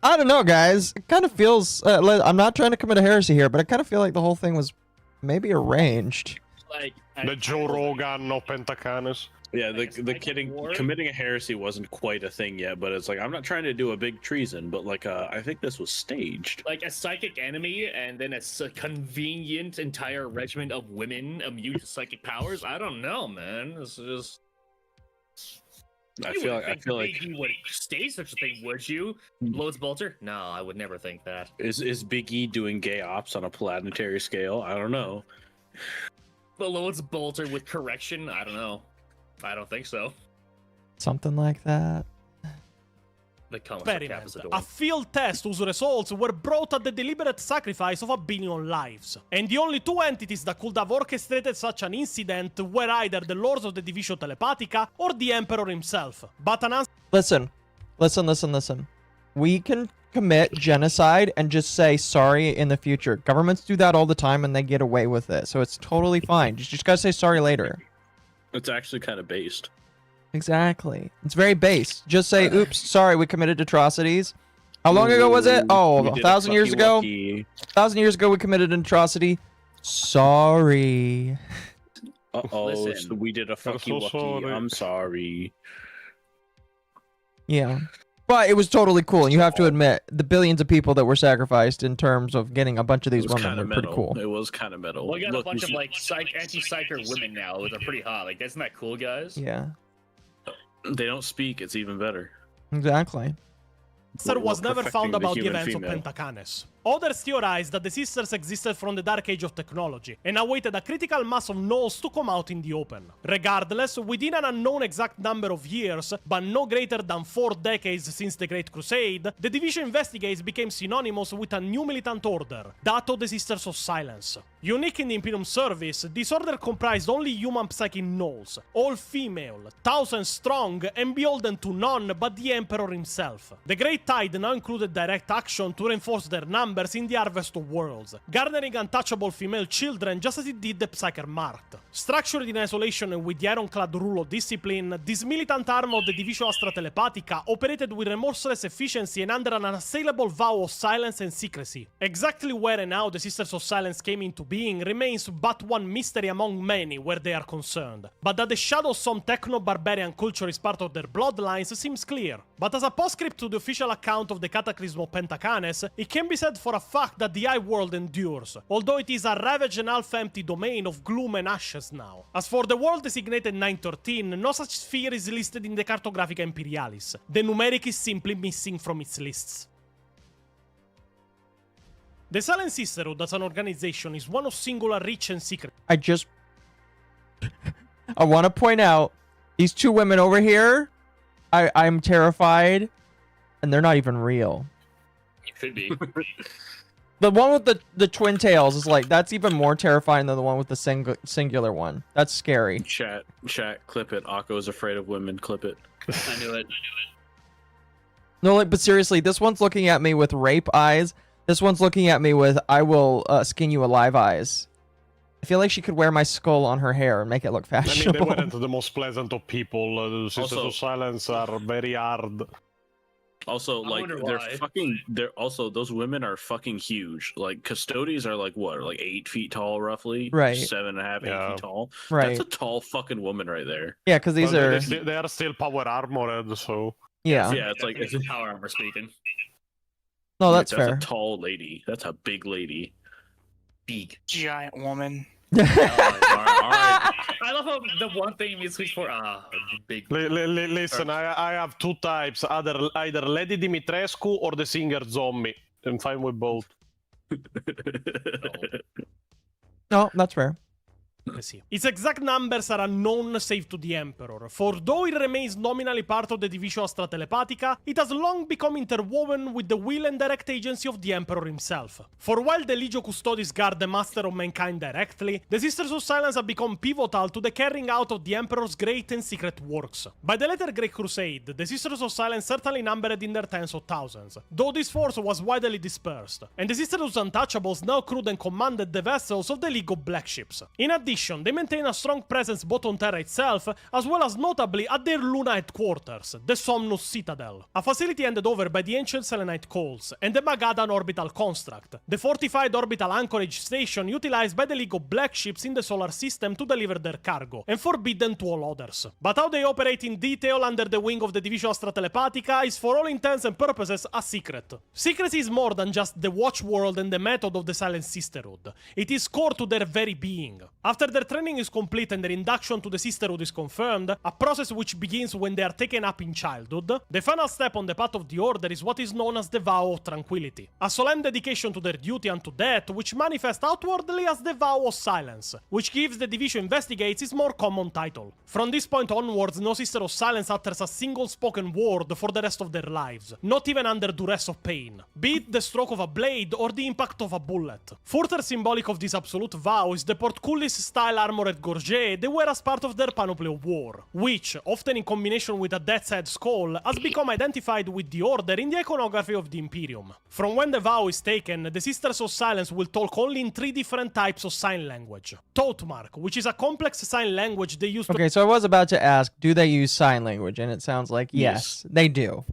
I don't know, guys. It kind of feels... I'm not trying to commit a heresy here, but I kind of feel like the whole thing was maybe arranged. Like the Joe Rogan no Pentacanes. Yeah, the committing a heresy wasn't quite a thing yet, but it's like, I'm not trying to do a big treason, but like, I think this was staged. Like a psychic enemy, and then a convenient entire regiment of women immune to psychic powers. I don't know, man. It's just. I feel like you would stage such a thing, would you? Loads Bolter? No, I would never think that. Is Big E doing gay ops on a planetary scale? I don't know. The Loads Bolter with correction? I don't know. I don't think so. Something like that. Experiment. A field test whose results were brought at the deliberate sacrifice of 1 billion lives. And the only two entities that could have orchestrated such an incident were either the Lords of the Divisio Telepathica or the Emperor himself. But an answer... Listen. We can commit genocide and just say sorry in the future. Governments do that all the time and they get away with it. So it's totally fine. You just gotta say sorry later. It's actually kind of based. Exactly. It's very base. Just say, oops, sorry, we committed atrocities. How long ago was it? Oh, 1,000 years ago? 1,000 years ago we committed an atrocity. Sorry. Uh-oh, so we did a fucky-wucky. I'm sorry. Yeah. But it was totally cool, and you have to admit, the billions of people that were sacrificed in terms of getting a bunch of these women were pretty cool. It was kind of metal. Well, we got a bunch of like anti-psyker women now that are pretty hot. Like, isn't that cool, guys? Yeah. They don't speak. It's even better. Exactly. Answer was never found about the events of Pentacanes. Others theorized that the sisters existed from the dark age of technology and awaited a critical mass of gnolls to come out in the open. Regardless, within an unknown exact number of years, but no greater than 4 decades since the Great Crusade, the Division Investigates became synonymous with a new militant order, that of the Sisters of Silence. Unique in the Imperium service, this order comprised only human psychic gnolls, all female, 1,000 strong, and beholden to none but the Emperor himself. The Great Tide now included direct action to reinforce their numbers in the Harvest of Worlds, garnering untouchable female children just as it did the Psyker Marked. Structured in isolation and with the ironclad rule of discipline, this militant arm of the Divisio Astra Telepathica operated with remorseless efficiency and under an unassailable vow of silence and secrecy. Exactly where and how the Sisters of Silence came into being remains but one mystery among many where they are concerned. But that the shadow of some techno-barbarian culture is part of their bloodlines seems clear. But as a postscript to the official account of the Cataclysm of Pentacanes, it can be said for a fact that the High World endures, although it is a ravaged and half-empty domain of gloom and ashes now. As for the world designated 913, no such sphere is listed in the Cartographica Imperialis. The numeric is simply missing from its lists. The Silent Sisterhood as an organization is one of singular reach and secret. I want to point out, these two women over here, I'm terrified, and they're not even real. You should be. The one with the twin tails is like, that's even more terrifying than the one with the singular one. That's scary. Chat, clip it. Akko's afraid of women, clip it. I knew it. No, like, but seriously, this one's looking at me with rape eyes. This one's looking at me with, I will skin you alive eyes. I feel like she could wear my skull on her hair and make it look I mean, fashionable. they weren't the most pleasant of people. The Sisters of Silence are very hard. Also, like they're also those women are fucking huge. Like custodies are like what, like 8 feet tall, roughly, Right. 7.5, 8 feet tall. Right. That's a tall fucking woman right there. Yeah, because these are. They are still power armored, so. Yeah. Yeah, it's like it's power armor speaking. No, that's that's fair. a tall lady. That's a big lady. Big giant woman. All right. I love how the one thing we switch for big. Listen, I have 2 types: either Lady Dimitrescu or the singer Zombie. I'm fine with both. No, that's fair. Sì. Its exact numbers are unknown save to the Emperor, for though it remains nominally part of the Division Astra Telepatica, it has long become interwoven with the will and direct agency of the Emperor himself. For while the Legio Custodes guard the Master of Mankind directly, the Sisters of Silence have become pivotal to the carrying out of the Emperor's great and secret works. By the later Great Crusade, the Sisters of Silence certainly numbered in their tens of thousands, though this force was widely dispersed, and the Sisters of Untouchables now crewed and commanded the vessels of the League of Black Ships. In addition, they maintain a strong presence both on Terra itself, as well as notably at their Luna headquarters, the Somnus Citadel, a facility handed over by the ancient Selenite Coals, and the Magadan Orbital Construct, the fortified orbital anchorage station utilized by the League of Black Ships in the solar system to deliver their cargo, and forbidden to all others. But how they operate in detail under the wing of the Division Astra Telepatica is for all intents and purposes a secret. Secrecy is more than just the watch world and the method of the Silent Sisterhood. It is core to their very being. After their training is complete and their induction to the Sisterhood is confirmed, a process which begins when they are taken up in childhood, the final step on the path of the Order is what is known as the Vow of Tranquility, a solemn dedication to their duty unto death which manifests outwardly as the Vow of Silence, which gives the Division Investigates its more common title. From this point onwards, no Sister of Silence utters a single spoken word for the rest of their lives, not even under duress of pain, be it the stroke of a blade or the impact of a bullet. Further symbolic of this absolute vow is the portcullis-style armored gorget they wear as part of their panoply of war, which, often in combination with a death's head skull, has become identified with the Order in the iconography of the Imperium. From when the vow is taken, the Sisters of Silence will talk only in 3 different types of sign language. Totmark, which is a complex sign language they use to... Okay, so I was about to ask, do they use sign language? And it sounds like yes, they do.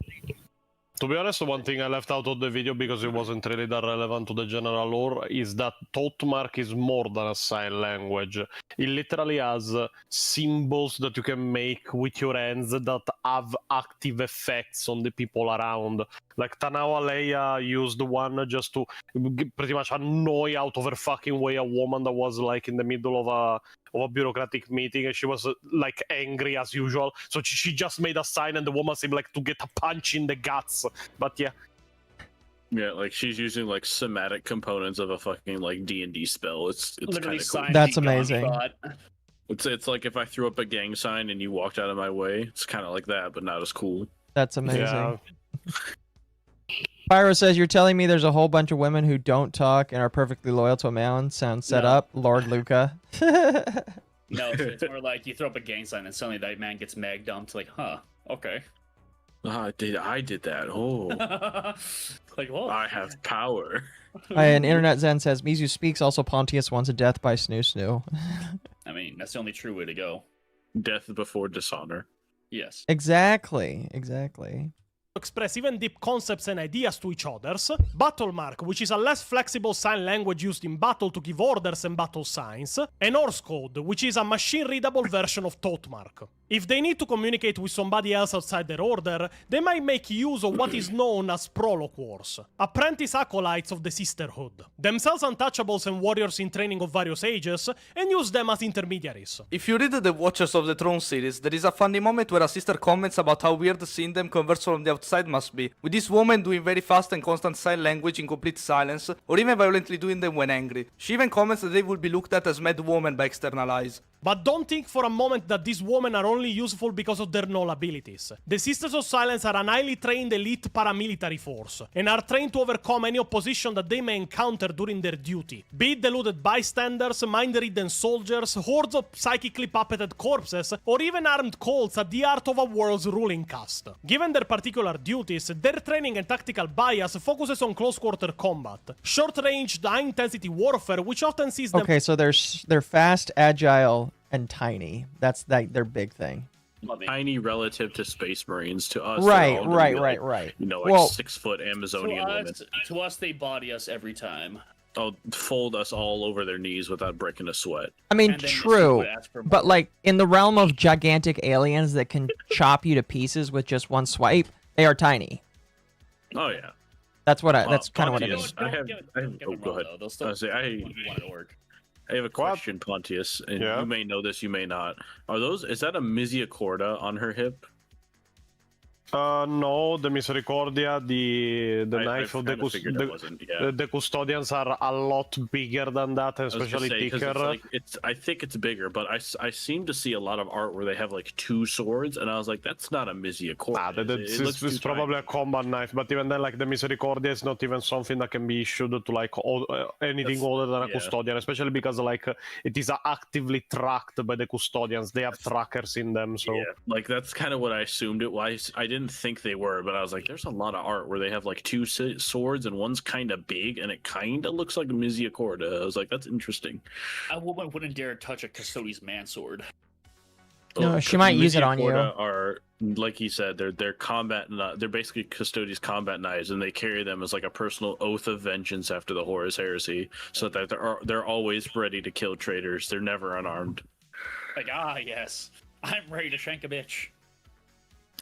To be honest, one thing I left out of the video because it wasn't really that relevant to the general lore is that Totmark is more than a sign language. It literally has symbols that you can make with your hands that have active effects on the people around. Like Tanawa Leia used one just to pretty much annoy out of her fucking way a woman that was like in the middle of a bureaucratic meeting, and she was like angry as usual. So she just made a sign, and the woman seemed like to get a punch in the guts. But yeah. Yeah, like she's using like somatic components of a fucking like D&D spell. It's kind of cool. That's amazing. It's like if I threw up a gang sign and you walked out of my way. It's kind of like that, but not as cool. That's amazing. Yeah. Pyro says, you're telling me there's a whole bunch of women who don't talk and are perfectly loyal to a man? Sounds set up. Lord Luca. No, it's more like you throw up a gang sign and suddenly that man gets mag dumped. Like, huh, okay. I did that. Oh. Like, whoa. I have power. And Internet Zen says, Mizu speaks, also Pontius wants a death by Snoo Snoo. I mean, that's the only true way to go. Death before dishonor. Yes. Exactly. Express even deep concepts and ideas to each others, Battlemark, which is a less flexible sign language used in battle to give orders and battle signs, and Norse Code, which is a machine-readable version of Totmark. If they need to communicate with somebody else outside their order, they might make use of what is known as proloquors, apprentice acolytes of the Sisterhood, themselves untouchables and warriors in training of various ages, and use them as intermediaries. If you read the Watchers of the Throne series, there is a funny moment where a sister comments about how weird seeing them converse from the outside must be, with this woman doing very fast and constant sign language in complete silence, or even violently doing them when angry. She even comments that they will be looked at as mad women by external eyes. But don't think for a moment that these women are only useful because of their null abilities. The Sisters of Silence are an highly trained elite paramilitary force, and are trained to overcome any opposition that they may encounter during their duty. Be it deluded bystanders, mind-ridden soldiers, hordes of psychically puppeted corpses, or even armed cults at the art of a world's ruling caste. Given their particular duties, their training and tactical bias focuses on close-quarter combat, short-range, high-intensity warfare, which often sees them... Okay, so they're fast, agile, and tiny. That's their big thing. Tiny relative to Space Marines. To us, right. You know, like 6 foot Amazonian women. To us, they body us every time. Oh, fold us all over their knees without breaking a sweat. I mean, true, but like in the realm of gigantic aliens that can chop you to pieces with just one swipe, they are tiny. Oh yeah, that's what that's kind of what it is. I have. Go ahead. I have a question, Pontius, and you may know this, you may not. Is that a Mizuhana on her hip? No, the Misericordia, the knife of the custodians are a lot bigger than that, especially thicker. I think it's bigger, but I seem to see a lot of art where they have like 2 swords, and I was like, that's not a Mizuhana. It's probably a combat knife, but even then, like the Misericordia is not even something that can be issued to like anything other than a custodian, especially because like it is actively tracked by the custodians. They have trackers in them, so like that's kind of what I assumed it was. I didn't think they were, but I was like, there's a lot of art where they have like 2 swords and one's kind of big and it kind of looks like a Mizuhana. I was like, that's interesting. A woman wouldn't dare touch a custodian's mansword. No, she might use it on you. Are, like he said, they're combat. They're basically custodians' combat knives, and they carry them as like a personal oath of vengeance after the Horus Heresy, so that they're always ready to kill traitors. They're never unarmed. Like yes, I'm ready to shank a bitch.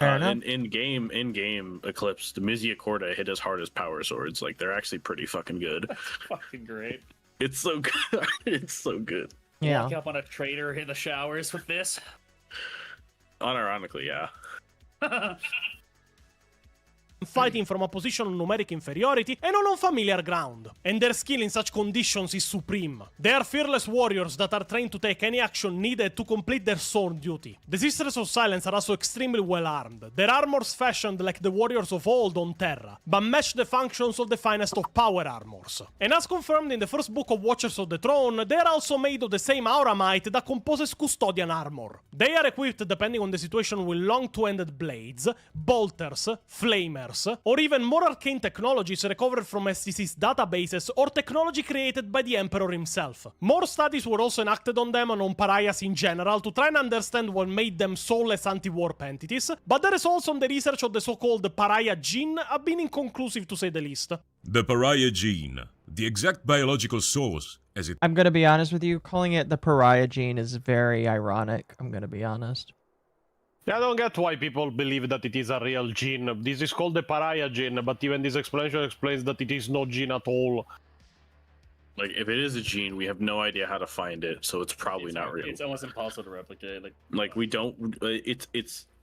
In game Eclipse, the Mizuhana hit as hard as power swords. Like they're actually pretty fucking good. That's fucking great. It's so good. It's so good. Yeah. Walk up on a traitor in the showers with this. Unironically, yeah. Fighting from a position of numeric inferiority and on unfamiliar ground, and their skill in such conditions is supreme. They are fearless warriors that are trained to take any action needed to complete their sworn duty. The Sisters of Silence are also extremely well armed, their armors fashioned like the warriors of old on Terra, but match the functions of the finest of power armors. And as confirmed in the first book of Watchers of the Throne, they are also made of the same auramite that composes custodian armor. They are equipped, depending on the situation, with long two-ended blades, bolters, flamers, or even more arcane technologies recovered from STC's databases or technology created by the Emperor himself. More studies were also enacted on them and on pariahs in general to try and understand what made them soulless anti-warp entities, but the results on the research of the so-called pariah gene have been inconclusive to say the least. The pariah gene, the exact biological source, as it... I'm gonna be honest with you, calling it the pariah gene is very ironic, I'm gonna be honest. Yeah, I don't get why people believe that it is a real gene. This is called the pariah gene, but even this explanation explains that it is no gene at all. Like, if it is a gene, we have no idea how to find it, so it's probably not real. It's almost impossible to replicate. Like we don't.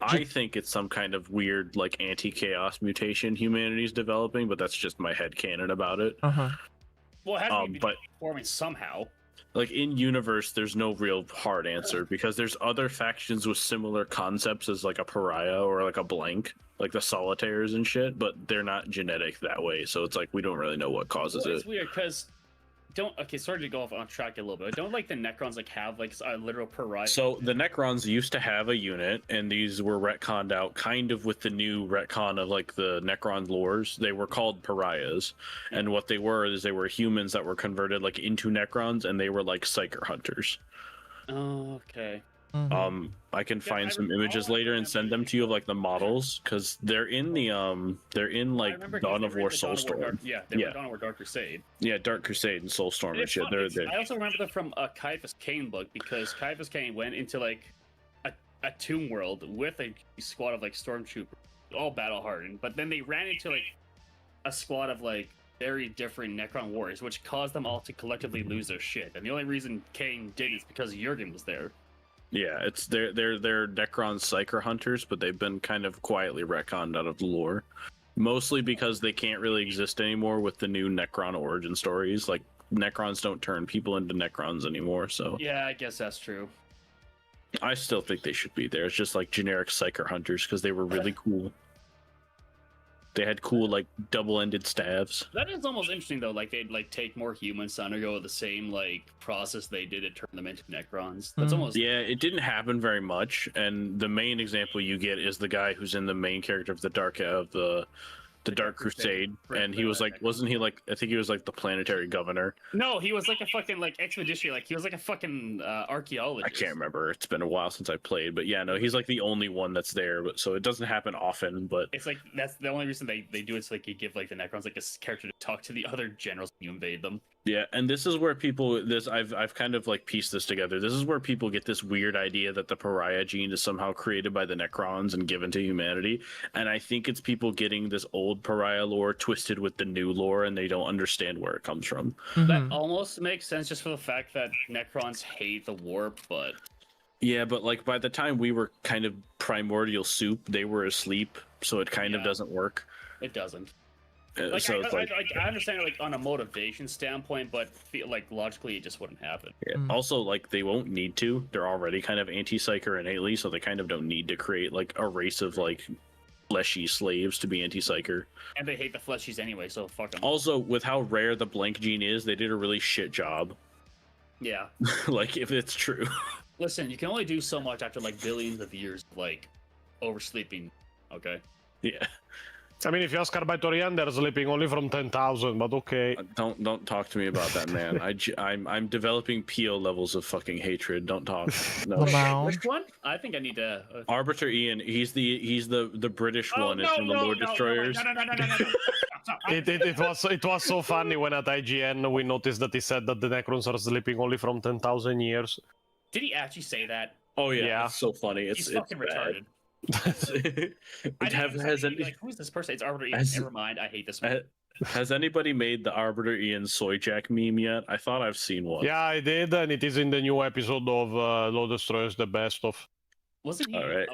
I think it's some kind of weird, like, anti-chaos mutation humanity's developing, but that's just my headcanon about it. Well, it has to be forming somehow. Like, in universe, there's no real hard answer, because there's other factions with similar concepts as, like, a pariah or, like, a blank, like the solitaires and shit, but they're not genetic that way, so it's like, we don't really know what causes it. It's weird, because... sorry to go off on track a little bit. Don't like the Necrons like have like a literal pariah? So the Necrons used to have a unit, and these were retconned out kind of with the new retcon of like the Necron lores. They were called pariahs, and what they were is they were humans that were converted like into Necrons, and they were like psyker hunters. Oh, okay. I can find some images later and send them to you of like the models, because they're in the like Dawn of War Soulstorm. They were Dawn of War Dark Crusade. Yeah, Dark Crusade and Soulstorm and shit. They're there. I also remember them from a Caiaphas Cain book, because Caiaphas Cain went into like a tomb world with a squad of like stormtroopers, all battle hardened, but then they ran into like a squad of like very different Necron warriors, which caused them all to collectively lose their shit. And the only reason Cain did is because Jurgen was there. Yeah, it's they're Necron psyker hunters, but they've been kind of quietly retconned out of the lore. Mostly because they can't really exist anymore with the new Necron origin stories. Like, Necrons don't turn people into Necrons anymore, so... Yeah, I guess that's true. I still think they should be there. It's just like generic Psyker Hunters because they were really cool. They had cool, like, double-ended staves. That is almost interesting, though. Like, they'd, like, take more humans to undergo the same, like, process they did to turn them into Necrons. That's almost... Yeah, it didn't happen very much, and the main example you get is the guy who's in the main character of the Dark Crusade, and he was like, wasn't he like, I think he was like the planetary governor. No, he was like a fucking like expeditionary, like he was like a fucking archaeologist. I can't remember. It's been a while since I played, but yeah, no, he's like the only one that's there. But so it doesn't happen often. But it's like that's the only reason they do it, so like you give like the Necrons like a character to talk to the other generals when you invade them. Yeah, and this is where people I've kind of like pieced this together. This is where people get this weird idea that the pariah gene is somehow created by the Necrons and given to humanity. And I think it's people getting this old pariah lore twisted with the new lore, and they don't understand where it comes from. That almost makes sense just for the fact that Necrons hate the warp, but yeah, but like by the time we were kind of primordial soup, they were asleep, so it kind of doesn't work. It doesn't. Like, so I understand it, like on a motivation standpoint, but like logically it just wouldn't happen. Yeah. Also, like they won't need to. They're already kind of anti-psyker innately, so they kind of don't need to create like a race of like fleshy slaves to be anti-psyker. And they hate the fleshies anyway, so fuck them. Also, with how rare the blank gene is, they did a really shit job. Yeah. Like if it's true. Listen, you can only do so much after like billions of years of like oversleeping. Okay. Yeah. I mean, if you ask Arbeitorian, they're sleeping only from 10,000, but okay. Don't talk to me about that, man. I'm developing PO levels of fucking hatred. Don't talk. No. Which one? I think I need to. Arbiter Ian. He's the British one. It's from the Lord Destroyers. It was so funny when at IGN we noticed that he said that the Necrons are sleeping only from 10,000 years. Did he actually say that? Oh yeah. It's so funny. He's fucking retarded. Who's this person? It's Arbiter Ian. Never mind. I hate this one. Has anybody made the Arbiter Ian Soy Jack meme yet? I thought I've seen one. Yeah, I did, and it is in the new episode of Lord Destroyers, the best of. Wasn't he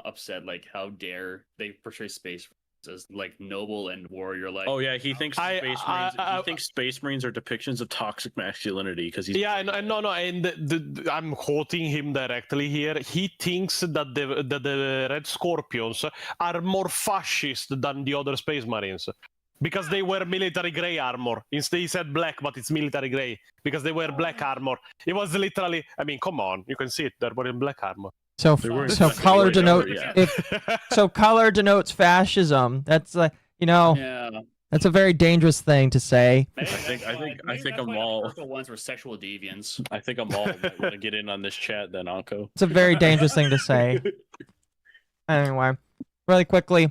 upset? Like, how dare they portray space as like noble and warrior? Like, oh yeah, he thinks Space Marines are depictions of toxic masculinity because he's and I'm quoting him directly here. He thinks that the Red Scorpions are more fascist than the other Space Marines because they wear military gray armor. Instead, he said black, but it's military gray because they wear black armor. It was literally, I mean, come on, you can see it. They're wearing black armor. So color denotes fascism. That's that's a very dangerous thing to say. I think I'm all. Purple ones were sexual deviants. I think I'm all want to get in on this chat then, Anko. It's a very dangerous thing to say. Anyway, really quickly,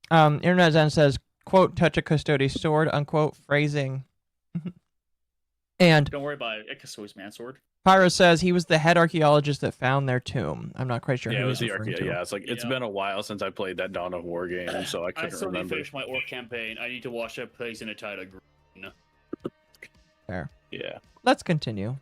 Internet Zen says, "Quote: touch a custodes sword." Unquote phrasing. And don't worry about it. Ikasoi's mansword. Pyro says he was the head archaeologist that found their tomb. I'm not quite sure. Yeah, who it was the archaeologist. Yeah, it's like it's been a while since I played that Dawn of War game, so I couldn't remember. I still finished my orc campaign. I need to wash up place in a tide of green. Fair. Yeah. Let's continue.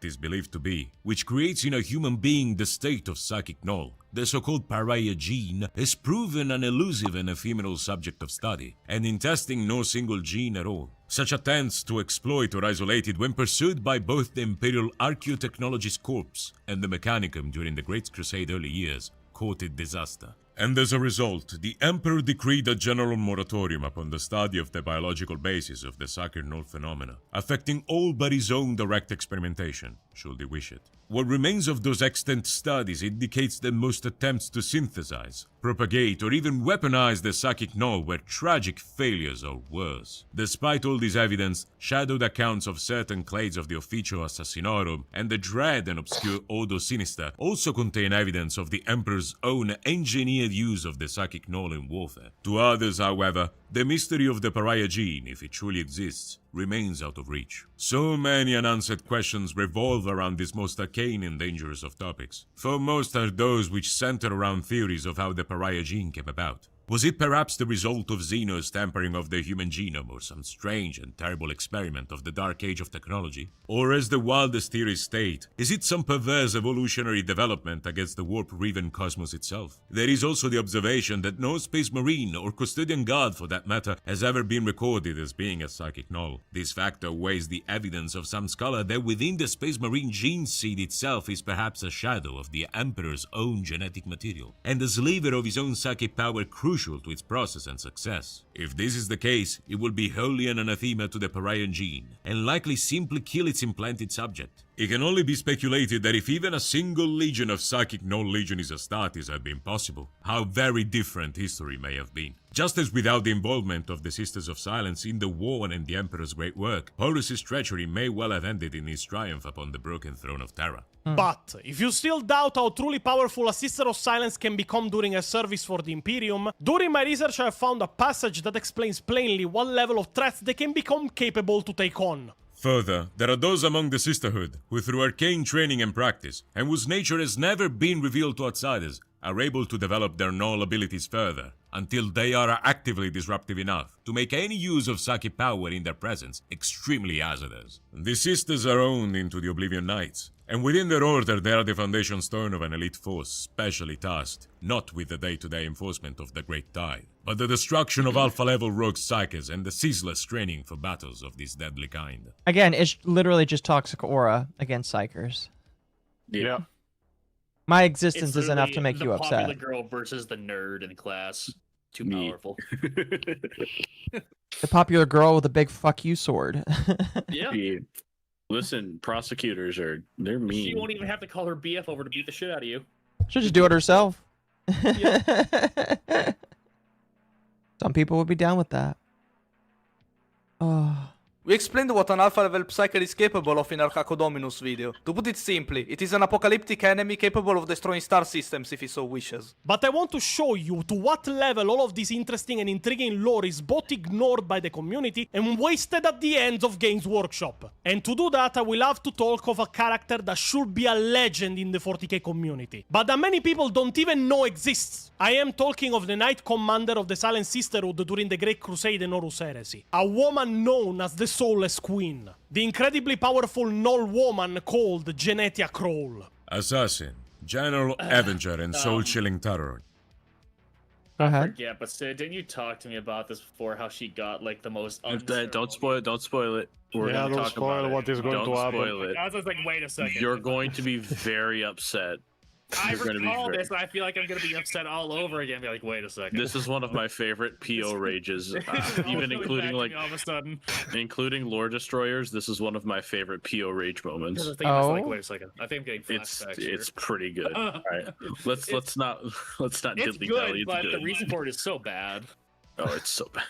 It is believed to be, which creates in a human being the state of psychic null. The so-called pariah gene is proven an elusive and ephemeral subject of study, and in testing no single gene at all. Such attempts to exploit or isolate it when pursued by both the Imperial Archaeotechnologies Corps and the Mechanicum during the Great Crusade early years courted disaster. And as a result, the Emperor decreed a general moratorium upon the study of the biological basis of the psychic null phenomena, affecting all but his own direct experimentation, should he wish it. What remains of those extant studies indicates that most attempts to synthesize, propagate, or even weaponize the psychic null were tragic failures or worse. Despite all this evidence, shadowed accounts of certain clades of the Officio Assassinorum and the dread and obscure Ordo Sinister also contain evidence of the Emperor's own engineered use of the psychic null in warfare. To others, however, the mystery of the pariah gene, if it truly exists, remains out of reach. So many unanswered questions revolve around this most arcane and dangerous of topics. Foremost are those which center around theories of how the pariah gene came about. Was it perhaps the result of Xeno's tampering of the human genome, or some strange and terrible experiment of the dark age of technology? Or, as the wildest theories state, is it some perverse evolutionary development against the warp-riven cosmos itself? There is also the observation that no space marine, or custodian god for that matter, has ever been recorded as being a psychic null. This factor weighs the evidence of some scholar that within the space marine gene seed itself is perhaps a shadow of the Emperor's own genetic material, and a sliver of his own psychic power crucial to its process and success. If this is the case, it will be wholly an anathema to the Parian gene, and likely simply kill its implanted subject. It can only be speculated that if even a single legion of psychic null legion is Astartes had been possible, how very different history may have been. Just as without the involvement of the Sisters of Silence in the war and the Emperor's great work, Horus's treachery may well have ended in his triumph upon the broken throne of Terra. But, if you still doubt how truly powerful a Sister of Silence can become during a service for the Imperium, during my research I have found a passage that explains plainly what level of threats they can become capable to take on. Further, there are those among the Sisterhood who, through arcane training and practice, and whose nature has never been revealed to outsiders, are able to develop their null abilities further, until they are actively disruptive enough to make any use of psychic power in their presence extremely hazardous. The Sisters are owned into the Oblivion Knights, and within their order they are the foundation stone of an elite force specially tasked, not with the day-to-day enforcement of the Great Tide, but the destruction of alpha-level rogue psykers and the ceaseless training for battles of this deadly kind. Again, it's literally just toxic aura against psykers. Yeah. My existence is enough to make you upset. The popular girl versus the nerd in class. Too powerful. The popular girl with a big fuck you sword. Yeah. Listen, prosecutors they're mean. She won't even have to call her BF over to beat the shit out of you. She'll just do it herself. Some people would be down with that. Oh. We explained what an alpha-level Psyker is capable of in our Cacodominus video. To put it simply, it is an apocalyptic enemy capable of destroying star systems if he so wishes. But I want to show you to what level all of this interesting and intriguing lore is both ignored by the community and wasted at the hands of Games Workshop. And to do that, I will have to talk of a character that should be a legend in the 40k community, but that many people don't even know exists. I am talking of the Knight Commander of the Silent Sisterhood during the Great Crusade and Horus Heresy. A woman known as the Soulless Queen. The incredibly powerful null woman called Genetia Kroll. Assassin, General Avenger, and soul-chilling terror. Go ahead. Yeah, but Sid, didn't you talk to me about this before? How she got like the most. Don't spoil it. Don't spoil it. We're gonna don't talk spoil about what it. is going Don't to happen. spoil it. I was just like, wait a second. You're going to be very upset. I You're gonna be recall very- this, and I feel like I'm gonna be upset all over again. Be like, wait a second. This is one of my favorite PO rages, even including like all of a sudden, including lore destroyers. This is one of my favorite PO rage moments. I think I was like, wait a second. I think I'm getting flashbacks. It's pretty good. All right, let's not It's dilly good, dally. but the reason for it is so bad. Oh, it's so bad.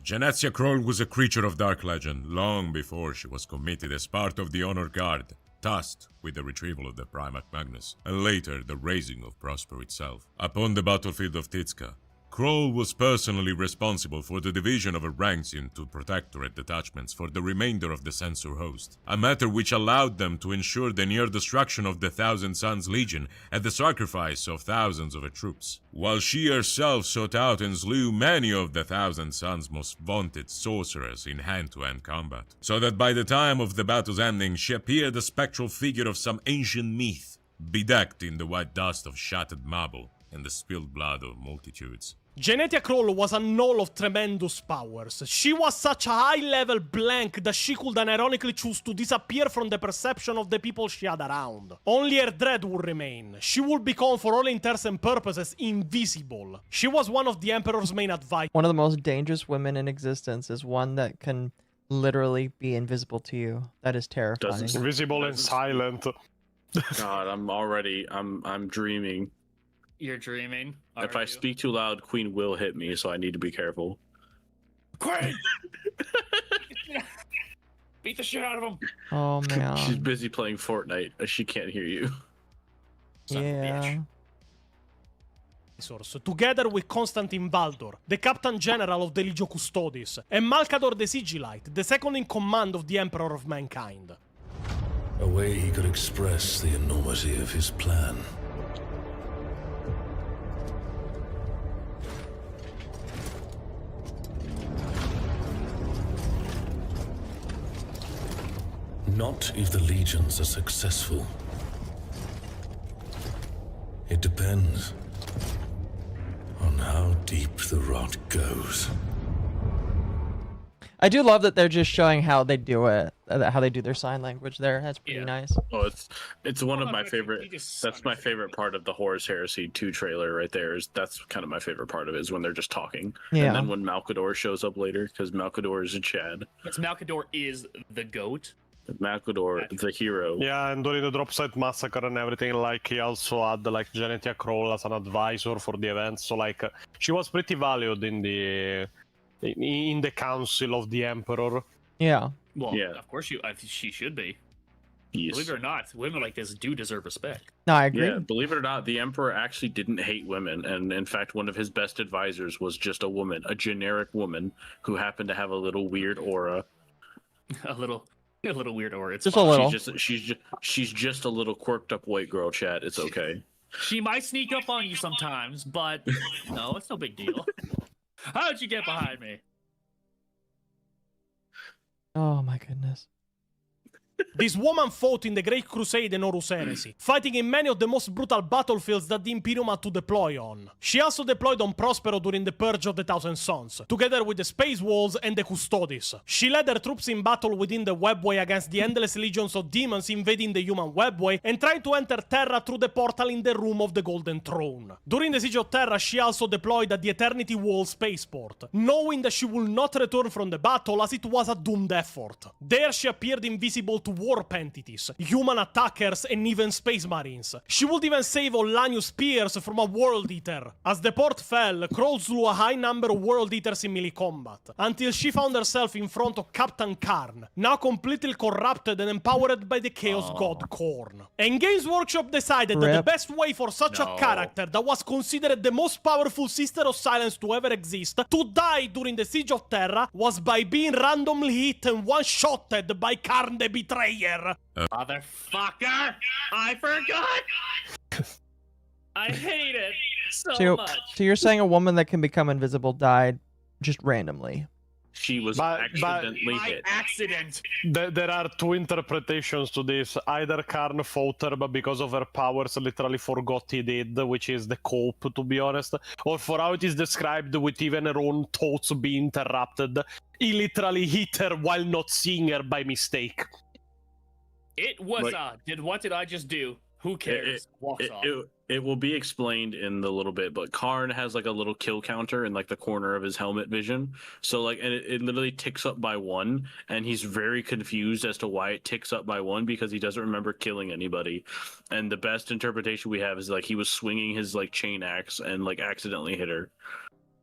Genetia Kroll was a creature of dark legend long before she was committed as part of the Honor Guard, tasked with the retrieval of the Primarch Magnus, and later the raising of Prosper itself. Upon the battlefield of Titska, Kroll was personally responsible for the division of her ranks into Protectorate detachments for the remainder of the censor host, a matter which allowed them to ensure the near destruction of the Thousand Suns Legion at the sacrifice of thousands of her troops, while she herself sought out and slew many of the Thousand Suns' most vaunted sorcerers in hand-to-hand combat, so that by the time of the battle's ending she appeared a spectral figure of some ancient myth, bedecked in the white dust of shattered marble and the spilled blood of multitudes. Genetia Kroll was a null of tremendous powers. She was such a high-level blank that she could unironically choose to disappear from the perception of the people she had around. Only her dread would remain. She would become, for all intents and purposes, invisible. She was one of the Emperor's main advisors. One of the most dangerous women in existence is one that can literally be invisible to you. That is terrifying. Invisible and silent. God, I'm dreaming. You're dreaming. If I speak too loud, Queen will hit me, so I need to be careful. Queen! Beat the shit out of him! Oh man. She's busy playing Fortnite. She can't hear you. Yeah. Together with Constantine Valdor, the Captain General of the Legio Custodes, and Malcador the Sigillite, the second in command of the Emperor of Mankind. A way he could express the enormity of his plan. Not if the legions are successful. It depends on how deep the rot goes. I do love that they're just showing how they do it, how they do their sign language there. That's pretty nice. Oh, it's one of my favorite. That's my favorite part of the Horus Heresy 2 trailer right there. That's kind of my favorite part of it, is when they're just talking. Yeah. And then when Malkador shows up later, because Malkador is a Chad. Because Malkador is the goat. Malkador, the hero. Yeah, and during the drop site massacre and everything, like, he also had like Genetia Kroll as an advisor for the event, so like she was pretty valued in the council of the Emperor. Yeah. Well, of course she should be. Yes. Believe it or not, women like this do deserve respect. No, I agree. Yeah, believe it or not, the Emperor actually didn't hate women, and in fact, one of his best advisors was just a woman, a generic woman who happened to have a little weird aura. A little weird aura. It's just fine. a little. She's just a little quirked up white girl, Chat. It's okay. She might sneak up on you sometimes, but no, it's no big deal. How'd you get behind me? Oh my goodness. This woman fought in the Great Crusade and Horus Heresy, fighting in many of the most brutal battlefields that the Imperium had to deploy on. She also deployed on Prospero during the Purge of the Thousand Sons, together with the Space Wolves and the Custodes. She led her troops in battle within the Webway against the endless legions of demons invading the human Webway and trying to enter Terra through the portal in the Room of the Golden Throne. During the Siege of Terra, she also deployed at the Eternity Wall spaceport, knowing that she would not return from the battle as it was a doomed effort. There she appeared invisible to warp entities, human attackers, and even space marines. She would even save Olanius Pierce from a World Eater. As the port fell, Kroll slew a high number of World Eaters in melee combat, until she found herself in front of Captain Karn, now completely corrupted and empowered by the Chaos God Khorne. And Games Workshop decided that the best way for such a character that was considered the most powerful Sister of Silence to ever exist to die during the Siege of Terra was by being randomly hit and one-shotted by Karn the Betrayer. Motherfucker! I forgot! I hate it so much. So you're saying a woman that can become invisible died just randomly? She was accidentally hit. Accident. There are two interpretations to this. Either Karn fought her, but because of her powers, literally forgot he did, which is the cope, to be honest. Or for how it is described, with even her own thoughts being interrupted, he literally hit her while not seeing her by mistake. It was what did I just do? Who cares? Walks off. It will be explained in the little bit, but Karn has like a little kill counter in like the corner of his helmet vision. So like, and it literally ticks up by 1, and he's very confused as to why it ticks up by 1 because he doesn't remember killing anybody. And the best interpretation we have is like he was swinging his like chain axe and like accidentally hit her.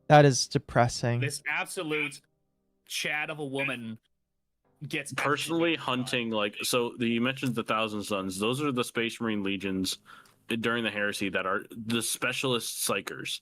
That is depressing. This absolute Chad of a woman gets personally hunting, like, so you mentioned the Thousand Sons. Those are the Space Marine legions during the Heresy that are the specialist psychers.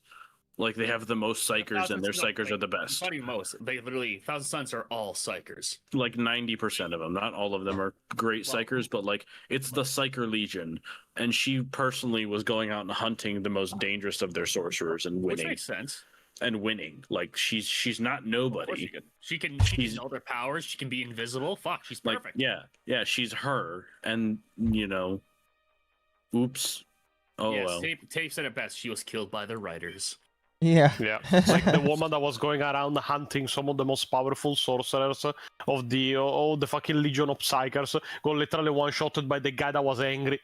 Like, they have the most psychers, and their psychers are the best. Not even most. They literally, Thousand Sons are all psychers. Like 90% of them. Not all of them are great psychers, but like, it's the Psyker Legion. And she personally was going out and hunting the most dangerous of their sorcerers and winning. Which makes sense. And winning. Like, she's not nobody. She can know their powers. She can be invisible. Fuck, she's perfect. Like, yeah, she's her. And, you know, oops. Oh, yes, well. Tape said it best. She was killed by the writers. Yeah. It's like the woman that was going around hunting some of the most powerful sorcerers of the fucking Legion of Psychers, got literally one-shotted by the guy that was angry.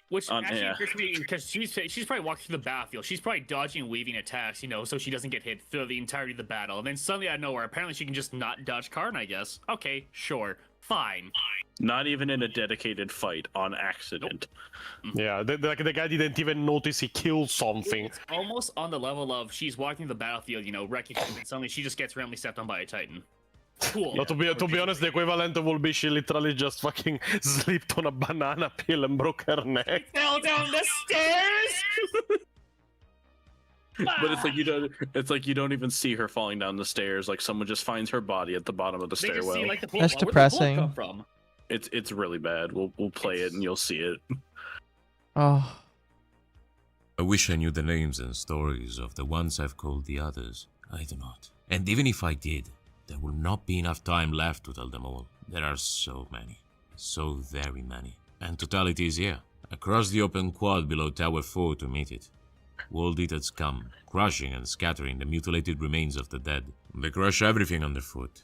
Which actually interests me because she's probably walking through the battlefield. She's probably dodging and weaving attacks, you know, so she doesn't get hit through the entirety of the battle. And then suddenly out of nowhere, apparently she can just not dodge Karn, I guess. Okay, sure, fine. Not even in a dedicated fight, on accident. Nope. Yeah, the guy didn't even notice he killed something. It's almost on the level of she's walking the battlefield, you know, wrecking, and suddenly she just gets randomly stepped on by a Titan. Cool. No, to be honest, the equivalent will be she literally just fucking slipped on a banana peel and broke her neck. Fell down the stairs. But it's like you don't even see her falling down the stairs. Like, someone just finds her body at the bottom of the stairwell. See, like, the That's depressing. Where'd the blood come from? It's really bad. We'll play it and you'll see it. Oh. I wish I knew the names and stories of the ones I've called the others. I do not. And even if I did, there will not be enough time left to tell them all. There are so many. So very many. And totality is here, across the open quad below Tower 4 to meet it. World Eaters come, crushing and scattering the mutilated remains of the dead. They crush everything underfoot.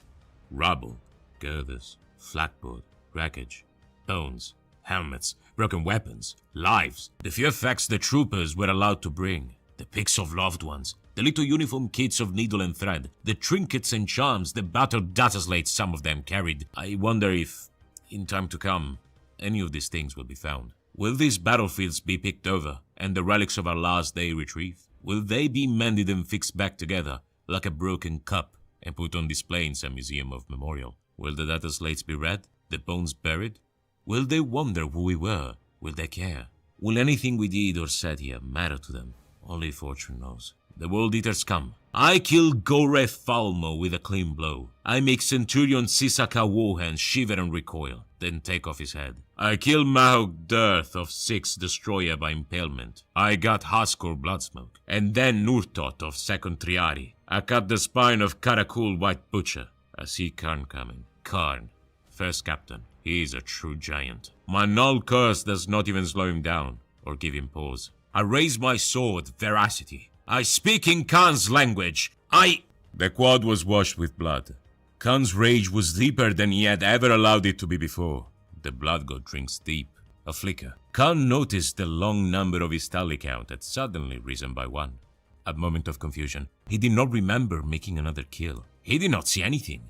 Rubble, girders, flatboard, wreckage, bones, helmets, broken weapons, lives, the few effects the troopers were allowed to bring, the pics of loved ones, the little uniform kits of needle and thread, the trinkets and charms, the battered data slates some of them carried. I wonder if, in time to come, any of these things will be found. Will these battlefields be picked over, and the relics of our last day retrieved? Will they be mended and fixed back together, like a broken cup, and put on display in some museum of memorial? Will the data slates be read, the bones buried? Will they wonder who we were? Will they care? Will anything we did or said here matter to them? Only fortune knows. The World Eaters come. I kill Goreth Falmo with a clean blow. I make Centurion Sisaka Wohan shiver and recoil, then take off his head. I kill Mahog Dearth of 6 Destroyer by impalement. I got Haskor Bloodsmoke, and then Nurtot of 2nd Triari. I cut the spine of Karakul White Butcher. I see Karn coming. Karn, first captain. He is a true giant. My null curse does not even slow him down, or give him pause. I raise my sword, Veracity. I speak in Khan's language. The quad was washed with blood. Khan's rage was deeper than he had ever allowed it to be before. The blood god drinks deep. A flicker. Khan noticed the long number of his tally count had suddenly risen by 1. A moment of confusion. He did not remember making another kill. He did not see anything.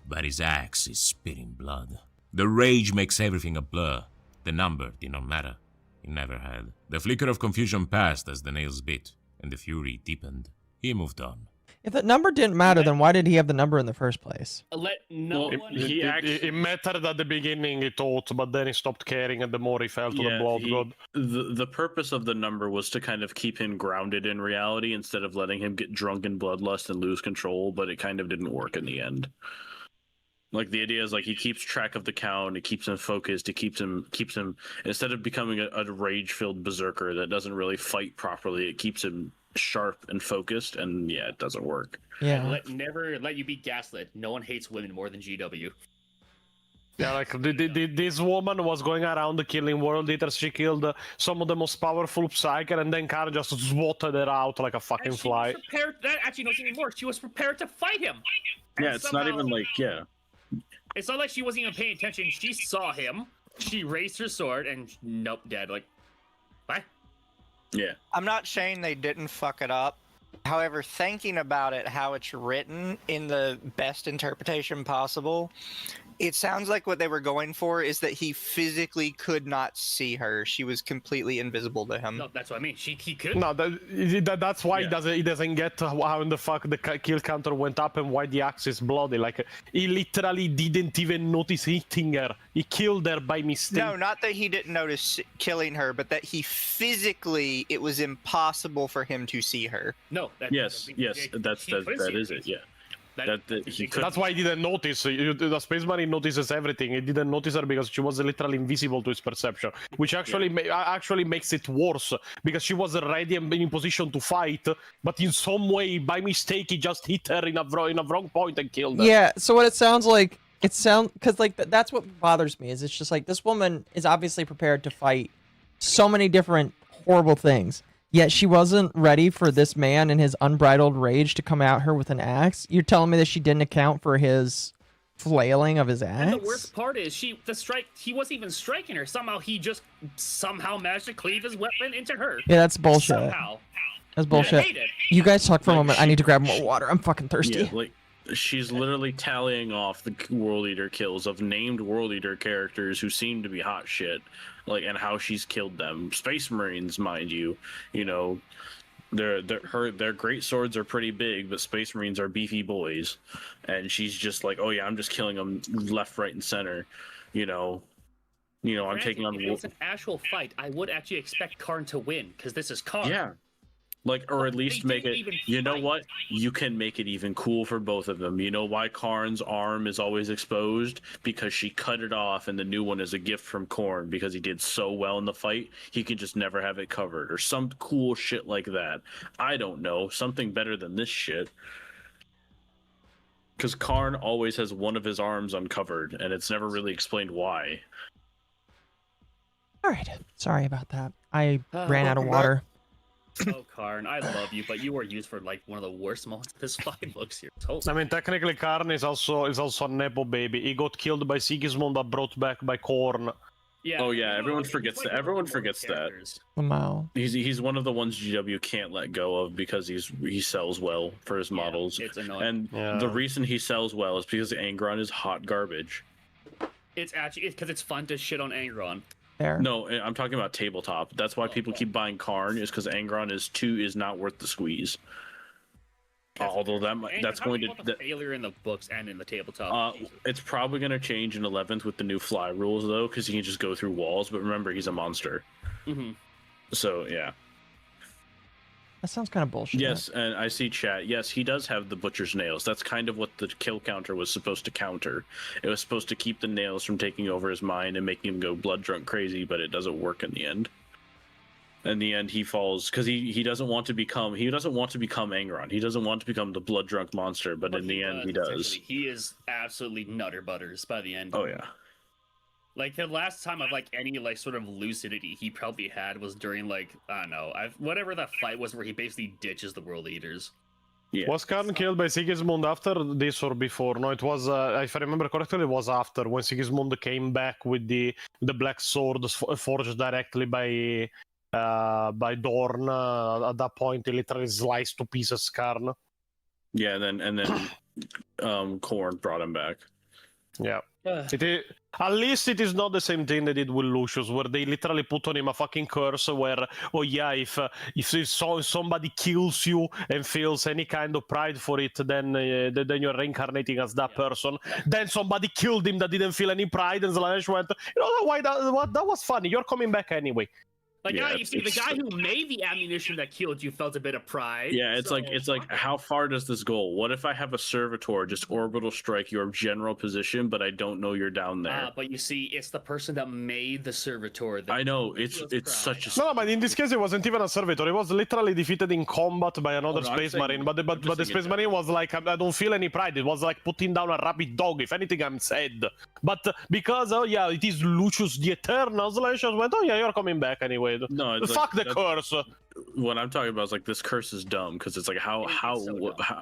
But his axe is spitting blood. The rage makes everything a blur. The number did not matter. It never had. The flicker of confusion passed as the nails bit, and the fury deepened. He moved on. If the number didn't matter, then why did he have the number in the first place? It mattered at the beginning, he thought, but then he stopped caring, and the more he felt the blood god. The purpose of the number was to kind of keep him grounded in reality instead of letting him get drunk in bloodlust and lose control, but it kind of didn't work in the end. Like, the idea is, like, he keeps track of the count, it keeps him focused, it keeps him instead of becoming a rage-filled berserker that doesn't really fight properly, it keeps him sharp and focused, and yeah, it doesn't work. Yeah. Never let you be gaslit. No one hates women more than GW. Yeah, like, this woman was going around killing World Eaters. She killed some of the most powerful Psyker, and then Kara just swatted her out like a fucking fly. That actually knows even more. She was prepared to fight him. Yeah, it's not even like, yeah. It's not like she wasn't even paying attention. She saw him. She raised her sword, and nope, dead. Like, bye. Yeah. I'm not saying they didn't fuck it up. However, thinking about it, how it's written in the best interpretation possible, it sounds like what they were going for is that he physically could not see her. She was completely invisible to him. No, that's what I mean. He could. No, that's why he doesn't get how in the fuck the kill counter went up and why the axe is bloody. Like, he literally didn't even notice hitting her. He killed her by mistake. No, not that he didn't notice killing her, but that he physically, it was impossible for him to see her. No. That is it. Yeah. That's why he didn't notice. The Space Marine notices everything. He didn't notice her because she was literally invisible to his perception, which actually makes it worse because she was ready and in position to fight, but in some way, by mistake, he just hit her in a wrong point and killed her. Yeah. So what it sounds like, because like that's what bothers me is it's just like this woman is obviously prepared to fight so many different horrible things. Yet she wasn't ready for this man and his unbridled rage to come at her with an axe. You're telling me that she didn't account for his flailing of his axe? And the worst part is he wasn't even striking her. Somehow he just managed to cleave his weapon into her. Yeah, that's bullshit. Somehow. That's bullshit. I hate it. You guys talk for a moment. I need to grab more water. I'm fucking thirsty. Yeah, like, she's literally tallying off the World Eater kills of named World Eater characters who seem to be hot shit. Like, and how she's killed them. Space Marines, mind you, their great swords are pretty big, but Space Marines are beefy boys, and she's just like, oh yeah, I'm just killing them left, right, and center. I'm taking on. If it's an actual fight, I would actually expect Karn to win because this is Karn. Yeah. Like, or at least make it, you know what? You can make it even cool for both of them. You know why Karn's arm is always exposed? Because she cut it off and the new one is a gift from Korn because he did so well in the fight, he can just never have it covered. Or some cool shit like that. I don't know. Something better than this shit. Because Karn always has one of his arms uncovered, and it's never really explained why. All right. Sorry about that. I ran out of water. Oh, Karn, I love you, but you were used for like one of the worst moments of this fucking book series. Totally. I mean, technically, Karn is also a Nepo baby. He got killed by Sigismund, but brought back by Korn. Yeah. Oh yeah, everyone forgets that. Everyone forgets that. Wow. He's one of the ones GW can't let go of because he sells well for his models. It's annoying. And the reason he sells well is because Angron is hot garbage. It's actually because it's fun to shit on Angron. There. No, I'm talking about tabletop. That's why people keep buying Karn, is because Angron is not worth the squeeze. Although that's going to failure in the books and in the tabletop. It's probably going to change in 11th with the new fly rules though, because he can just go through walls. But remember, he's a monster. Mm-hmm. So yeah. That sounds kind of bullshit. Yes, and I see chat. Yes, he does have the butcher's nails. That's kind of what the kill counter was supposed to counter. It was supposed to keep the nails from taking over his mind and making him go blood drunk crazy, but it doesn't work in the end. In the end, he falls because he doesn't want to become Angron. He doesn't want to become the blood drunk monster, but in the end, he does. He is absolutely nutter butters by the end. Oh yeah. Like the last time of like any like sort of lucidity he probably had was during like I don't know whatever that fight was where he basically ditches the world eaters. Yeah. Was Karn killed by Sigismund after this or before? No, it was if I remember correctly, it was after when Sigismund came back with the black sword forged directly by Dorn. At that point, he literally sliced to pieces Karn. Yeah, and then Korn brought him back. Yeah. At least it is not the same thing they did with Lucius, where they literally put on him a fucking curse where, oh yeah, if somebody kills you and feels any kind of pride for it, then you're reincarnating as that person. Then somebody killed him that didn't feel any pride, and Slanesh went, you know why that was funny. You're coming back anyway. Like, yeah, you see, the guy who made the ammunition that killed you felt a bit of pride. Yeah, it's like, how far does this go? What if I have a servitor just orbital strike your general position, but I don't know you're down there? But you see, it's the person that made the servitor. That I know it's such a no, but in this case, it wasn't even a servitor. It was literally defeated in combat by another space marine. But the space marine was like, I don't feel any pride. It was like putting down a rabid dog. If anything, I'm sad. But because it is Lucius the Eternal, I just went, oh yeah, you're coming back anyway. No, it's fuck the curse. What I'm talking about is like this curse is dumb because it's like how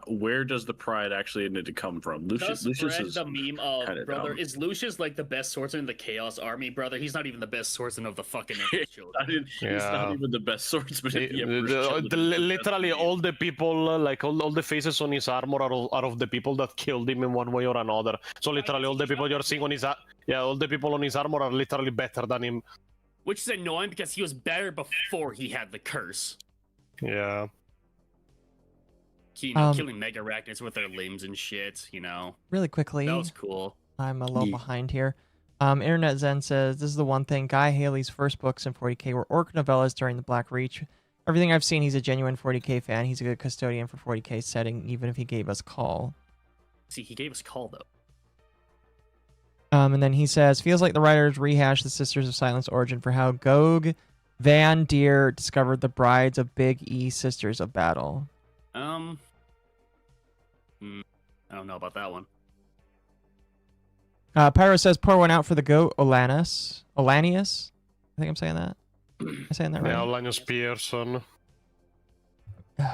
where does the pride actually need to come from? Lucius is the meme of brother. Is Lucius like the best swordsman in the Chaos Army, brother? He's not even the best swordsman of the fucking Emperor's Children. He's not even the best swordsman. Literally, all the people, like all the faces on his armor are of the people that killed him in one way or another. So literally, all the people you're seeing on his all the people on his armor are literally better than him. Which is annoying because he was better before he had the curse. Yeah. You know, killing Mega Arachnids with their limbs and shit, you know. Really quickly. That was cool. I'm a little behind here. Internet Zen says, this is the one thing, Guy Haley's first books in 40k were orc novellas during the Black Reach. Everything I've seen, he's a genuine 40k fan. He's a good custodian for 40k setting, even if he gave us Call. See, he gave us Call, though. And then he says, feels like the writers rehashed the Sisters of Silence origin for how Gog Van Deer discovered the brides of Big E Sisters of Battle. I don't know about that one. Pyro says, pour one out for the goat, Olanius. I think I'm saying that. Am I saying that right? Yeah, Olanius Pearson. And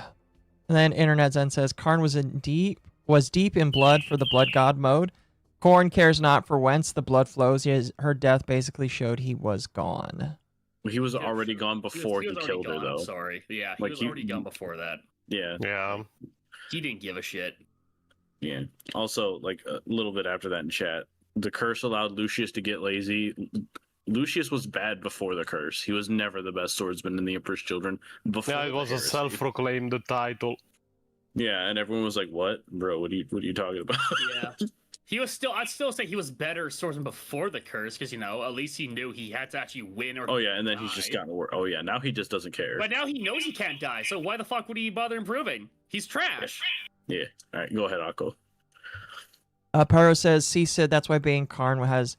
then Internet Zen says, Karn was deep in blood for the Blood God mode. Korn cares not for whence the blood flows. Her death basically showed he was gone. He was already gone before he killed her, though. I'm sorry. Yeah, he was already gone before that. Yeah. Yeah. He didn't give a shit. Yeah. Also, like a little bit after that in chat, the curse allowed Lucius to get lazy. Lucius was bad before the curse. He was never the best swordsman in the Emperor's Children. Yeah, it was a self-proclaimed title. Yeah, and everyone was like, "What, bro? What are you talking about?" Yeah. He was still. I'd still say he was better swordsman before the curse, because at least he knew he had to actually win or. Oh yeah, and then he's just gotten worse. Oh yeah, now he just doesn't care. But now he knows he can't die, so why the fuck would he bother improving? He's trash. Yeah. All right, go ahead, Akko. Pyro says, "See Sid, that's why Bane Karn has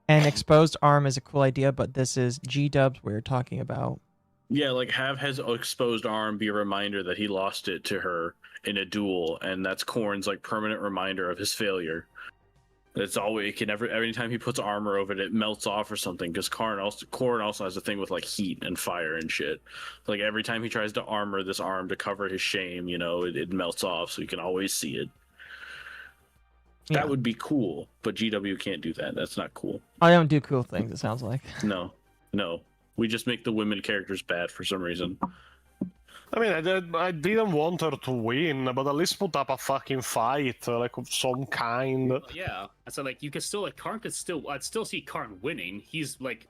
an exposed arm is a cool idea, but this is G-dubs we're talking about." Yeah, like have his exposed arm be a reminder that he lost it to her in a duel, and that's Korn's like permanent reminder of his failure. It's always, it can never, every time he puts armor over it, it melts off or something. Because Korn also has a thing with like heat and fire and shit. Like every time he tries to armor this arm to cover his shame, it melts off, so you can always see it. Yeah. That would be cool, but GW can't do that. That's not cool. I don't do cool things. It sounds like. No. We just make the women characters bad for some reason. I mean, I didn't want her to win, but at least put up a fucking fight, like of some kind. Yeah, so like you could still Karn could still I'd still see Karn winning. He's like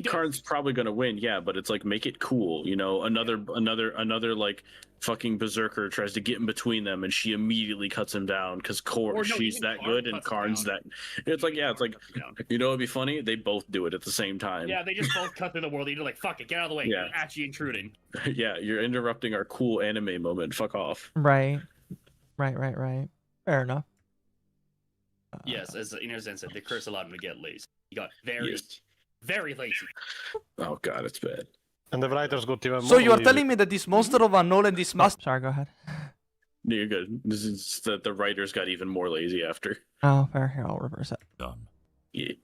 Karn's probably gonna win, yeah, but it's like make it cool, another like fucking berserker tries to get in between them and she immediately cuts him down because she's that good and Karn's that. It's like it'd be funny. They both do it at the same time. Yeah, they just both cut through the world. You're like, fuck it, get out of the way. Yeah. You're actually intruding. Yeah, you're interrupting our cool anime moment. Fuck off. Right. Fair enough. Yes, as Zen said, the curse allowed him to get lazy. He got very lazy. Oh god, it's bad. And the writers got even more. So you are telling me that this monster of unknown and this master... Sorry, go ahead. You're good. This is that the writers got even more lazy after. Oh, fair. Here, I'll reverse it. Done. Yeah.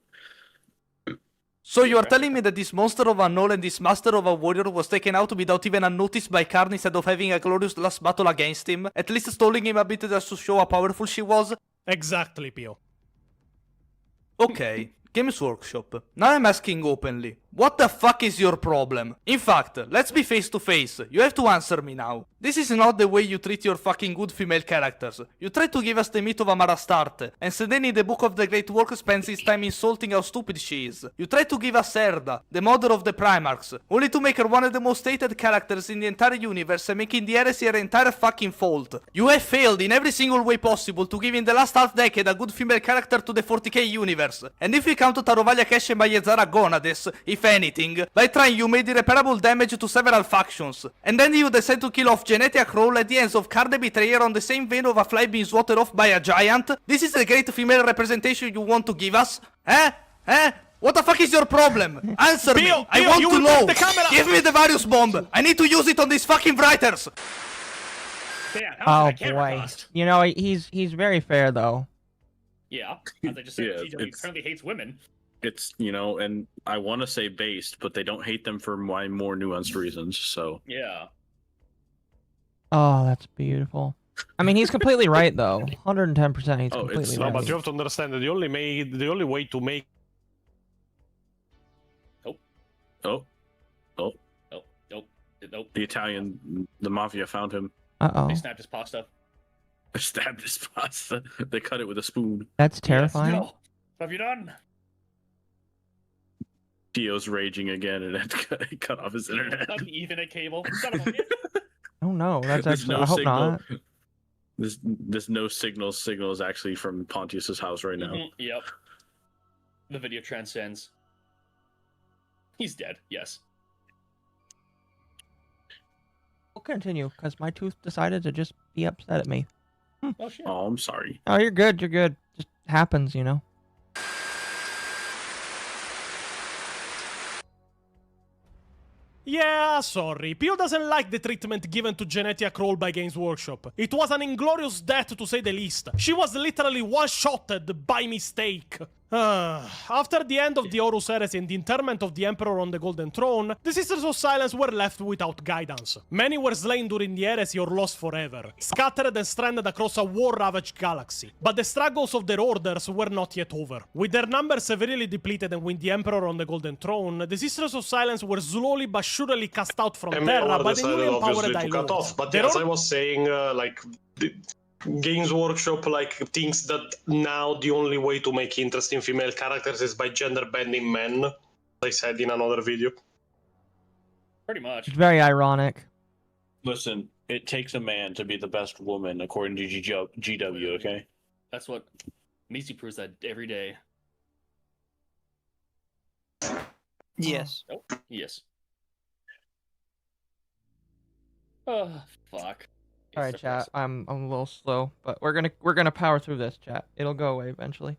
So you are telling me that this monster of unknown and this master of a warrior was taken out without even unnoticed by Karn instead of having a glorious last battle against him? At least stalling him a bit just to show how powerful she was? Exactly, Pio. Okay. Games Workshop. Now I'm asking openly. What the fuck is your problem? In fact, let's be face to face. You have to answer me now. This is not the way you treat your fucking good female characters. You try to give us the myth of Amara Starte, and Sedeni in the Book of the Great Work spends his time insulting how stupid she is. You try to give us Erda, the mother of the Primarchs, only to make her one of the most hated characters in the entire universe and making the heresy her entire fucking fault. You have failed in every single way possible to give in the last half decade a good female character to the 40k universe. And if we count Tarovalia Kesh and Mayezara Gonades, if anything, by trying you made irreparable damage to several factions. And then you decide to kill off Genetia Kroll at the hands of Karn the Betrayer on the same vein of a fly being swatted off by a giant? This is the great female representation you want to give us? What the fuck is your problem? Answer me! I want to know! Give me the Varius bomb! I need to use it on these fucking writers! Oh boy. He's very fair though. Yeah, as I just said, GW currently hates women. It's, and I want to say based, but they don't hate them for my more nuanced reasons, so. Yeah. Oh, that's beautiful. I mean, he's completely right, though. 110%, he's completely right. No, but you have to understand that the only way to make... Nope. The Italian, the mafia found him. Uh-oh. They snapped his pasta. They stabbed his pasta. They cut it with a spoon. That's terrifying. Yes, no. What have you done? Tio's raging again and had to cut off his internet. Not the Ethernet cable. Son of a bitch. Oh no, that's actually. I hope not. This no signal is actually from Pontius's house right now. Yep. The video transcends. He's dead. Yes. We'll continue because my tooth decided to just be upset at me. Oh shit. Oh, I'm sorry. Oh, you're good. You're good. Just happens, Yeah, sorry. Pio doesn't like the treatment given to Genetia Kroll by Games Workshop. It was an inglorious death, to say the least. She was literally one-shotted by mistake. After the end of the Horus Heresy and the interment of the Emperor on the Golden Throne, the Sisters of Silence were left without guidance. Many were slain during the Heresy or lost forever, scattered and stranded across a war-ravaged galaxy. But the struggles of their orders were not yet over. With their numbers severely depleted and with the Emperor on the Golden Throne, the Sisters of Silence were slowly but surely cast out from Terra by the newly empowered Lords. But as I was saying, Games Workshop thinks that now the only way to make interesting female characters is by gender bending men. I said in another video. Pretty much. It's very ironic. Listen, it takes a man to be the best woman, according to GW. Okay. That's what Mizu proves that every day. Yes. Oh, yes. Oh fuck. All right, chat. I'm a little slow, but we're gonna power through this, chat. It'll go away eventually.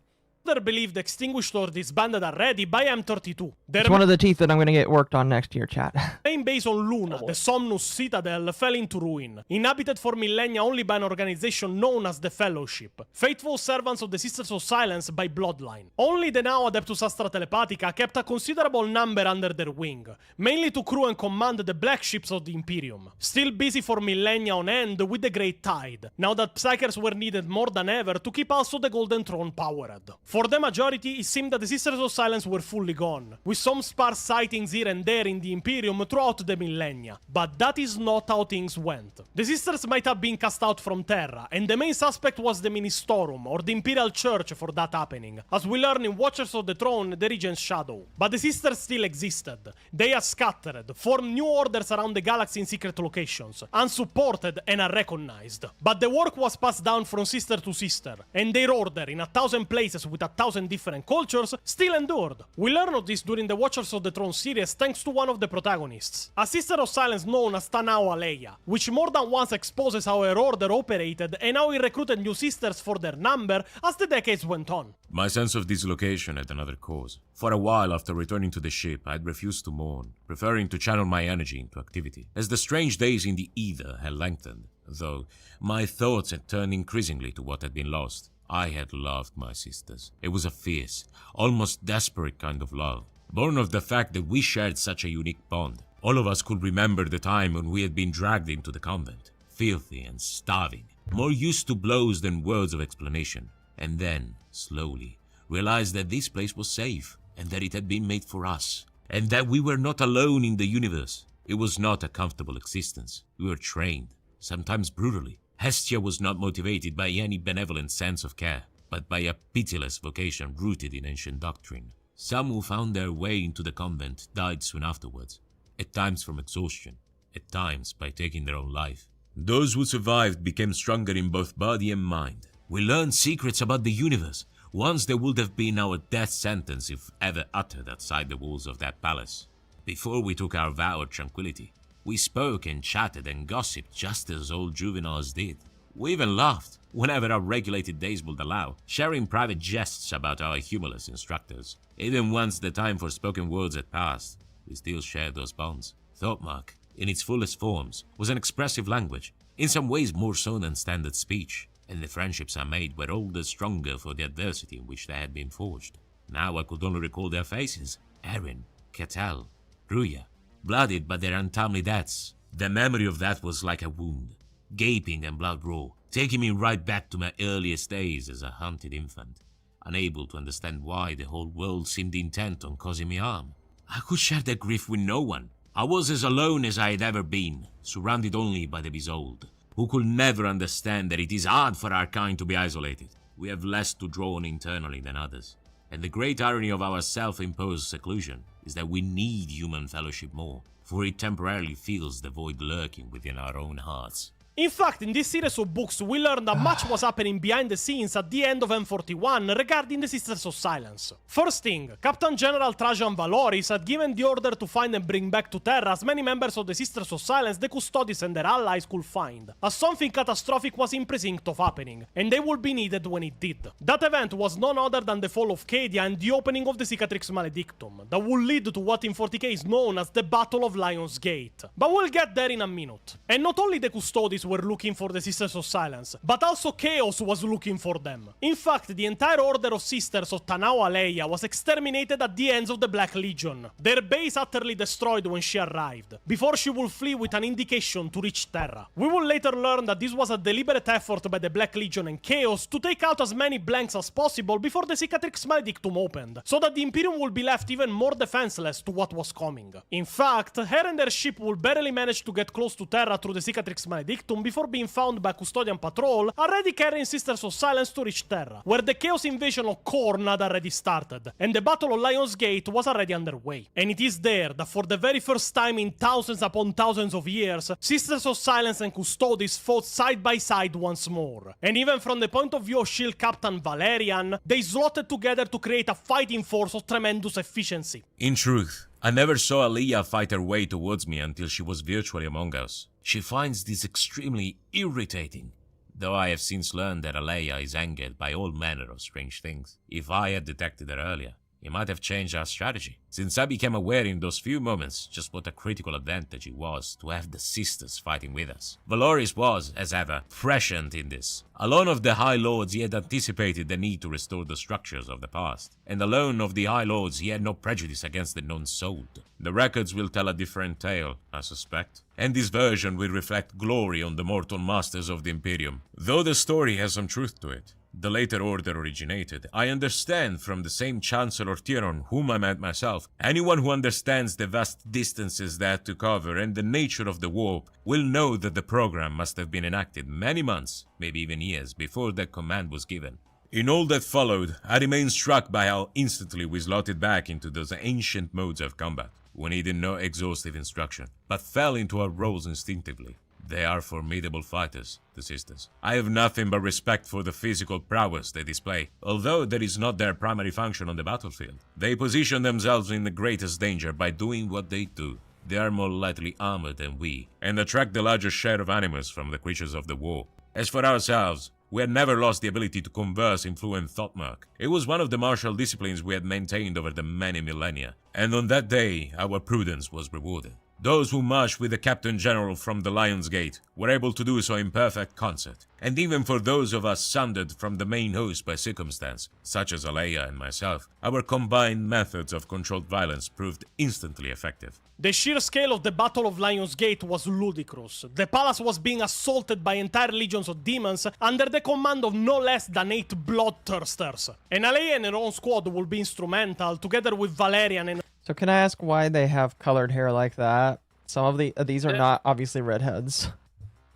Order believed the Extinguished Sword disbanded already by M32. It's one of the teeth that I'm gonna get worked on next year, chat. Main base on Luna, the Somnus Citadel, fell into ruin, inhabited for millennia only by an organization known as the Fellowship, faithful servants of the Sisters of Silence by bloodline. Only the now Adeptus Astra Telepathica kept a considerable number under their wing, mainly to crew and command the black ships of the Imperium, still busy for millennia on end with the Great Tide, now that Psykers were needed more than ever to keep also the Golden Throne powered. For the majority, it seemed that the Sisters of Silence were fully gone, with some sparse sightings here and there in the Imperium throughout the millennia, but that is not how things went. The Sisters might have been cast out from Terra, and the main suspect was the Ministorum, or the Imperial Church for that happening, as we learn in Watchers of the Throne, the Regent's Shadow. But the Sisters still existed. They are scattered, formed new orders around the galaxy in secret locations, unsupported and unrecognized. But the work was passed down from sister to sister, and their order, in 1,000 places with 1,000 different cultures, still endured. We learn of this during the Watchers of the Throne series thanks to one of the protagonists, a Sister of Silence known as Tanao Aleia, which more than once exposes how her order operated and how he recruited new sisters for their number as the decades went on. My sense of dislocation had another cause. For a while after returning to the ship, I had refused to mourn, preferring to channel my energy into activity. As the strange days in the Ether had lengthened, though, my thoughts had turned increasingly to what had been lost. I had loved my sisters. It was a fierce, almost desperate kind of love, born of the fact that we shared such a unique bond. All of us could remember the time when we had been dragged into the convent, filthy and starving, more used to blows than words of explanation, and then, slowly, realized that this place was safe, and that it had been made for us, and that we were not alone in the universe. It was not a comfortable existence. We were trained, sometimes brutally. Hestia was not motivated by any benevolent sense of care, but by a pitiless vocation rooted in ancient doctrine. Some who found their way into the convent died soon afterwards, at times from exhaustion, at times by taking their own life. Those who survived became stronger in both body and mind. We learned secrets about the universe, ones that would have been our death sentence if ever uttered outside the walls of that palace. Before we took our vow of tranquility, we spoke and chatted and gossiped just as old juveniles did. We even laughed, whenever our regulated days would allow, sharing private jests about our humorless instructors. Even once the time for spoken words had passed, we still shared those bonds. Thoughtmark, in its fullest forms, was an expressive language, in some ways more so than standard speech, and the friendships I made were all the stronger for the adversity in which they had been forged. Now I could only recall their faces: Erin, Ketel, Ruya, blooded by their untimely deaths. The memory of that was like a wound, gaping and blood raw, taking me right back to my earliest days as a hunted infant, unable to understand why the whole world seemed intent on causing me harm. I could share that grief with no one. I was as alone as I had ever been, surrounded only by the Besold, who could never understand that it is hard for our kind to be isolated. We have less to draw on internally than others. And the great irony of our self-imposed seclusion is that we need human fellowship more, for it temporarily fills the void lurking within our own hearts. In fact, in this series of books, we learned that much was happening behind the scenes at the end of M41 regarding the Sisters of Silence. First thing, Captain General Trajan Valoris had given the order to find and bring back to Terra as many members of the Sisters of Silence the Custodes and their allies could find, as something catastrophic was in precinct of happening, and they would be needed when it did. That event was none other than the fall of Cadia and the opening of the Cicatrix Maledictum, that would lead to what in 40k is known as the Battle of Lion's Gate. But we'll get there in a minute. And not only the Custodes were looking for the Sisters of Silence, but also Chaos was looking for them. In fact, the entire order of Sisters of Tanao Aleia was exterminated at the hands of the Black Legion, their base utterly destroyed when she arrived, before she would flee with an indication to reach Terra. We will later learn that this was a deliberate effort by the Black Legion and Chaos to take out as many blanks as possible before the Cicatrix Maledictum opened, so that the Imperium would be left even more defenseless to what was coming. In fact, her and their ship would barely manage to get close to Terra through the Cicatrix Maledictum before being found by Custodian Patrol, already carrying Sisters of Silence to reach Terra, where the Chaos invasion of Khorne had already started, and the Battle of Lion's Gate was already underway. And it is there that for the very first time in thousands upon thousands of years, Sisters of Silence and Custodes fought side by side once more. And even from the point of view of Shield Captain Valerian, they slotted together to create a fighting force of tremendous efficiency. In truth, I never saw Aleia fight her way towards me until she was virtually among us. She finds this extremely irritating, though I have since learned that Aleia is angered by all manner of strange things. If I had detected her earlier, it might have changed our strategy, since I became aware in those few moments just what a critical advantage it was to have the sisters fighting with us. Valoris was, as ever, prescient in this. Alone of the High Lords he had anticipated the need to restore the structures of the past, and alone of the High Lords he had no prejudice against the non-souled. The records will tell a different tale, I suspect, and this version will reflect glory on the mortal masters of the Imperium, though the story has some truth to it. The later order originated. I understand from the same Chancellor Tyron, whom I met myself, anyone who understands the vast distances they had to cover and the nature of the warp will know that the program must have been enacted many months, maybe even years, before that command was given. In all that followed, I remained struck by how instantly we slotted back into those ancient modes of combat. We needed no exhaustive instruction, but fell into our roles instinctively. They are formidable fighters, the sisters. I have nothing but respect for the physical prowess they display, although that is not their primary function on the battlefield. They position themselves in the greatest danger by doing what they do. They are more lightly armored than we, and attract the largest share of animus from the creatures of the war. As for ourselves, we had never lost the ability to converse in fluent thought-mark. It was one of the martial disciplines we had maintained over the many millennia, and on that day our prudence was rewarded. Those who marched with the Captain General from the Lion's Gate were able to do so in perfect concert, and even for those of us sundered from the main host by circumstance, such as Aleia and myself, our combined methods of controlled violence proved instantly effective. The sheer scale of the Battle of Lion's Gate was ludicrous. The palace was being assaulted by entire legions of demons under the command of no less than 8 bloodthirsters. And Aleia and her own squad will be instrumental, together with Valerian and... So can I ask why they have colored hair like that? Some of these are not obviously redheads.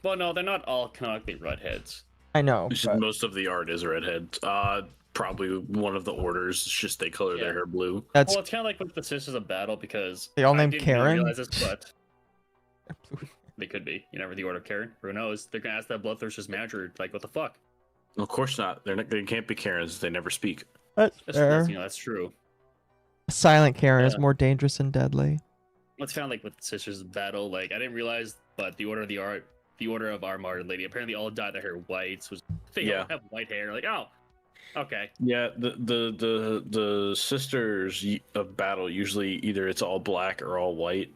Well, no, they're not all canonically redheads. I know. But... Most of the art is redhead. Probably one of the orders. It's just they color their hair blue. Well, it's kind of like with the Sisters of Battle because they all named didn't Karen. Realize this, but they could be. You never the order of Karen. Who knows? They're gonna ask that bloodthirster's manager, like, what the fuck? Of course not. They can't be Karens. They never speak. That's fair. That's true. A silent Karen is more dangerous and deadly. It's kind of like with Sisters of Battle. Like, I didn't realize, but the order of our martyred lady apparently all dyed their hair white. So they all have white hair. Like, oh, okay. Yeah, the Sisters of Battle usually either it's all black or all white.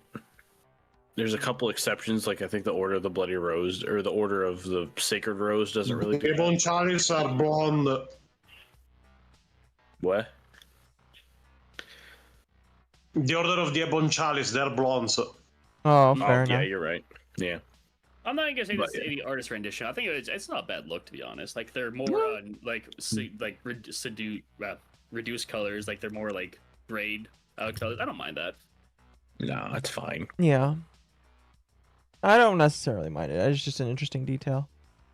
There's a couple exceptions, like I think the Order of the Bloody Rose or the Order of the Sacred Rose doesn't really. The Bonchalis are blonde. What? The Order of the Bonchalis, they're blondes. Oh, fair enough. Yeah, you're right. Yeah. I'm not gonna say this is the artist rendition. I think it's not a bad look, to be honest. Like they're more reduced colors. Like they're more like grayed colors. I don't mind that. No, it's fine. Yeah. I don't necessarily mind it. It's just an interesting detail.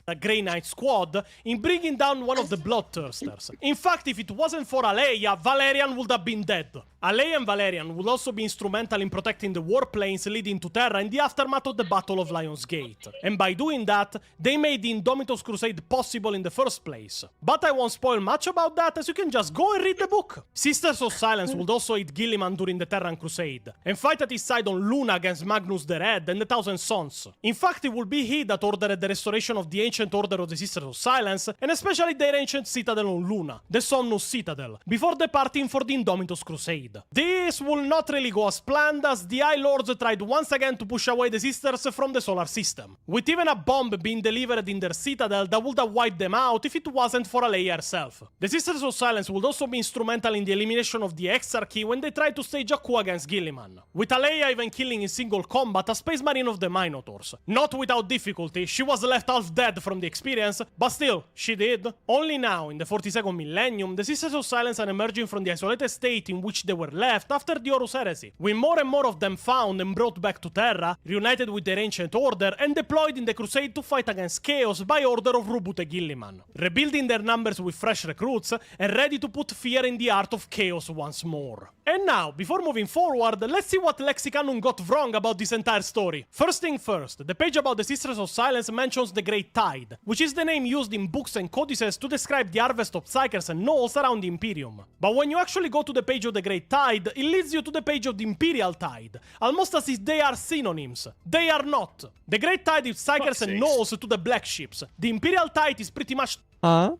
The Grey Knight squad in bringing down one of the bloodthirsters. In fact, if it wasn't for Aleia, Valerian would have been dead. Aleia and Valerian would also be instrumental in protecting the warplanes leading to Terra in the aftermath of the Battle of Lion's Gate. And by doing that, they made the Indomitus Crusade possible in the first place. But I won't spoil much about that, as you can just go and read the book. Sisters of Silence would also aid Gilliman during the Terran Crusade, and fight at his side on Luna against Magnus the Red and the Thousand Sons. In fact, it will be he that ordered the restoration of the ancient order of the Sisters of Silence, and especially their ancient citadel on Luna, the Somnus Citadel, before departing for the Indomitus Crusade. This will not really go as planned, as the High Lords tried once again to push away the Sisters from the solar system, with even a bomb being delivered in their citadel that would have wiped them out if it wasn't for Aleia herself. The Sisters of Silence would also be instrumental in the elimination of the Exarchy when they tried to stage a coup against Gilliman, with Aleia even killing in single combat a Space Marine of the Minotaurs. Not without difficulty, she was left half dead from the experience, but still, she did. Only now, in the 42nd millennium, the Sisters of Silence are emerging from the isolated state in which they were left after the Horus Heresy, with more and more of them found and brought back to Terra, reunited with their ancient order, and deployed in the Crusade to fight against Chaos by order of Rubute Gilliman, rebuilding their numbers with fresh recruits and ready to put fear in the heart of Chaos once more. And now, before moving forward, let's see what Lexicanum got wrong about this entire story. First thing first, the page about the Sisters of Silence mentions the Great Tide, which is the name used in books and codices to describe the harvest of psykers and gnolls around the Imperium. But when you actually go to the page of the Great Tide, it leads you to the page of the Imperial Tide, almost as if they are synonyms. They are not. The Great Tide is Psykers and Gnolls to the Black Ships. The Imperial Tide is pretty much... Huh?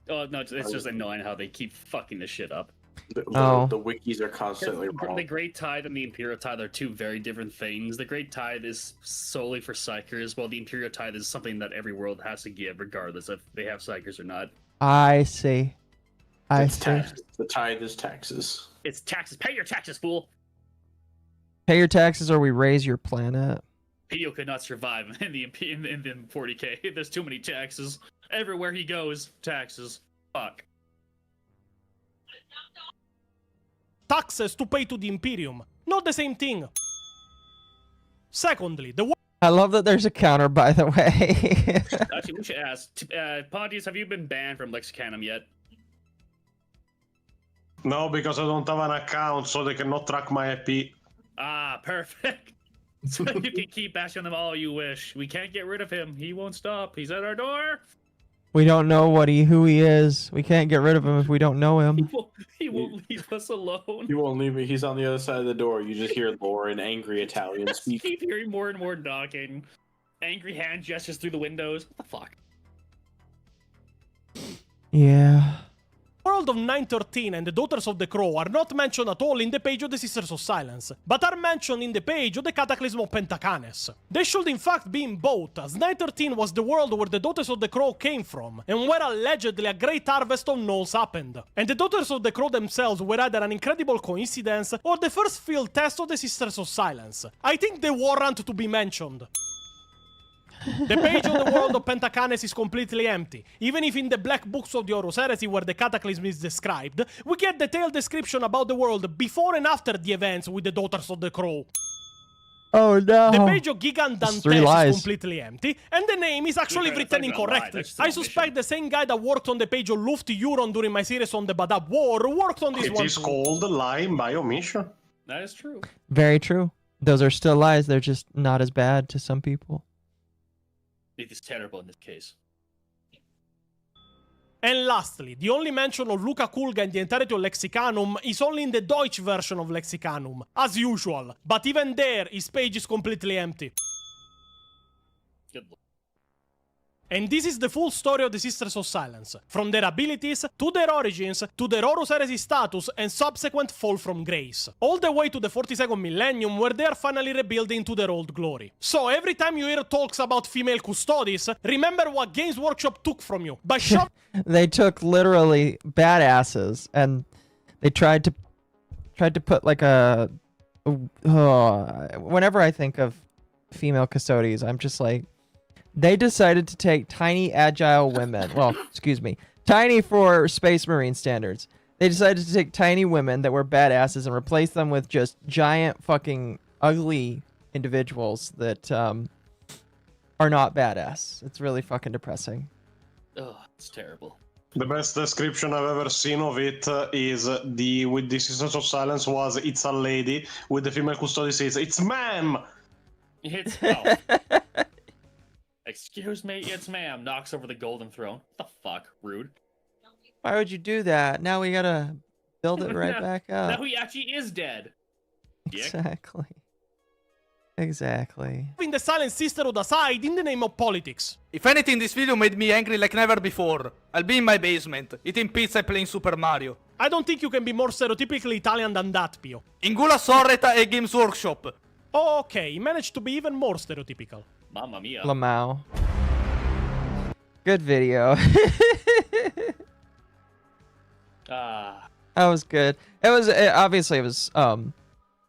Oh, no, it's just annoying how they keep fucking this shit up. The wikis are constantly wrong. The Great Tide and the Imperial Tide are two very different things. The Great Tide is solely for Psykers, while the Imperial Tide is something that every world has to give, regardless if they have Psykers or not. I see. Taxes. The tithe is taxes. It's taxes. Pay your taxes, fool! Pay your taxes or we raise your planet. Pio could not survive in the 40k. There's too many taxes. Everywhere he goes, taxes. Fuck. taxes to pay to the Imperium. Not the same thing. Secondly, I love that there's a counter, by the way. Actually, we should ask. Pontius, have you been banned from Lexicanum yet? No, because I don't have an account, so they cannot track my IP. Ah, perfect. So you can keep bashing them all you wish. We can't get rid of him. He won't stop. He's at our door. We don't know who he is. We can't get rid of him if we don't know him. He won't leave us alone. He won't leave me. He's on the other side of the door. You just hear Lauren, angry Italian speak. Keep hearing more and more knocking. Angry hand gestures through the windows. What the fuck? Yeah. The world of 913 and the Daughters of the Crow are not mentioned at all in the page of the Sisters of Silence, but are mentioned in the page of the Cataclysm of Pentacanes. They should in fact be in both, as 913 was the world where the Daughters of the Crow came from, and where allegedly a great harvest of gnolls happened. And the Daughters of the Crow themselves were either an incredible coincidence, or the first field test of the Sisters of Silence. I think they warrant to be mentioned. The page of the world of Pentacanes is completely empty. Even if in the black books of the Horus Heresy where the Cataclysm is described, we get detailed description about the world before and after the events with the Daughters of the Crow. Oh no. The page of Gigant Dantes is completely empty, and the name is actually written incorrectly. I suspect the same guy that worked on the page of Luft Euron during my series on the Badab War worked on this one. It is called lying by omission. That is true. Very true. Those are still lies. They're just not as bad to some people. It is terrible in this case. And lastly, the only mention of Luca Kulga in the entirety of Lexicanum is only in the Deutsch version of Lexicanum, as usual. But even there, his page is completely empty. Good luck. And this is the full story of the Sisters of Silence, from their abilities, to their origins, to their Horus Heresy status and subsequent fall from grace, all the way to the 42nd millennium where they are finally rebuilding to their old glory. So every time you hear talks about female custodes, remember what Games Workshop took from you. By They took literally badasses and they tried to put like a whenever I think of female custodies, I'm just like, they decided to take tiny, agile women. Well, excuse me. Tiny for Space Marine standards. They decided to take tiny women that were badasses and replace them with just giant, fucking, ugly individuals that are not badass. It's really fucking depressing. Oh, it's terrible. The best description I've ever seen of it is with the Sisters of Silence was it's a lady, with the female custody says, it's ma'am! It's excuse me, it's ma'am. Knocks over the golden throne. What the fuck? Rude. Why would you do that? Now we gotta build it right back up. Now he actually is dead. Exactly. Exactly. Having the Silent Sisterhood aside in the name of politics. If anything, this video made me angry like never before. I'll be in my basement, eating pizza and playing Super Mario. I don't think you can be more stereotypically Italian than that, Pio. Ingula Sorreta e Games Workshop. Oh, okay, he managed to be even more stereotypical. Mamma mia. Lamau. Good video. That was good. Obviously it was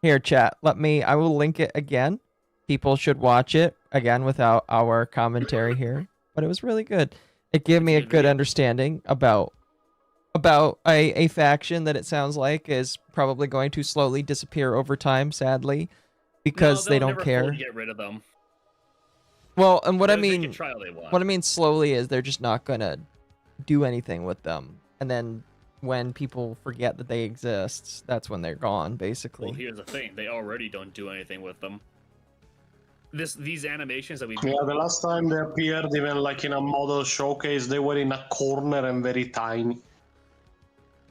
here chat. I will link it again. People should watch it again without our commentary here. But it was really good. It gave me a good understanding about a faction that it sounds like is probably going to slowly disappear over time, sadly, because they don't care. Get rid of them. Well, and what I mean slowly is they're just not gonna do anything with them, and then when people forget that they exist, that's when they're gone, basically. Well, here's the thing: they already don't do anything with them. These animations that we the last time they appeared, even like in a model showcase, they were in a corner and very tiny.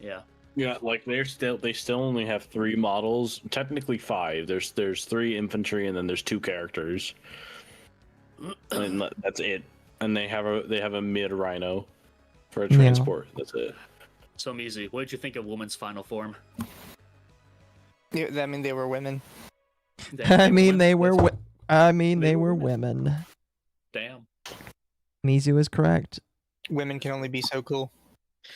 Yeah. Yeah, like they still only have 3 models, technically 5. There's 3 infantry and then there's 2 characters, and that's it. And they have a mid rhino for a transport. Yeah. That's it. So Mizu, what did you think of woman's final form? Yeah, I mean, they were women. I mean, they were women. Damn. Mizu is correct. Women can only be so cool.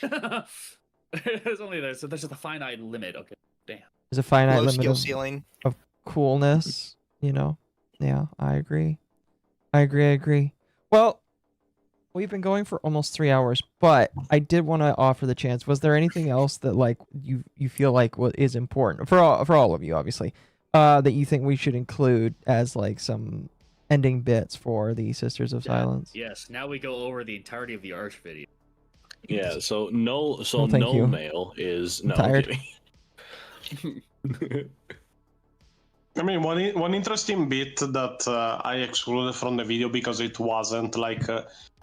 there's just a finite limit. Okay, damn. There's a finite Low limit skill ceiling of coolness. You know. Yeah, I agree. Well, we've been going for almost 3 hours, but I did want to offer the chance. Was there anything else that like you feel like is important for all of you, obviously, that you think we should include as like some ending bits for the Sisters of Silence? Yes. Now we go over the entirety of the Arch video. Yeah. So no male is no. I mean, one interesting bit that I excluded from the video because it wasn't like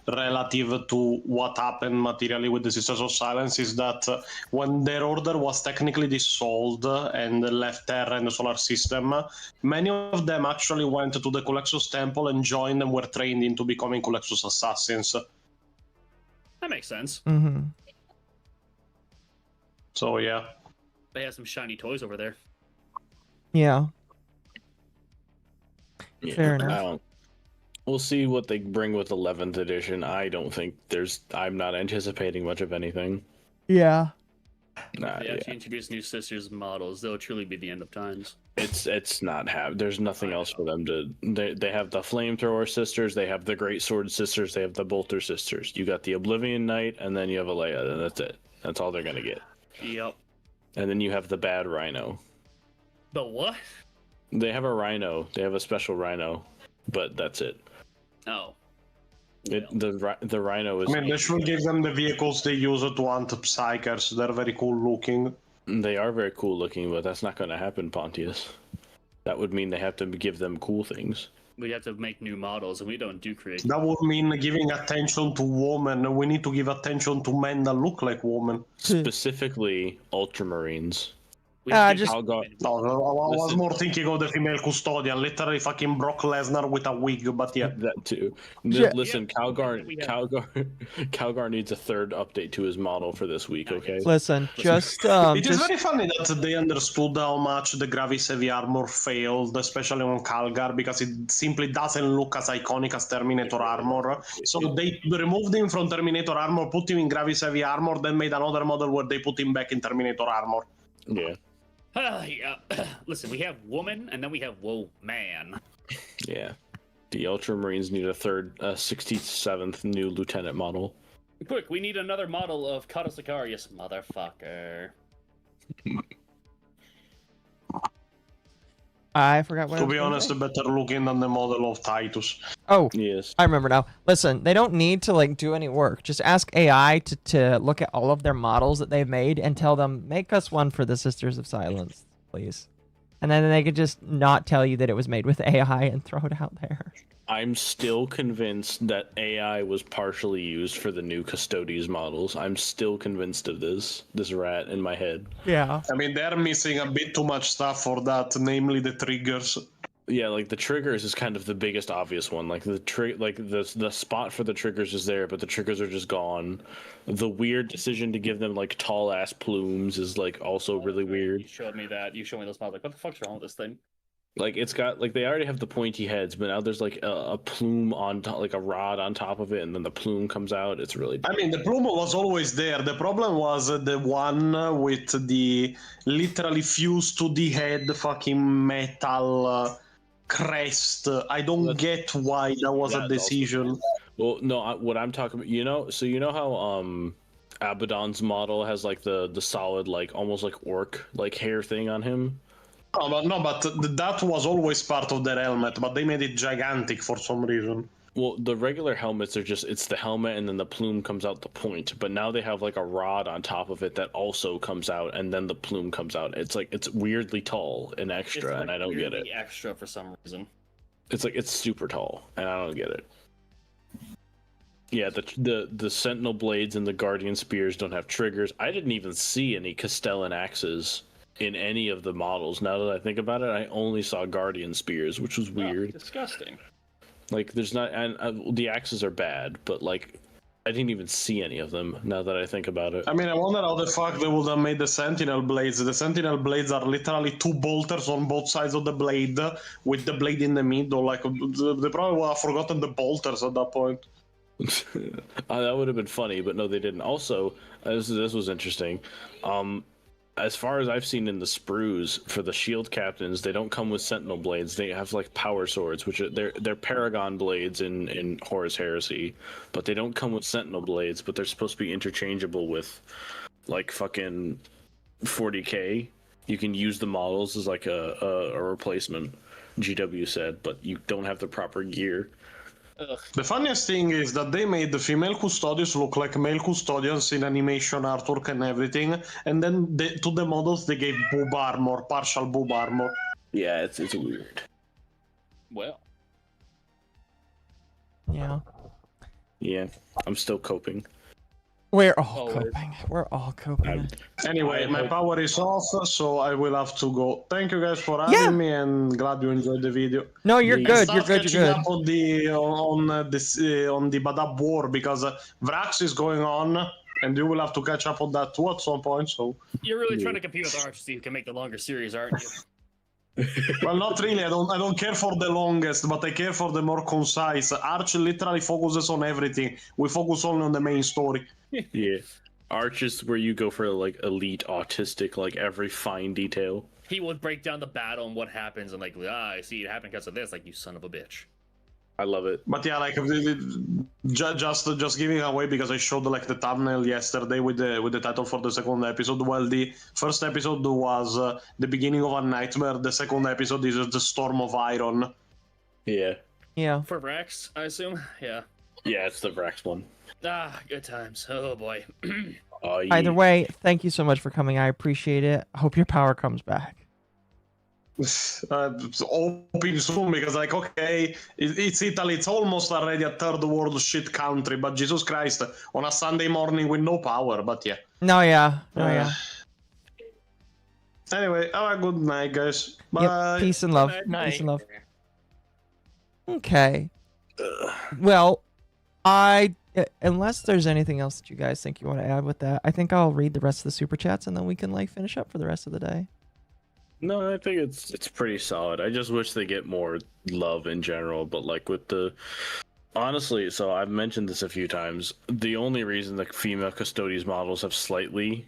relative to what happened materially with the Sisters of Silence is that when their order was technically dissolved and left Terra and the solar system, many of them actually went to the Colexus Temple and joined and were trained into becoming Colexus assassins. That makes sense. Mm-hmm. So yeah. They have some shiny toys over there. Yeah. Fair enough. We'll see what they bring with 11th edition. I don't think I'm not anticipating much of anything. Yeah. If they actually introduce new Sisters models, they'll truly be the end of times. It's not there's nothing else for them to. They have the Flamethrower Sisters, they have the Great Sword Sisters, they have the Bolter Sisters. You got the Oblivion Knight, and then you have Alea, and that's it. That's all they're gonna get. Yep. And then you have the Bad Rhino. The what? They have a Rhino. They have a special Rhino, but that's it. Oh. The Rhino is. I mean, they should give them the vehicles they use to hunt Psykers. They're very cool looking. They are very cool looking, but that's not going to happen, Pontius. That would mean they have to give them cool things. We have to make new models, and we don't do create. That would mean giving attention to women. We need to give attention to men that look like women. Specifically, Ultramarines. I was more thinking of the female custodian, literally fucking Brock Lesnar with a wig, but yeah. That too. Listen, Calgar needs a 3rd update to his model for this week, okay? Listen, just... it is very funny that they understood how much the Gravis Heavy Armor failed, especially on Calgar, because it simply doesn't look as iconic as Terminator Armor. So they removed him from Terminator Armor, put him in Gravis Heavy Armor, then made another model where they put him back in Terminator Armor. Yeah. Listen, we have woman, and then we have man. Yeah. The Ultramarines need a 67th new lieutenant model. Quick, we need another model of Kata Sicarius, motherfucker. I forgot what. To be honest, better looking than the model of Titus. Oh, yes. I remember now. Listen, they don't need to like do any work. Just ask AI to look at all of their models that they've made and tell them, make us one for the Sisters of Silence, please. And then they could just not tell you that it was made with AI and throw it out there. I'm still convinced that AI was partially used for the new Custodes models. I'm still convinced of this rat in my head. Yeah. I mean, they're missing a bit too much stuff for that, namely the triggers. Yeah, like the triggers is kind of the biggest obvious one. Like the spot for the triggers is there, but the triggers are just gone. The weird decision to give them like tall ass plumes is like also really weird. You showed me that. You showed me those models. Like, what the fuck's wrong with this thing? Like it's got like they already have the pointy heads, but now there's like a plume on top, like a rod on top of it, and then the plume comes out. It's really. I mean, the plume was always there. The problem was the one with the literally fused to the head fucking metal crest. I don't get why that was a decision. Well, no, what I'm talking about, you know how Abaddon's model has like the solid like almost like orc like hair thing on him. No, but that was always part of their helmet, but they made it gigantic for some reason. Well, the regular helmets are it's the helmet and then the plume comes out the point, but now they have like a rod on top of it that also comes out and then the plume comes out. It's like, it's weirdly tall and extra, like and I don't get it. Extra for some reason. It's like, it's super tall, and I don't get it. Yeah, the Sentinel blades and the Guardian spears don't have triggers. I didn't even see any Castellan axes in any of the models. Now that I think about it, I only saw Guardian spears, which was weird. Disgusting. Like, there's not, and the axes are bad, but like, I didn't even see any of them. Now that I think about it, I mean, I wonder how the fuck they would have made the Sentinel blades. The Sentinel blades are literally two bolters on both sides of the blade, with the blade in the middle. Like, they probably would have forgotten the bolters at that point. That would have been funny, but no, they didn't. Also, this was interesting. As far as I've seen in the sprues for the shield captains, they don't come with Sentinel blades. They have like power swords, which are they're Paragon blades in Horus Heresy, but they don't come with Sentinel blades. But they're supposed to be interchangeable with like fucking 40k. You can use the models as like a replacement. GW said, but you don't have the proper gear. Ugh. The funniest thing is that they made the female custodians look like male custodians in animation, artwork, and everything, and then to the models they gave boob armor, partial boob armor. Yeah, it's weird. Well. Yeah. Yeah, I'm still coping. We're all coping. We're all coping. Anyway, my power is off, so I will have to go. Thank you guys for having me, and glad you enjoyed the video. No, you're good. You're good. You're good. Up on the Badab war because Vrax is going on, and you will have to catch up on that too at some point. So you're really trying to compete with Arch, so you can make the longer series, aren't you? Well, not really. I don't care for the longest, but I care for the more concise. Arch literally focuses on everything. We focus only on the main story. Yeah, Arch is where you go for like elite autistic, like every fine detail. He would break down the battle and what happens, and like, I see it happened because of this. Like, you son of a bitch. I love it. But yeah, like just giving away because I showed like the thumbnail yesterday with the title for the second episode. Well, the first episode was the beginning of a nightmare. The second episode is the Storm of Iron. Yeah. Yeah. For Vrax, I assume. Yeah. Yeah, it's the Vrax one. Ah, good times. Oh boy. Either way, thank you so much for coming. I appreciate it. I hope your power comes back. Hoping soon because like okay, it's Italy. It's almost already a third world shit country. But Jesus Christ, on a Sunday morning with no power. But yeah. No, yeah. No, yeah. Anyway, have a good night, guys. Bye. Yep, peace and love. Night. Peace and love. Okay. Well, unless there's anything else that you guys think you want to add with that, I think I'll read the rest of the super chats and then we can like finish up for the rest of the day. No, I think it's pretty solid. I just wish they get more love in general, but like with the honestly, so I've mentioned this a few times. The only reason the female Custodes models have slightly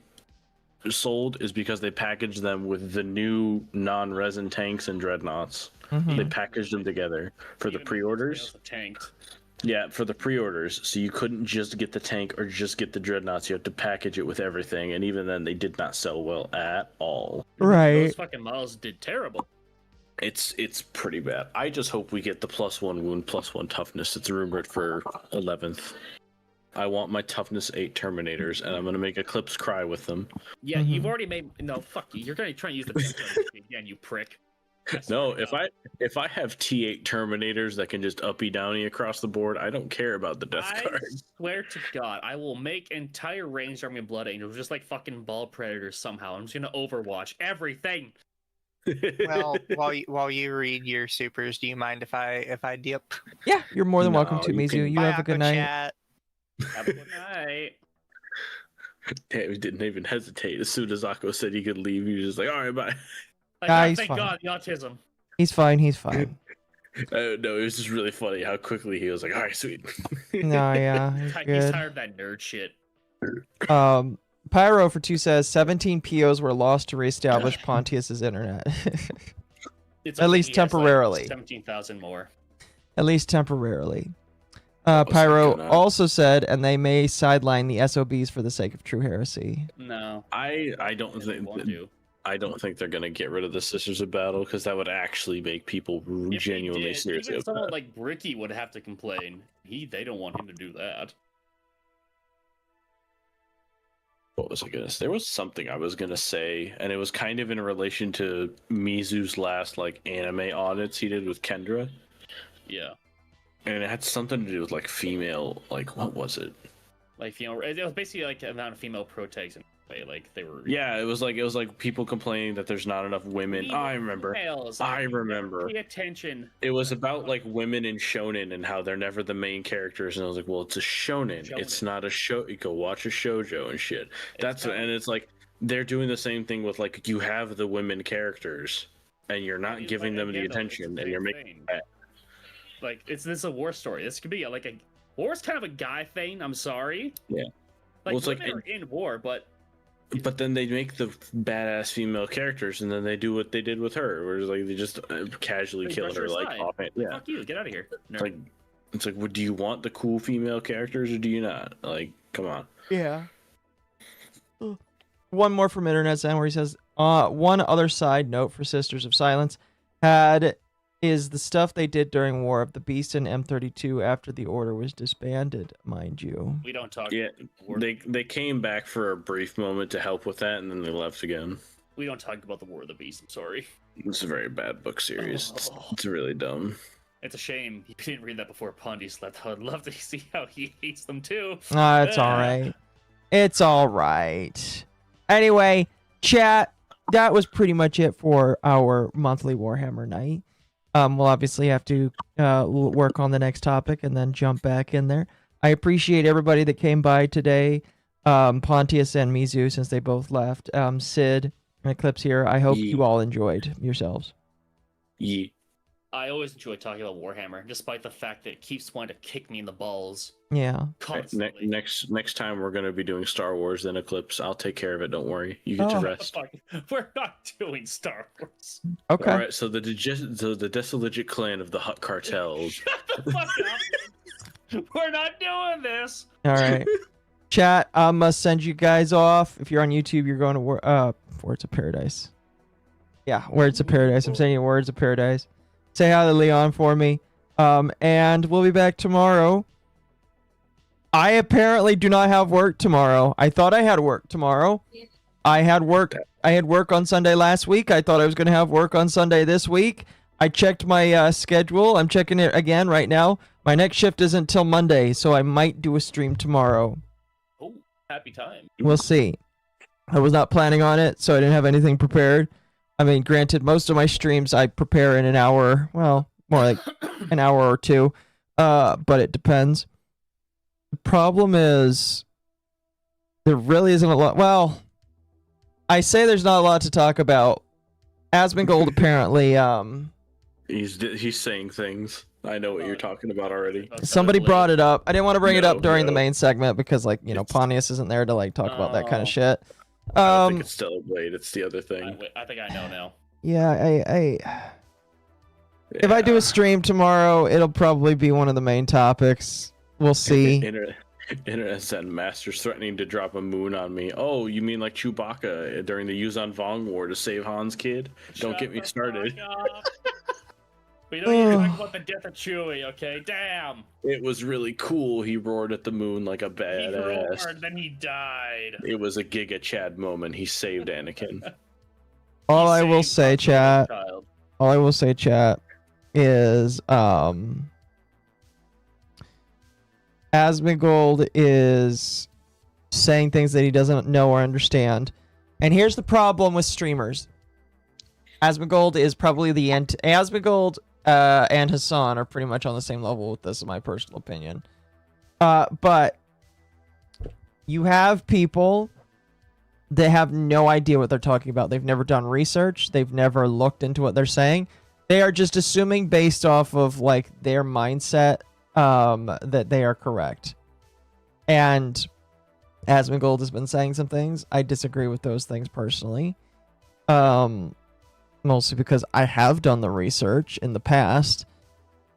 sold is because they packaged them with the new non-resin tanks and dreadnoughts. Mm-hmm. They packaged them together for the pre-orders. Tanked. Yeah, for the pre-orders, so you couldn't just get the tank or just get the dreadnoughts. You had to package it with everything, and even then, they did not sell well at all. Right. Those fucking models did terrible. It's pretty bad. I just hope we get the +1 wound, +1 toughness. It's rumored for 11th. I want my toughness 8 Terminators, and I'm gonna make Eclipse cry with them. Yeah, you've already made. No, fuck you. You're gonna try and use the again, you prick. No, if I have T8 Terminators that can just uppy downy across the board, I don't care about the death card. I swear to God, I will make entire ranged army of Blood Angels just like fucking ball predators somehow. I'm just gonna Overwatch everything. Well, while you read your supers, do you mind if I dip? Yeah, you're more than welcome to, Mizu. You have a good night. Chat. Have a good night. Damn, he didn't even hesitate. As soon as Akko said he could leave, he was just like, all right, bye. Like, thank God, the autism. He's fine. He's fine. No, it was just really funny how quickly he was like, all right, sweet. No, yeah, he's He's tired of that nerd shit. Pyro for 2 says 17 POs were lost to reestablish Pontius's internet. At least temporarily. 17,000 more. At least temporarily. Pyro also said, and they may sideline the SOBs for the sake of true heresy. No, I don't think they're gonna get rid of the Sisters of Battle because that would actually make people genuinely serious. Even someone like Bricky would have to complain. They don't want him to do that. What was I gonna say? There was something I was gonna say, and it was kind of in relation to Mizu's last like anime audits he did with Kendra. Yeah. And it had something to do with like female, like what was it? Like, you know, it was basically like the amount of female protags in a way. Like they were. Yeah, it was like people complaining that there's not enough women. I remember. I remember. Pay attention. It was about like women in shonen and how they're never the main characters, and I was like, well, it's a shonen. It's not a show. You go watch a shoujo and shit. And it's like they're doing the same thing with like you have the women characters and you're not giving them the attention, and you're making that. Like this is a war story. This could be like a war's kind of a guy thing. I'm sorry. Yeah. Like, well, it's like they're in war, but then they make the badass female characters, and then they do what they did with her, where it's like they just casually kill her, like offhand. Yeah. Fuck you, get out of here. It's like, well, do you want the cool female characters or do you not? Like, come on. Yeah. One more from Internet Zen where he says, one other side note for Sisters of Silence is the stuff they did during War of the Beast and M32 after the Order was disbanded, mind you. We don't talk. Yeah, they came back for a brief moment to help with that, and then they left again. We don't talk about the War of the Beast. I'm sorry. It's a very bad book series. It's really dumb. It's a shame you didn't read that before Pondy slept. I would love to see how he hates them too. It's all right. It's all right. Anyway, chat, that was pretty much it for our monthly Warhammer night. We'll obviously have to work on the next topic and then jump back in there. I appreciate everybody that came by today. Pontius and Mizu, since they both left. Sid and Eclipse here. I hope you all enjoyed yourselves. Yeah. I always enjoy talking about Warhammer, despite the fact that it keeps wanting to kick me in the balls. Yeah. Constantly. Next time we're going to be doing Star Wars, then Eclipse. I'll take care of it. Don't worry. You get to rest. We're not doing Star Wars. Okay. All right. So the Desolate Clan of the Hutt Cartels. Shut the fuck up. We're not doing this. All right. Chat, I must send you guys off. If you're on YouTube, you're going to Words of Paradise. Yeah, Words of Paradise. I'm saying Words of Paradise. Say hi to Leon for me. And we'll be back tomorrow. I apparently do not have work tomorrow. I thought I had work tomorrow. I had work on Sunday last week. I thought I was going to have work on Sunday this week. I checked my schedule. I'm checking it again right now. My next shift isn't till Monday, so I might do a stream tomorrow. Oh, happy time. We'll see. I was not planning on it, so I didn't have anything prepared. I mean, granted, most of my streams I prepare in an hour. Well, more like an hour or two. But it depends. The problem is there really isn't a lot. Well, I say there's not a lot to talk about. Asmongold apparently. He's saying things. I know what you're talking about already. Somebody brought it up. I didn't want to bring it up during the main segment because, like, you know, Pontius isn't there to like talk about that kind of shit. I don't think it's Stellar Blade. It's the other thing. I think I know now. Yeah, if I do a stream tomorrow, it'll probably be one of the main topics. We'll see. Internet Zen Masters threatening to drop a moon on me. Oh, you mean like Chewbacca during the Yuzan Vong War to save Han's kid? Don't get me started. We don't even talk about the death of Chewie, okay? Damn. It was really cool. He roared at the moon like a badass. He roared, then he died. It was a Giga Chad moment. He saved Anakin. All I will say, chat. Is Asmongold is saying things that he doesn't know or understand. And here's the problem with streamers. Asmongold is probably the end. Asmongold and Hassan are pretty much on the same level with this, in my personal opinion. But you have people that have no idea what they're talking about. They've never done research. They've never looked into what they're saying. They are just assuming based off of like their mindset that they are correct. And Asmongold has been saying some things. I disagree with those things personally. Mostly because I have done the research in the past.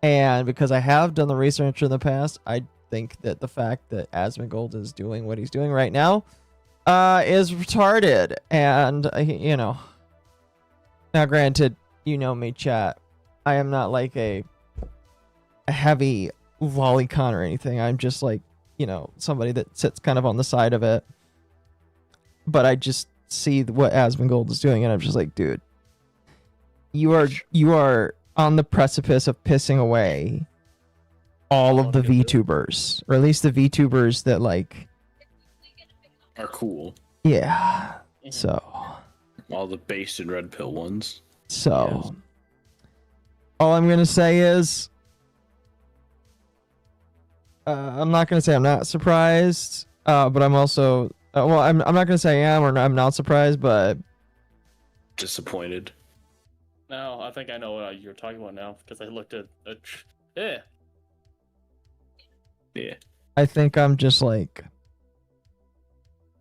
And because I have done the research in the past, I think that the fact that Asmongold is doing what he's doing right now is retarded. And, you know. Now, granted, you know me, chat. I am not like a heavy lolicon or anything. I'm just like, you know, somebody that sits kind of on the side of it. But I just see what Asmongold is doing, and I'm just like, dude, you are on the precipice of pissing away all of the VTubers, or at least the VTubers that like are cool. Yeah. So all the based and red pill ones. So all I'm gonna say is I'm not gonna say I'm not surprised, but I'm also well, I'm not gonna say I am or I'm not surprised, but disappointed. No, I think I know what you're talking about now because I looked at yeah. I think I'm just like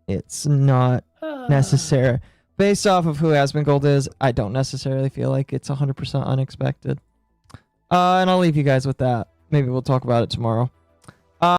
it's not necessary. Based off of who Asmongold is, I don't necessarily feel like it's 100% unexpected. And I'll leave you guys with that. Maybe we'll talk about it tomorrow.